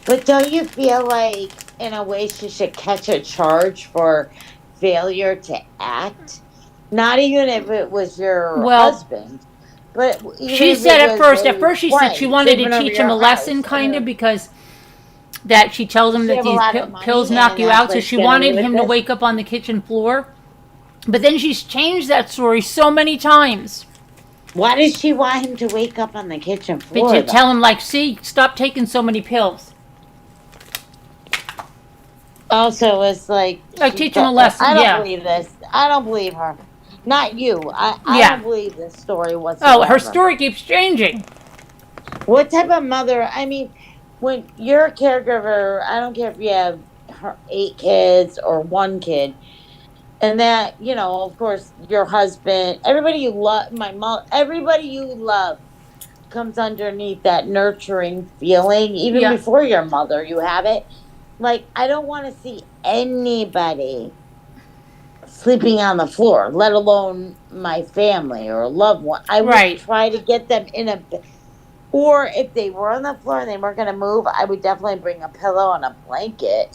Speaker 2: But don't you feel like, in a way, she should catch a charge for failure to act? Not even if it was your
Speaker 1: Well,
Speaker 2: husband, but even
Speaker 1: she
Speaker 2: if it
Speaker 1: said
Speaker 2: was
Speaker 1: at
Speaker 2: a
Speaker 1: first she said she
Speaker 2: friend
Speaker 1: wanted to
Speaker 2: sleeping over
Speaker 1: teach him
Speaker 2: your
Speaker 1: a lesson,
Speaker 2: house. I
Speaker 1: kind of,
Speaker 2: mean,
Speaker 1: because that she tells him
Speaker 2: she
Speaker 1: that
Speaker 2: have a
Speaker 1: these
Speaker 2: lot of
Speaker 1: pills
Speaker 2: money
Speaker 1: knock
Speaker 2: and
Speaker 1: you
Speaker 2: that's
Speaker 1: out. So
Speaker 2: why
Speaker 1: she
Speaker 2: she got away
Speaker 1: wanted
Speaker 2: with
Speaker 1: him to
Speaker 2: this.
Speaker 1: wake up on the kitchen floor. But then she's changed that story so many times.
Speaker 2: Why does she want him to wake up on the kitchen
Speaker 1: But to
Speaker 2: floor,
Speaker 1: tell
Speaker 2: though?
Speaker 1: him, like, see, stop taking so many pills.
Speaker 2: Also, it's like
Speaker 1: Like,
Speaker 2: she.
Speaker 1: teach him a lesson,
Speaker 2: I don't
Speaker 1: yeah.
Speaker 2: believe this. I don't believe her. Not you. I
Speaker 1: Yeah.
Speaker 2: don't believe this story
Speaker 1: Oh, her
Speaker 2: whatsoever.
Speaker 1: story keeps changing.
Speaker 2: What type of mother? I mean, when you're a caregiver, I don't care if you have 8 kids or 1 kid, and that of course, your husband, everybody you love, my mom, everybody you love comes underneath that nurturing feeling. Even
Speaker 1: Yeah.
Speaker 2: before your mother, you have it. Like I don't want to see anybody sleeping on the floor, let alone my family or a loved one. I would
Speaker 1: Right.
Speaker 2: try to get them in a. Or if they were on the floor and they weren't going to move, I would definitely bring a pillow and a blanket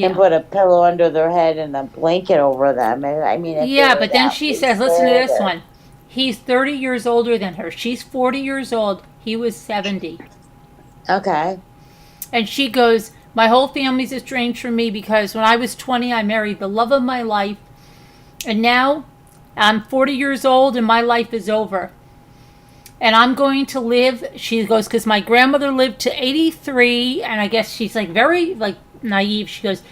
Speaker 2: and
Speaker 1: Yeah.
Speaker 2: put a pillow under their head and a blanket over them. I mean, if they
Speaker 1: Yeah,
Speaker 2: were
Speaker 1: but then
Speaker 2: that
Speaker 1: she says, listen to
Speaker 2: lucid
Speaker 1: this
Speaker 2: or.
Speaker 1: one. He's 30 years older than her. She's 40 years old. He was 70.
Speaker 2: Okay.
Speaker 1: And she goes, my whole family's estranged from me because when I was 20, I married the love of my life. And now I'm 40 years old and my life is over. and I'm going to live. She goes, because my grandmother lived to 83, and I guess she's like very like naive. She goes,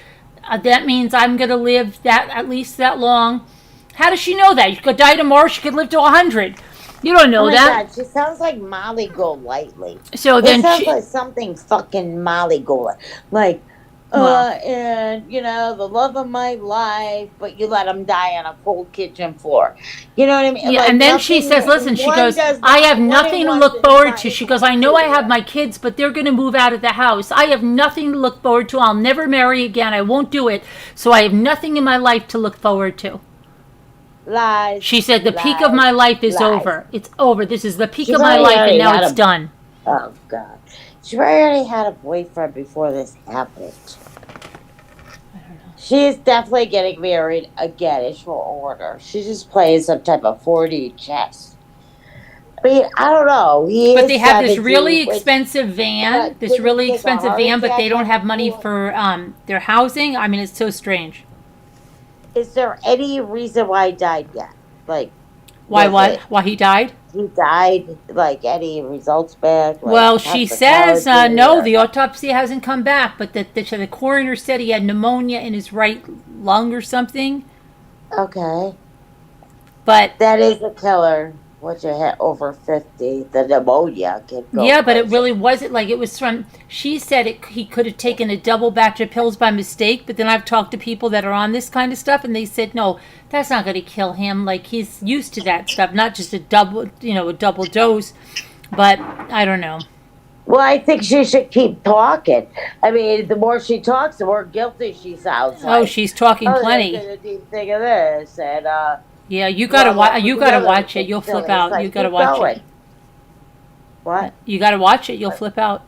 Speaker 1: that means I'm going to live that at least that long. How does she know that? You could die tomorrow. She could live to 100. You don't
Speaker 2: Oh
Speaker 1: know
Speaker 2: my
Speaker 1: that.
Speaker 2: God, she sounds like Molly Golightly.
Speaker 1: So
Speaker 2: It
Speaker 1: then
Speaker 2: sounds
Speaker 1: she,
Speaker 2: like something fucking Molly Golightly. Like,
Speaker 1: well,
Speaker 2: and the love of my life, but you let him die on a cold kitchen floor. You know what I mean?
Speaker 1: yeah,
Speaker 2: Like
Speaker 1: and then she
Speaker 2: nothing.
Speaker 1: says, listen, she
Speaker 2: One
Speaker 1: goes,
Speaker 2: does
Speaker 1: I have
Speaker 2: not. One and
Speaker 1: nothing to
Speaker 2: one
Speaker 1: look
Speaker 2: does
Speaker 1: forward
Speaker 2: not
Speaker 1: to. She
Speaker 2: equal
Speaker 1: goes, I know I have
Speaker 2: two.
Speaker 1: my kids, but they're going to move out of the house. I have nothing to look forward to. I'll never marry again. I won't do it. So I have nothing in my life to look forward to.
Speaker 2: Lies,
Speaker 1: She said, the peak of
Speaker 2: lies,
Speaker 1: my life is
Speaker 2: lies.
Speaker 1: over. It's over. This is the peak
Speaker 2: She
Speaker 1: of my
Speaker 2: probably
Speaker 1: life, and
Speaker 2: already
Speaker 1: now
Speaker 2: had
Speaker 1: it's
Speaker 2: a.
Speaker 1: done.
Speaker 2: Oh God, she probably already had a boyfriend before this happened. She is definitely getting married again in short order. She just plays some type of 4D chess. I mean, I don't know. He
Speaker 1: But
Speaker 2: is
Speaker 1: they have this
Speaker 2: 70,
Speaker 1: really
Speaker 2: which
Speaker 1: expensive van, this
Speaker 2: didn't he
Speaker 1: really
Speaker 2: take a
Speaker 1: expensive
Speaker 2: heart
Speaker 1: van, but they
Speaker 2: attack
Speaker 1: don't
Speaker 2: right
Speaker 1: have money
Speaker 2: before?
Speaker 1: for their housing. I mean, it's so strange.
Speaker 2: Is there any reason why he died yet? Like,
Speaker 1: Why
Speaker 2: was
Speaker 1: what?
Speaker 2: it
Speaker 1: Why he died?
Speaker 2: he died? Like, any results back? Like,
Speaker 1: Well, she says
Speaker 2: toxicology
Speaker 1: no.
Speaker 2: or
Speaker 1: The autopsy hasn't come back, but the coroner said he had pneumonia in his right lung or something.
Speaker 2: okay?
Speaker 1: But
Speaker 2: That is a killer. Once you hit over 50, the pneumonia can go
Speaker 1: yeah, but it
Speaker 2: crazy.
Speaker 1: really wasn't like it was from. She said he could have taken a double batch of pills by mistake, but then I've talked to people that are on this kind of stuff, and they said no, that's not going to kill him. Like he's used to that stuff, not just a double dose. But I don't know.
Speaker 2: Well, I think she should keep talking. I mean, the more she talks, the more guilty she sounds
Speaker 1: Oh,
Speaker 2: like.
Speaker 1: she's talking
Speaker 2: Oh, they
Speaker 1: plenty.
Speaker 2: did a deep thing of this, and
Speaker 1: Yeah, you gotta
Speaker 2: blah blah.
Speaker 1: you
Speaker 2: But
Speaker 1: gotta
Speaker 2: the other
Speaker 1: watch it.
Speaker 2: thing's
Speaker 1: You'll flip
Speaker 2: silly. It's
Speaker 1: out. You
Speaker 2: like
Speaker 1: gotta
Speaker 2: keep
Speaker 1: watch it.
Speaker 2: going. What?
Speaker 1: You gotta watch it. You'll flip out.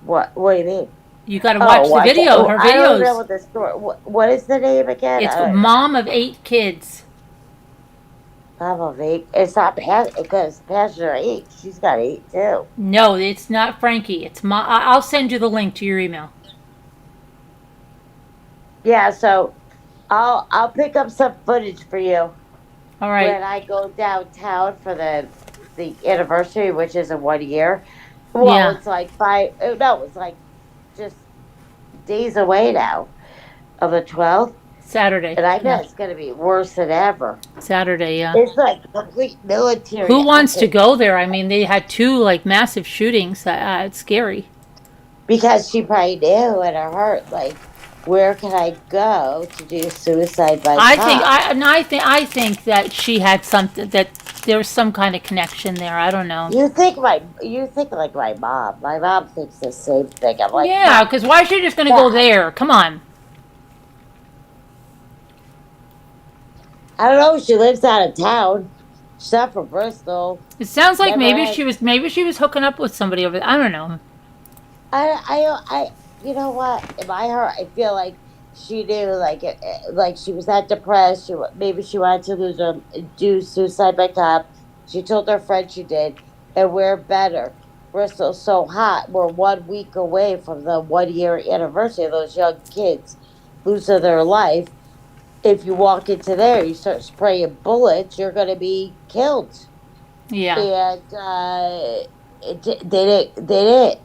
Speaker 2: What? What do you mean?
Speaker 1: You gotta
Speaker 2: Oh,
Speaker 1: watch the
Speaker 2: watch it.
Speaker 1: video.
Speaker 2: Oh,
Speaker 1: Her
Speaker 2: I don't know
Speaker 1: videos.
Speaker 2: what the story. What is the name again?
Speaker 1: It's
Speaker 2: I don't know.
Speaker 1: mom of 8 kids.
Speaker 2: Probably it's not because Pastor 8. She's got 8 too.
Speaker 1: No, it's not Frankie. It's mom. I'll send you the link to your email.
Speaker 2: Yeah, so I'll pick up some footage for you
Speaker 1: All right.
Speaker 2: when I go downtown for the anniversary, which is in 1 year. Well,
Speaker 1: Yeah.
Speaker 2: it's like five. No, it's like just days away now of the 12th,
Speaker 1: Saturday.
Speaker 2: and I
Speaker 1: Yeah.
Speaker 2: bet it's gonna be worse than ever.
Speaker 1: Saturday. Yeah.
Speaker 2: It's like complete military
Speaker 1: Who wants to
Speaker 2: epic
Speaker 1: go there? I mean, they had two like massive shootings. It's scary.
Speaker 2: because she probably knew in her heart, like, where can I go to do suicide by cop?
Speaker 1: I think that she had something that there was some kind of connection there. I don't know.
Speaker 2: You think like my mom. My mom thinks the same thing. I'm like,
Speaker 1: Yeah,
Speaker 2: Mom,
Speaker 1: because why is she just gonna go
Speaker 2: stop.
Speaker 1: there? Come on.
Speaker 2: I don't know. She lives out of town. She's not from Bristol.
Speaker 1: It sounds like
Speaker 2: Never has.
Speaker 1: maybe she was hooking up with somebody over there. I don't know.
Speaker 2: You know what? In my heart, I feel like she knew, like, like she was that depressed. Maybe she wanted to do suicide by cop. She told her friend she did, and we're better. Bristol's so hot. We're 1 week away from the 1 year anniversary of those young kids losing their life. If you walk into there, you start spraying bullets, you're going to be killed.
Speaker 1: Yeah.
Speaker 2: And they didn't. They didn't.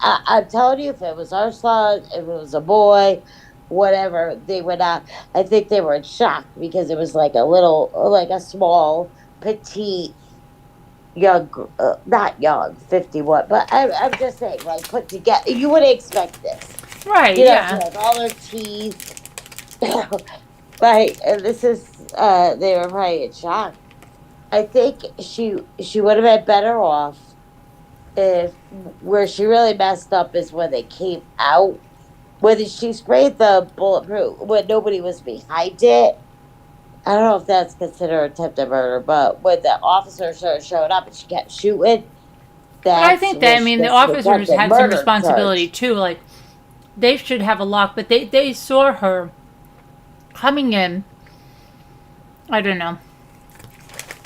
Speaker 2: I'm telling you, if it was our son, if it was a boy, whatever, they would not. I think they were in shock because it was like like a small, petite, young, not young, 51. But I'm just saying, like put together, you would expect this.
Speaker 1: Right.
Speaker 2: She
Speaker 1: Yeah.
Speaker 2: has all their teeth. Right, and this is they were probably in shock. I think she would have been better off if where she really messed up is when they came out. When she sprayed the bulletproof when nobody was behind it. I don't know if that's considered attempted murder, but when the officer started showing up and she kept shooting,
Speaker 1: But I
Speaker 2: that's
Speaker 1: think that
Speaker 2: where
Speaker 1: I
Speaker 2: she
Speaker 1: mean the
Speaker 2: gets the
Speaker 1: officers
Speaker 2: attempted
Speaker 1: had some
Speaker 2: murder
Speaker 1: responsibility
Speaker 2: charge.
Speaker 1: too. Like they should have a lock, but they saw her coming in. I don't know.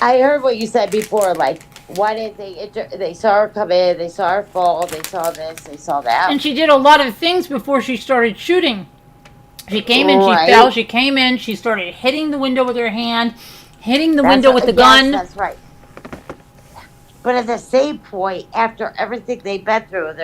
Speaker 2: I heard what you said before. Like, why did they saw her come in? They saw her fall. They saw this. They saw that.
Speaker 1: And she did a lot of things before she started shooting. She came in, she fell,
Speaker 2: Right.
Speaker 1: she came in, she started hitting the window with her hand, hitting the
Speaker 2: That's
Speaker 1: window with the
Speaker 2: yes.
Speaker 1: gun.
Speaker 2: That's right. But at the same point, after everything they've been through,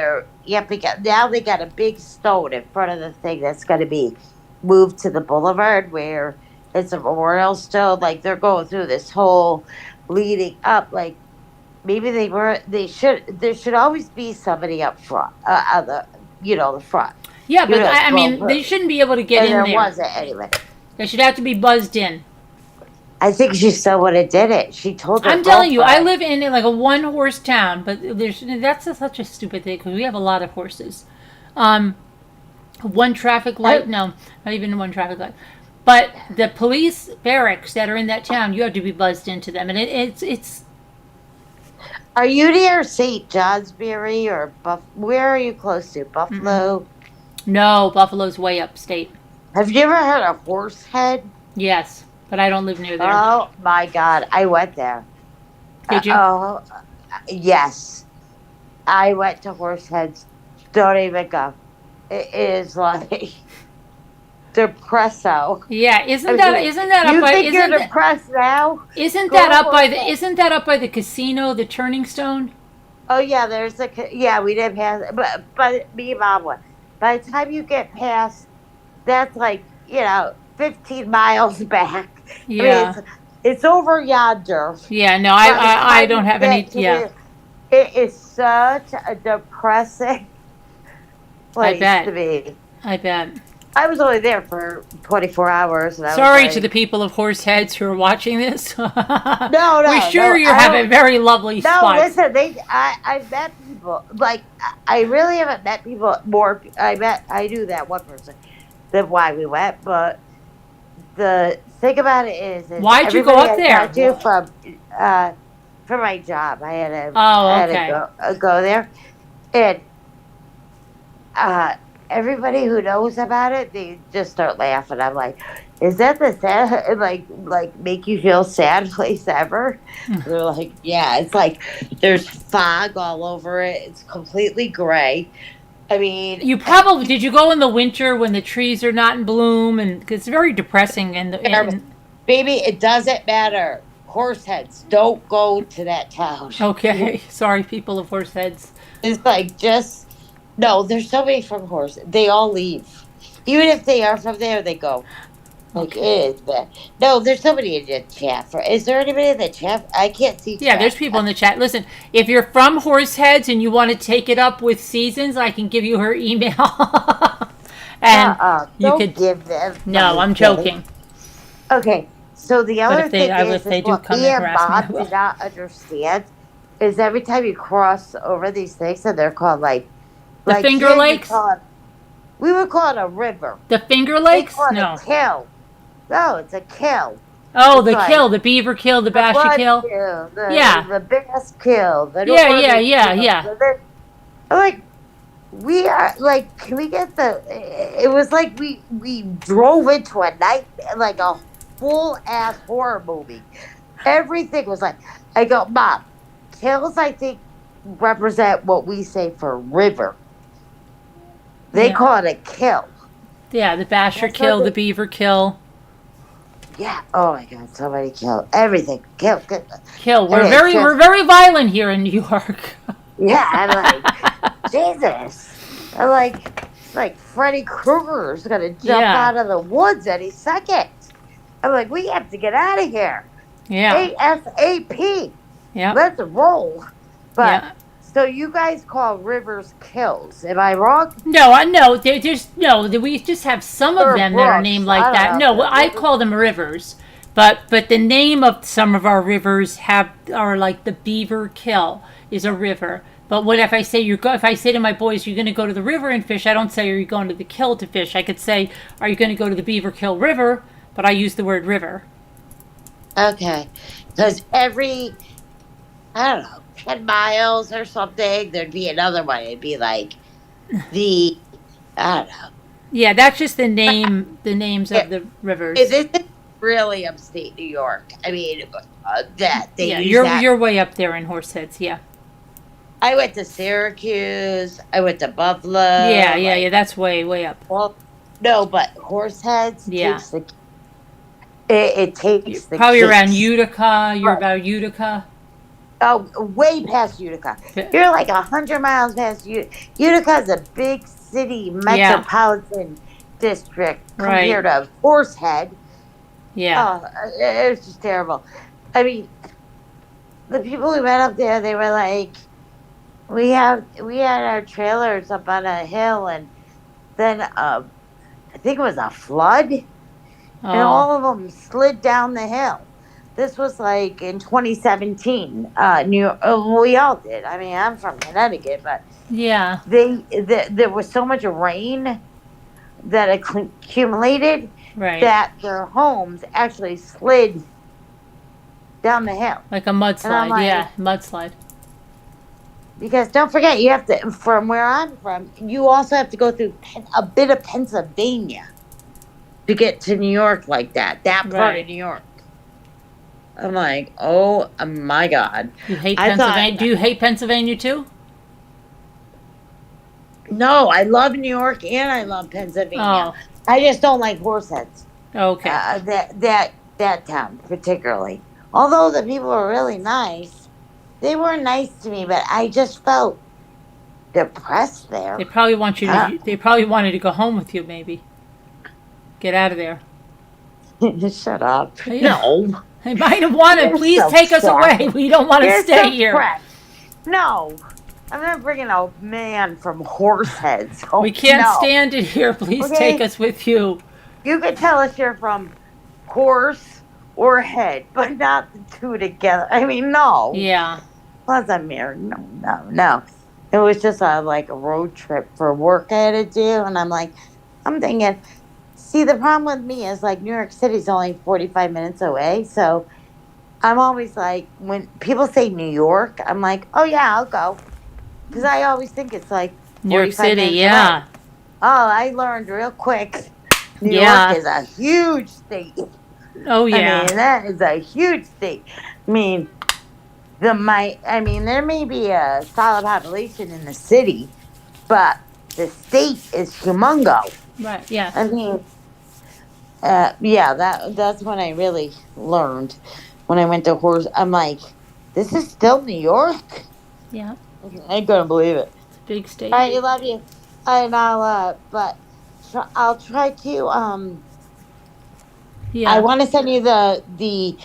Speaker 2: now they got a big stone in front of the thing that's going to be moved to the boulevard where it's a memorial stone. Like they're going through this whole leading up. Like maybe they should. There should always be somebody up front, on the front.
Speaker 1: Yeah, but I
Speaker 2: Well,
Speaker 1: mean, they shouldn't be able to get
Speaker 2: and
Speaker 1: in
Speaker 2: there
Speaker 1: there.
Speaker 2: wasn't anyway.
Speaker 1: They should have to be buzzed in.
Speaker 2: I think she still would have did it. She told her
Speaker 1: I'm telling you, I
Speaker 2: girlfriend.
Speaker 1: live in like a one horse town, but such a stupid thing because we have a lot of horses. Um, one traffic light, no, not even one traffic light. But the police barracks that are in that town, you have to be buzzed into them, and it's.
Speaker 2: Are you near St. Johnsbury or Where are you close to?
Speaker 1: Mm-mm.
Speaker 2: Buffalo?
Speaker 1: No, Buffalo's way upstate.
Speaker 2: Have you ever heard of Horsehead?
Speaker 1: Yes, but I don't live near there.
Speaker 2: Oh my God, I went there.
Speaker 1: Did you?
Speaker 2: Oh, yes, I went to Horseheads. Don't even go. It is like depresso.
Speaker 1: Yeah,
Speaker 2: I mean,
Speaker 1: isn't that up
Speaker 2: you
Speaker 1: by
Speaker 2: think you're
Speaker 1: isn't that,
Speaker 2: depressed now?
Speaker 1: isn't
Speaker 2: Go
Speaker 1: that
Speaker 2: to
Speaker 1: up by
Speaker 2: Horsehead.
Speaker 1: the casino, the Turning Stone?
Speaker 2: Oh yeah, we did pass, but me and Mom went. By the time you get past, that's like 15 miles back. I mean,
Speaker 1: Yeah,
Speaker 2: it's over yonder.
Speaker 1: yeah. No,
Speaker 2: By the
Speaker 1: I
Speaker 2: time
Speaker 1: don't
Speaker 2: you
Speaker 1: have any.
Speaker 2: get to
Speaker 1: Yeah,
Speaker 2: it is such a depressing
Speaker 1: I
Speaker 2: place to
Speaker 1: bet.
Speaker 2: be.
Speaker 1: I bet.
Speaker 2: I was only there for 24 hours, and I was
Speaker 1: Sorry to the
Speaker 2: like,
Speaker 1: people of Horseheads who are watching this.
Speaker 2: no,
Speaker 1: We're
Speaker 2: no,
Speaker 1: sure
Speaker 2: no,
Speaker 1: you
Speaker 2: I
Speaker 1: have a
Speaker 2: don't.
Speaker 1: very lovely
Speaker 2: No,
Speaker 1: spot.
Speaker 2: listen, I've met people like I really haven't met people more. I knew that one person. That's why we went, but the thing about it is
Speaker 1: Why'd you go
Speaker 2: everybody
Speaker 1: up
Speaker 2: I
Speaker 1: there?
Speaker 2: talked to for my job, I
Speaker 1: Oh,
Speaker 2: had to
Speaker 1: okay.
Speaker 2: go there, and uh, everybody who knows about it, they just start laughing. I'm like, is that the sad, like make you feel sad place ever? They're like, yeah, it's like there's fog all over it. It's completely gray. I mean,
Speaker 1: You probably did. You go in the winter when the trees are not in bloom, and 'cause it's very depressing.
Speaker 2: baby, it doesn't matter. Horseheads, don't go to that town.
Speaker 1: Okay, sorry, people of Horseheads.
Speaker 2: It's like just no. There's somebody from Horse. They all leave, even if they are from there. They go. Like
Speaker 1: Okay.
Speaker 2: it is bad. No, there's somebody in the chat. Is there anybody in the chat? I can't see
Speaker 1: Yeah, there's
Speaker 2: chat.
Speaker 1: people in the chat. Listen, if you're from Horseheads and you want to take it up with Seasons, I can give you her email, and you
Speaker 2: Don't
Speaker 1: could.
Speaker 2: give them
Speaker 1: No, I'm
Speaker 2: anything.
Speaker 1: joking.
Speaker 2: Okay, so the
Speaker 1: But
Speaker 2: other thing
Speaker 1: if
Speaker 2: is
Speaker 1: they do
Speaker 2: what
Speaker 1: come
Speaker 2: me
Speaker 1: and
Speaker 2: and
Speaker 1: harass me, I
Speaker 2: Bob
Speaker 1: will.
Speaker 2: did not understand is every time you cross over these things, and they're called
Speaker 1: The
Speaker 2: like
Speaker 1: Finger
Speaker 2: here
Speaker 1: Lakes,
Speaker 2: we would call it a river.
Speaker 1: the Finger
Speaker 2: They
Speaker 1: Lakes.
Speaker 2: call it
Speaker 1: No.
Speaker 2: a kill. No, it's a kill.
Speaker 1: Oh,
Speaker 2: It's
Speaker 1: the
Speaker 2: like
Speaker 1: kill, the Beaver kill, the
Speaker 2: the
Speaker 1: Basha
Speaker 2: blood
Speaker 1: kill.
Speaker 2: kill,
Speaker 1: Yeah,
Speaker 2: the bass kill, the
Speaker 1: yeah, yeah,
Speaker 2: northern
Speaker 1: yeah,
Speaker 2: kill.
Speaker 1: yeah.
Speaker 2: I'm like, we are like, can we get the? It was like we drove into a night like a full ass horror movie. Everything was like, I go, Mom, kills I think represent what we say for river. They
Speaker 1: Yeah,
Speaker 2: call it a kill.
Speaker 1: yeah. The Basher
Speaker 2: That's what
Speaker 1: kill, the
Speaker 2: they.
Speaker 1: Beaver kill.
Speaker 2: Yeah. Oh my God. Somebody kill everything. Kill.
Speaker 1: Kill.
Speaker 2: And it's
Speaker 1: We're
Speaker 2: just
Speaker 1: very violent here in New York.
Speaker 2: yeah. I'm like Jesus. I'm like Freddy Krueger's gonna jump
Speaker 1: Yeah,
Speaker 2: out of the woods any second. I'm like, we have to get out of here.
Speaker 1: yeah,
Speaker 2: ASAP.
Speaker 1: yeah,
Speaker 2: Let's roll. But
Speaker 1: yeah.
Speaker 2: so you guys call rivers kills. Am I wrong?
Speaker 1: No, I know. There's no. We just have some of
Speaker 2: Or
Speaker 1: them that are
Speaker 2: brooks.
Speaker 1: named
Speaker 2: I
Speaker 1: like
Speaker 2: don't
Speaker 1: that.
Speaker 2: know.
Speaker 1: No, well,
Speaker 2: But
Speaker 1: I
Speaker 2: rivers.
Speaker 1: call them rivers, but the name of some of our rivers are like the Beaver Kill is a river. But what if I say if I say to my boys, you're going to go to the river and fish? I don't say, are you going to the kill to fish? I could say, are you going to go to the Beaver Kill River? But I use the word river.
Speaker 2: Okay. Because every, I don't know, 10 miles or something, there'd be another one. It'd be like the, I don't know.
Speaker 1: Yeah, that's just the names of
Speaker 2: It,
Speaker 1: the rivers.
Speaker 2: this is really upstate New York. I mean, that they
Speaker 1: Yeah,
Speaker 2: use that.
Speaker 1: you're way up there in Horseheads. Yeah,
Speaker 2: I went to Syracuse. I went to Buffalo.
Speaker 1: yeah. That's way up.
Speaker 2: Well, no, but Horseheads
Speaker 1: Yeah.
Speaker 2: takes it
Speaker 1: You're
Speaker 2: takes the
Speaker 1: probably around
Speaker 2: cakes.
Speaker 1: Utica. You're
Speaker 2: Right.
Speaker 1: about Utica.
Speaker 2: Oh, way past Utica. You're like 100 miles past Utica. Utica's a big city
Speaker 1: Yeah.
Speaker 2: metropolitan district
Speaker 1: Right.
Speaker 2: compared to Horsehead.
Speaker 1: Yeah.
Speaker 2: Oh, it was just terrible. I mean, the people we met up there, they were like, we had our trailers up on a hill, and then I think it was a flood, and
Speaker 1: Oh.
Speaker 2: all of them slid down the hill. This was like in 2017. New York, we all did. I mean, I'm from Connecticut, but
Speaker 1: Yeah.
Speaker 2: there was so much rain that accumulated
Speaker 1: Right.
Speaker 2: that their homes actually slid down the hill.
Speaker 1: Like a
Speaker 2: And I'm
Speaker 1: mudslide.
Speaker 2: like,
Speaker 1: Yeah. Mudslide.
Speaker 2: because don't forget, you have to, from where I'm from, you also have to go through a bit of Pennsylvania to get to New York like that part of
Speaker 1: Right.
Speaker 2: New York. I'm like, oh my God.
Speaker 1: You hate
Speaker 2: I thought,
Speaker 1: Pennsylvania? Do you hate Pennsylvania too?
Speaker 2: no, I love New York and I love Pennsylvania.
Speaker 1: Oh.
Speaker 2: I just don't like Horseheads.
Speaker 1: Okay.
Speaker 2: That town particularly. Although the people were really nice, they were nice to me, but I just felt depressed
Speaker 1: They
Speaker 2: there.
Speaker 1: probably want you
Speaker 2: Uh,
Speaker 1: to. They probably wanted to go home with you. Maybe get out of there.
Speaker 2: shut up.
Speaker 1: Yeah.
Speaker 2: No,
Speaker 1: They might have wanted.
Speaker 2: you're
Speaker 1: Please
Speaker 2: so
Speaker 1: take us away.
Speaker 2: crass.
Speaker 1: We don't want to
Speaker 2: You're
Speaker 1: stay
Speaker 2: so
Speaker 1: here.
Speaker 2: crass. No, I'm not bringing a man from Horseheads.
Speaker 1: We
Speaker 2: Oh
Speaker 1: can't
Speaker 2: no.
Speaker 1: stand it here. Please take
Speaker 2: Okay,
Speaker 1: us with you.
Speaker 2: you could tell us you're from horse or head, but not the two together. I mean, no.
Speaker 1: Yeah.
Speaker 2: Plus, I'm married. No, no, no. It was just like a road trip for work I had to do, and I'm like, I'm thinking. See, the problem with me is like New York City's only 45 minutes away, so I'm always like, when people say New York, I'm like, oh yeah, I'll go, because I always think it's like
Speaker 1: New York
Speaker 2: 45
Speaker 1: City.
Speaker 2: minutes away.
Speaker 1: Yeah.
Speaker 2: Oh, I learned real quick. New York
Speaker 1: Yeah.
Speaker 2: is a huge state.
Speaker 1: Oh
Speaker 2: I
Speaker 1: yeah.
Speaker 2: mean, that is a huge state. I mean, I mean, there may be a solid population in the city, but the state is humongo.
Speaker 1: Right. Yes.
Speaker 2: I mean, yeah, that's when I really learned when I went to Horse. I'm like, this is still New York.
Speaker 1: Yeah.
Speaker 2: I couldn't believe it.
Speaker 1: It's a big
Speaker 2: All
Speaker 1: state.
Speaker 2: right, you love you, and but I'll try to I
Speaker 1: Yeah.
Speaker 2: want to send you the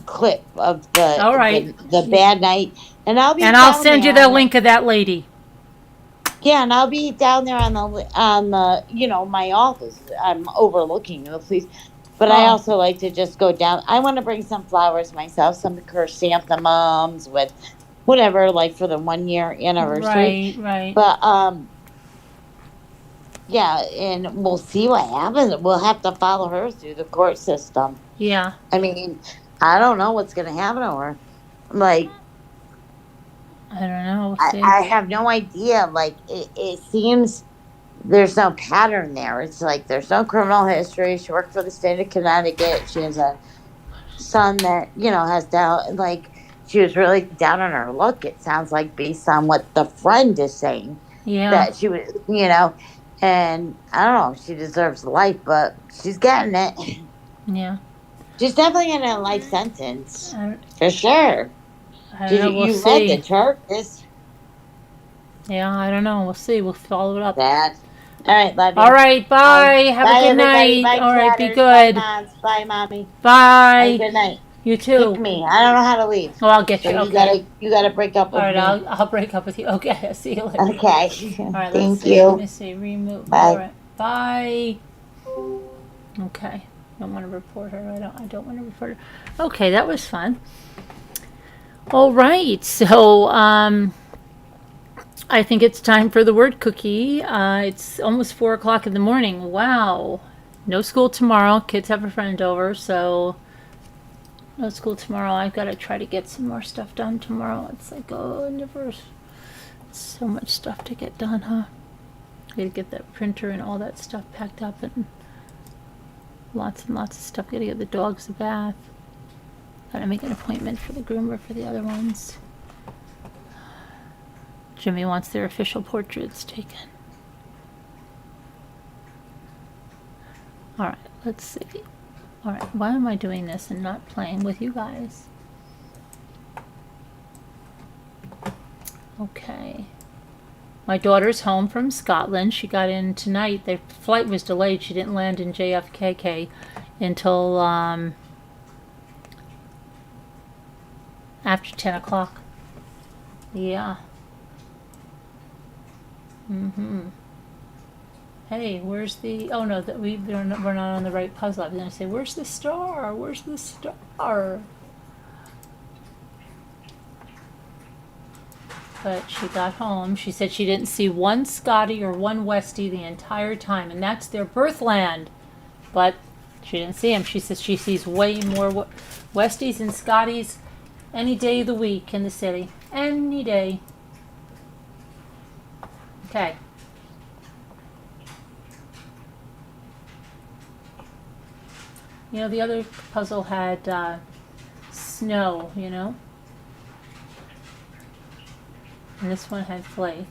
Speaker 2: clip of
Speaker 1: All right.
Speaker 2: the bad night, and I'll be
Speaker 1: And I'll
Speaker 2: down
Speaker 1: send
Speaker 2: there
Speaker 1: you the link of that lady.
Speaker 2: yeah, and I'll be down there on the my office. I'm overlooking the police, but I
Speaker 1: Oh.
Speaker 2: also like to just go down. I want to bring some flowers myself, some chrysanthemums with whatever, like for the 1 year anniversary.
Speaker 1: Right. Right.
Speaker 2: But yeah, and we'll see what happens. We'll have to follow her through the court system.
Speaker 1: Yeah.
Speaker 2: I mean, I don't know what's gonna happen to her. Like,
Speaker 1: I don't know. We'll see.
Speaker 2: I have no idea. Like, it seems there's no pattern there. It's like there's no criminal history. She worked for the state of Connecticut. She has a son that, has down, like, she was really down on her luck, it sounds like, based on what the friend is saying.
Speaker 1: Yeah.
Speaker 2: That she was, and I don't know, she deserves life, but she's getting it.
Speaker 1: Yeah.
Speaker 2: She's definitely getting a life sentence.
Speaker 1: I,
Speaker 2: For sure.
Speaker 1: I don't know. We'll
Speaker 2: You read the
Speaker 1: see.
Speaker 2: charges.
Speaker 1: Yeah. I don't know. We'll see. We'll follow it up.
Speaker 2: That. All right, love you.
Speaker 1: All right. Bye. Have
Speaker 2: Bye,
Speaker 1: a good
Speaker 2: everybody.
Speaker 1: night.
Speaker 2: Bye,
Speaker 1: All right. Be
Speaker 2: chatters. Bye,
Speaker 1: good.
Speaker 2: moms. Bye, mommy. Have a
Speaker 1: Bye.
Speaker 2: good night.
Speaker 1: You
Speaker 2: Kick
Speaker 1: too.
Speaker 2: me. I don't know how to leave.
Speaker 1: Oh, I'll get
Speaker 2: So
Speaker 1: you.
Speaker 2: you
Speaker 1: Okay.
Speaker 2: gotta break up
Speaker 1: All
Speaker 2: with
Speaker 1: right.
Speaker 2: me.
Speaker 1: I'll break up with you. Okay. I'll see you later.
Speaker 2: Okay.
Speaker 1: All right. Let's
Speaker 2: Thank
Speaker 1: see. Let me
Speaker 2: you.
Speaker 1: see. Remove.
Speaker 2: Bye.
Speaker 1: All right. Bye. Okay. Don't want to report her. I don't want to report her. Okay. That was fun. All right. So I think it's time for the word cookie. It's almost 4 o'clock in the morning. Wow. No school tomorrow. Kids have a friend over, so no school tomorrow. I've got to try to get some more stuff done tomorrow. It's like, oh, never. So much stuff to get done, huh? Gotta get that printer and all that stuff packed up, and lots of stuff. Gotta get the dogs a bath. Gotta make an appointment for the groomer for the other ones. Jimmy wants their official portraits taken. Alright, let's see. Alright, why am I doing this and not playing with you guys? Okay. My daughter's home from Scotland. She got in tonight. The flight was delayed. She didn't land in JFK until after 10 o'clock. Yeah. Mm-hmm. Hey, where's the... Oh, no, we're not on the right puzzle. I was going to say, where's the star? Where's the star? But she got home. She said she didn't see one Scotty or one Westie the entire time, and that's their birthland. But she didn't see him. She says she sees way more Westies and Scotties any day of the week in the city. Any day. Okay. You know, the other puzzle had snow, you know? And this one had clay.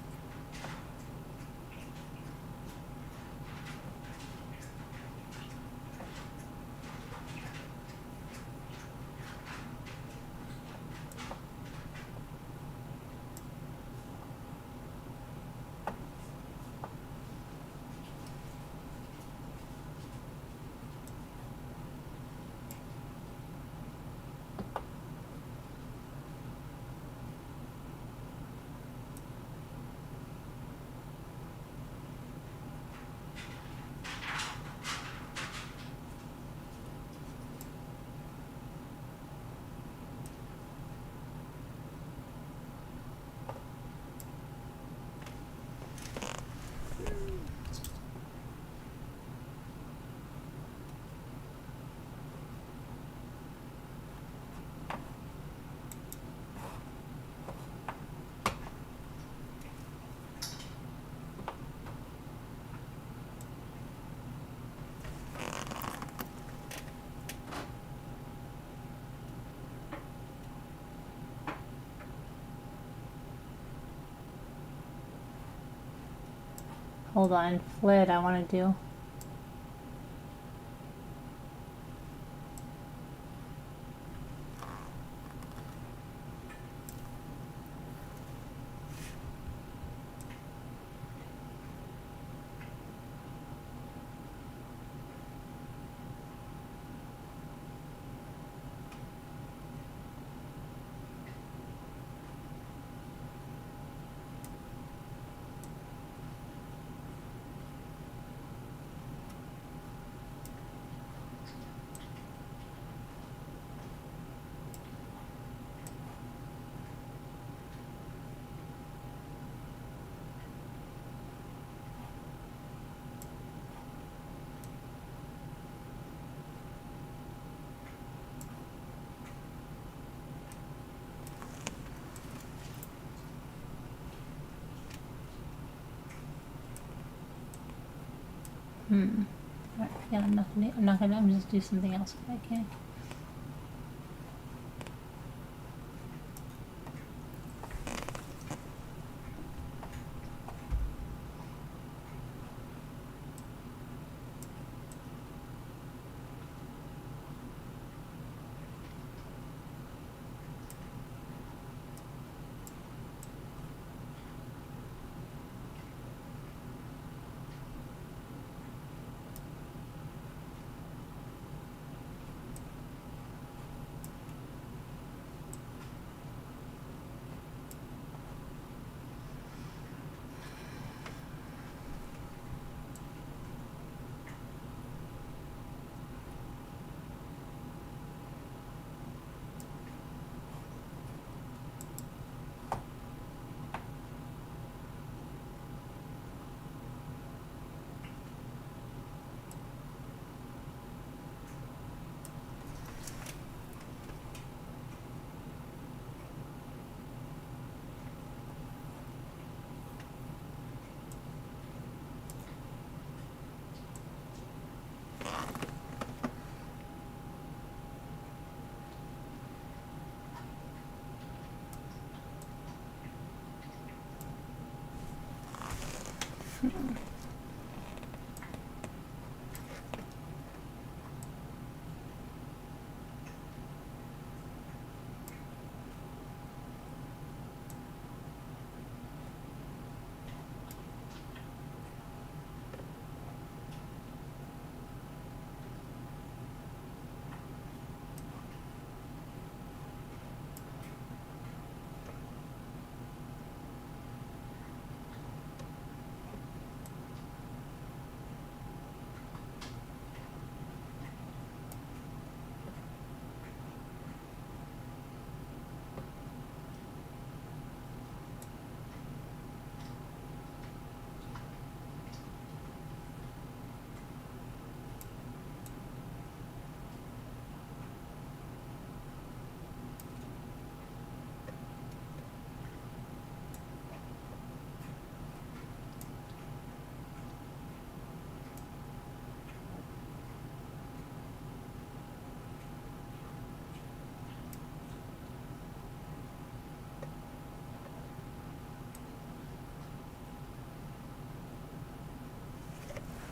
Speaker 1: Hold on. Fled, I want to do. Yeah, I'm just do something else if I can.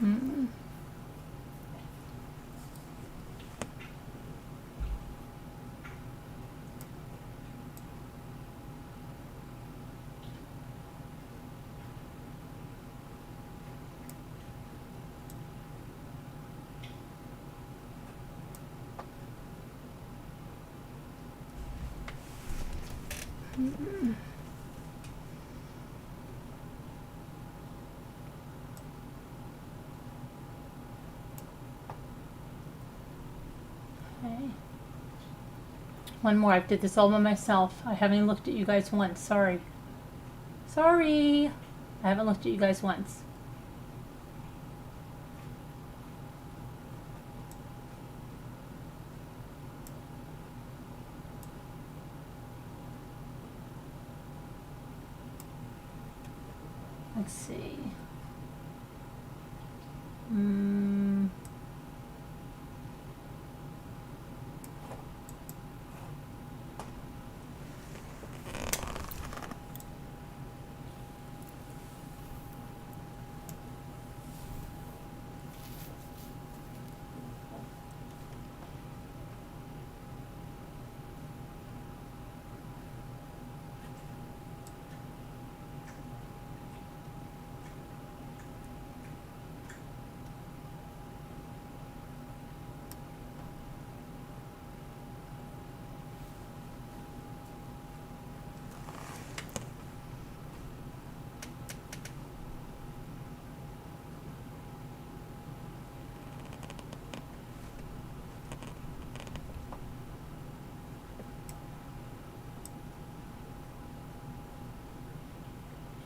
Speaker 1: Mm. Okay. One more. I did this all by myself. I haven't looked at you guys once. Sorry. Sorry. I haven't looked at you guys once. Let's see. Mm.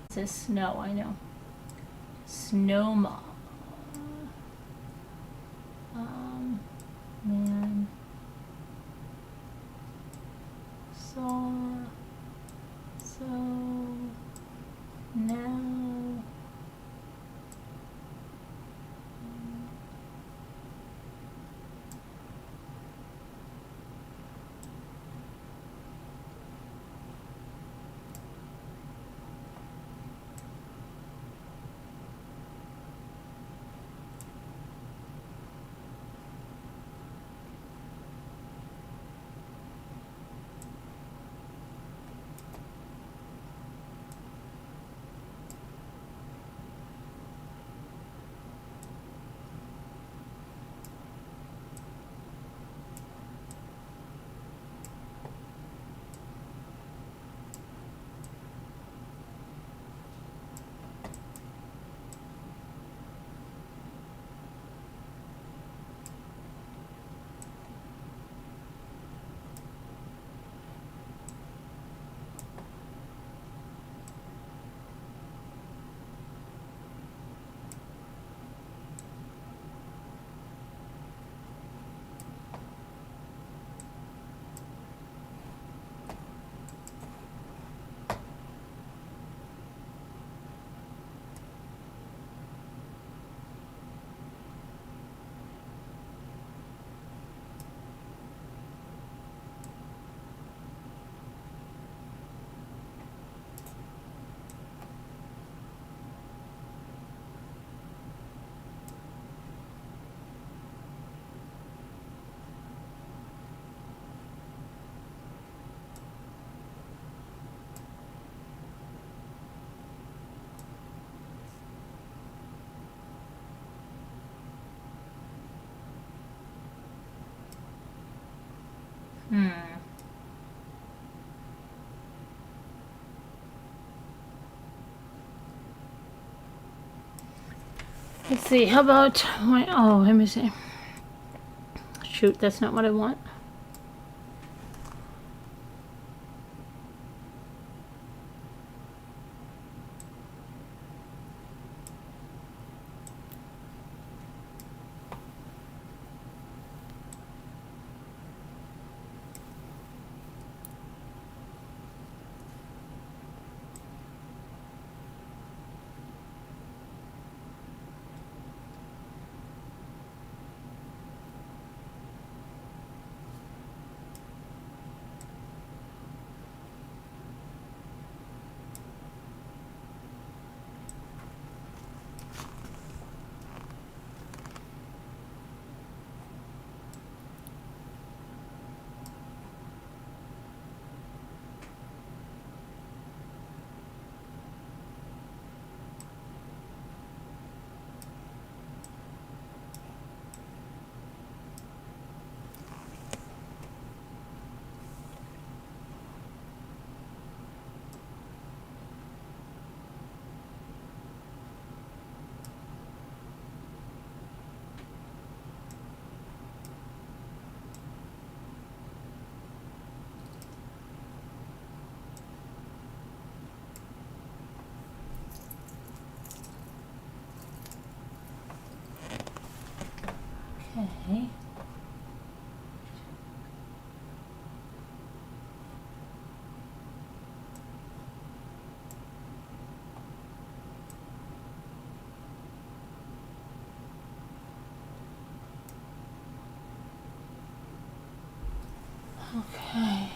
Speaker 1: It says snow, I know. Snowma. Man. Saw. So. Now. Hmm. Let's see. How about my? Oh, let me see. Shoot, that's not what I want. Okay.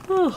Speaker 1: Whew.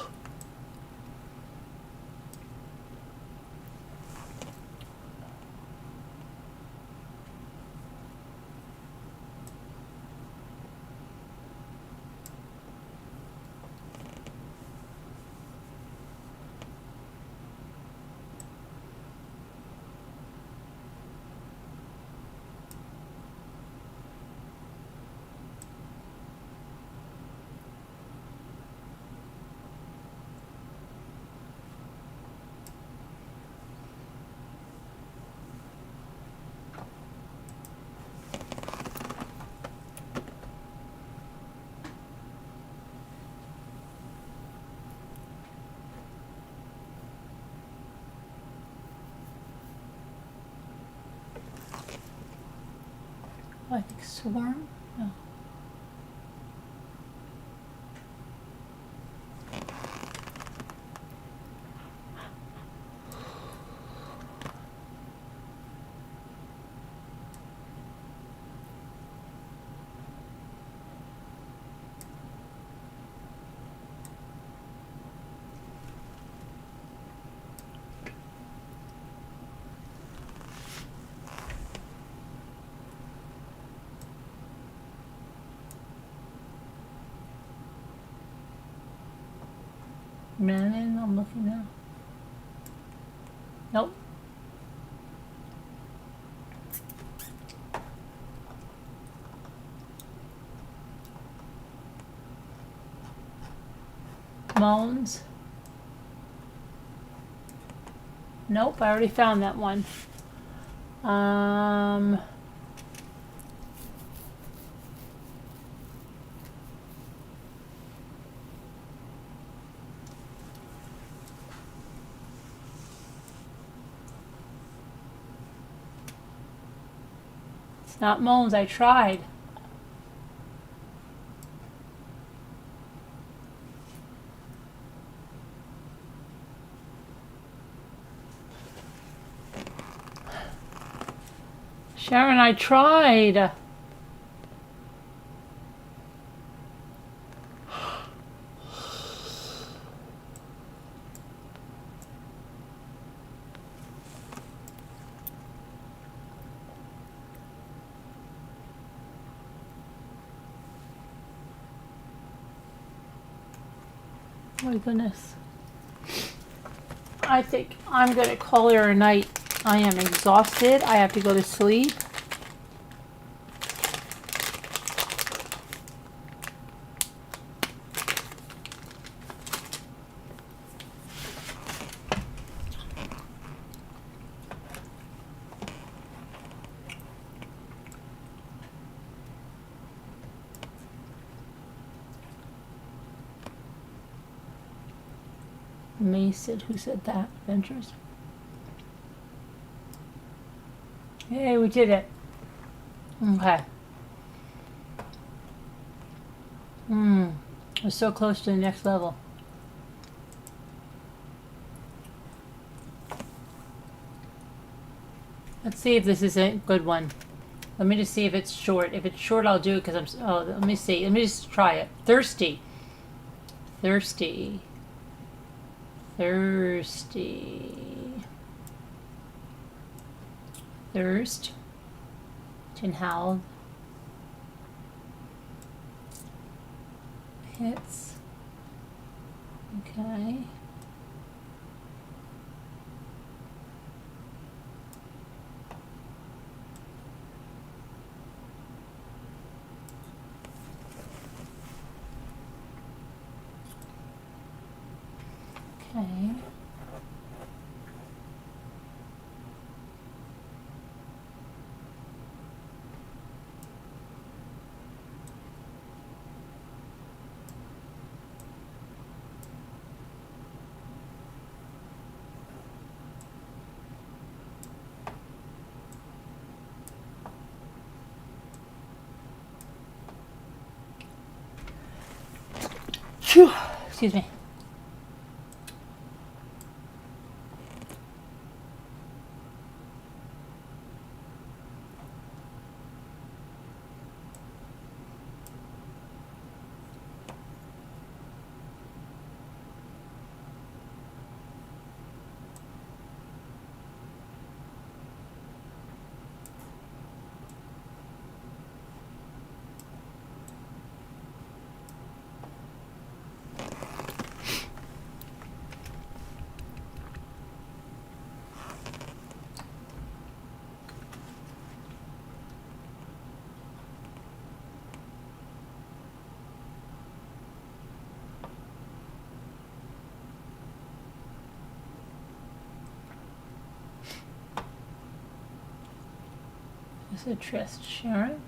Speaker 1: I think swarm? No. Man, I'm looking now. Nope. Moans. Nope, I already found that one. It's not moans, I tried. Sharon, I tried. Oh my goodness. I think I'm gonna call her a night. I am exhausted. I have to go to sleep. Mason, who said that? Adventures. Hey, we did it. Okay. We're so close to the next level. Let's see if this is a good one. Let me just see if it's short. If it's short, I'll do it because I'm. Oh, let me see. Let me just try it. Thirsty. Thirsty. Thirsty. Thirst. Tinhal. Hits. Okay. Okay. Phew. Excuse me. Is it Trist Sharon?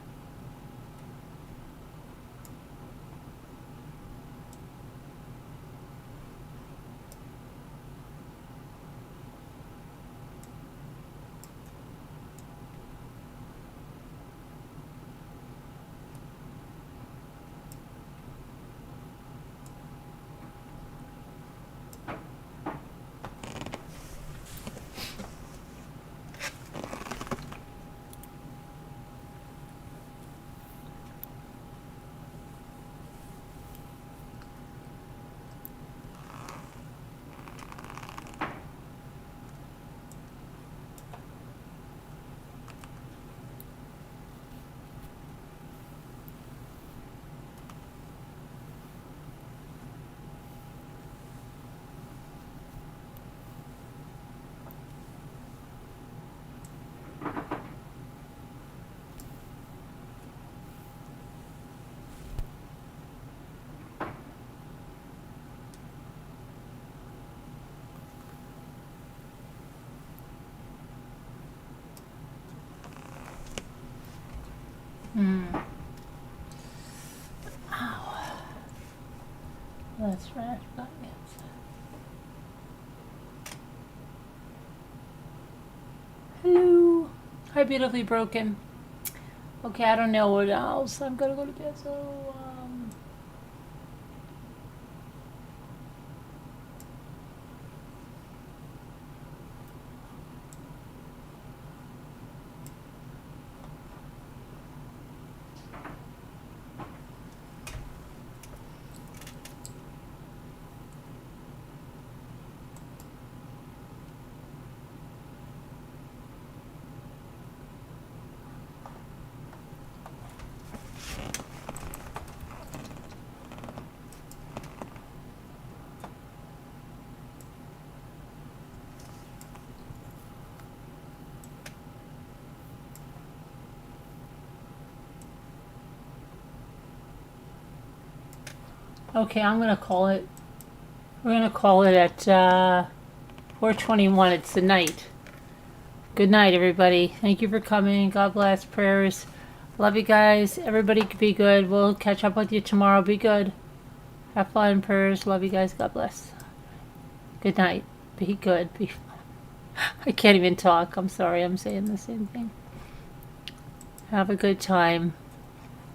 Speaker 1: Ow. That's right. Hello. Hi, beautifully broken. Okay, I don't know what else. I'm gonna go to bed. So, okay, I'm gonna call it. We're gonna call it at 4:21. It's the night. Good night, everybody. Thank you for coming. God bless. Prayers. Love you guys. Everybody be good. We'll catch up with you tomorrow. Be good. Have fun. Prayers. Love you guys. God bless. Good night. Be good. Be. I can't even talk. I'm sorry. I'm saying the same thing. Have a good time.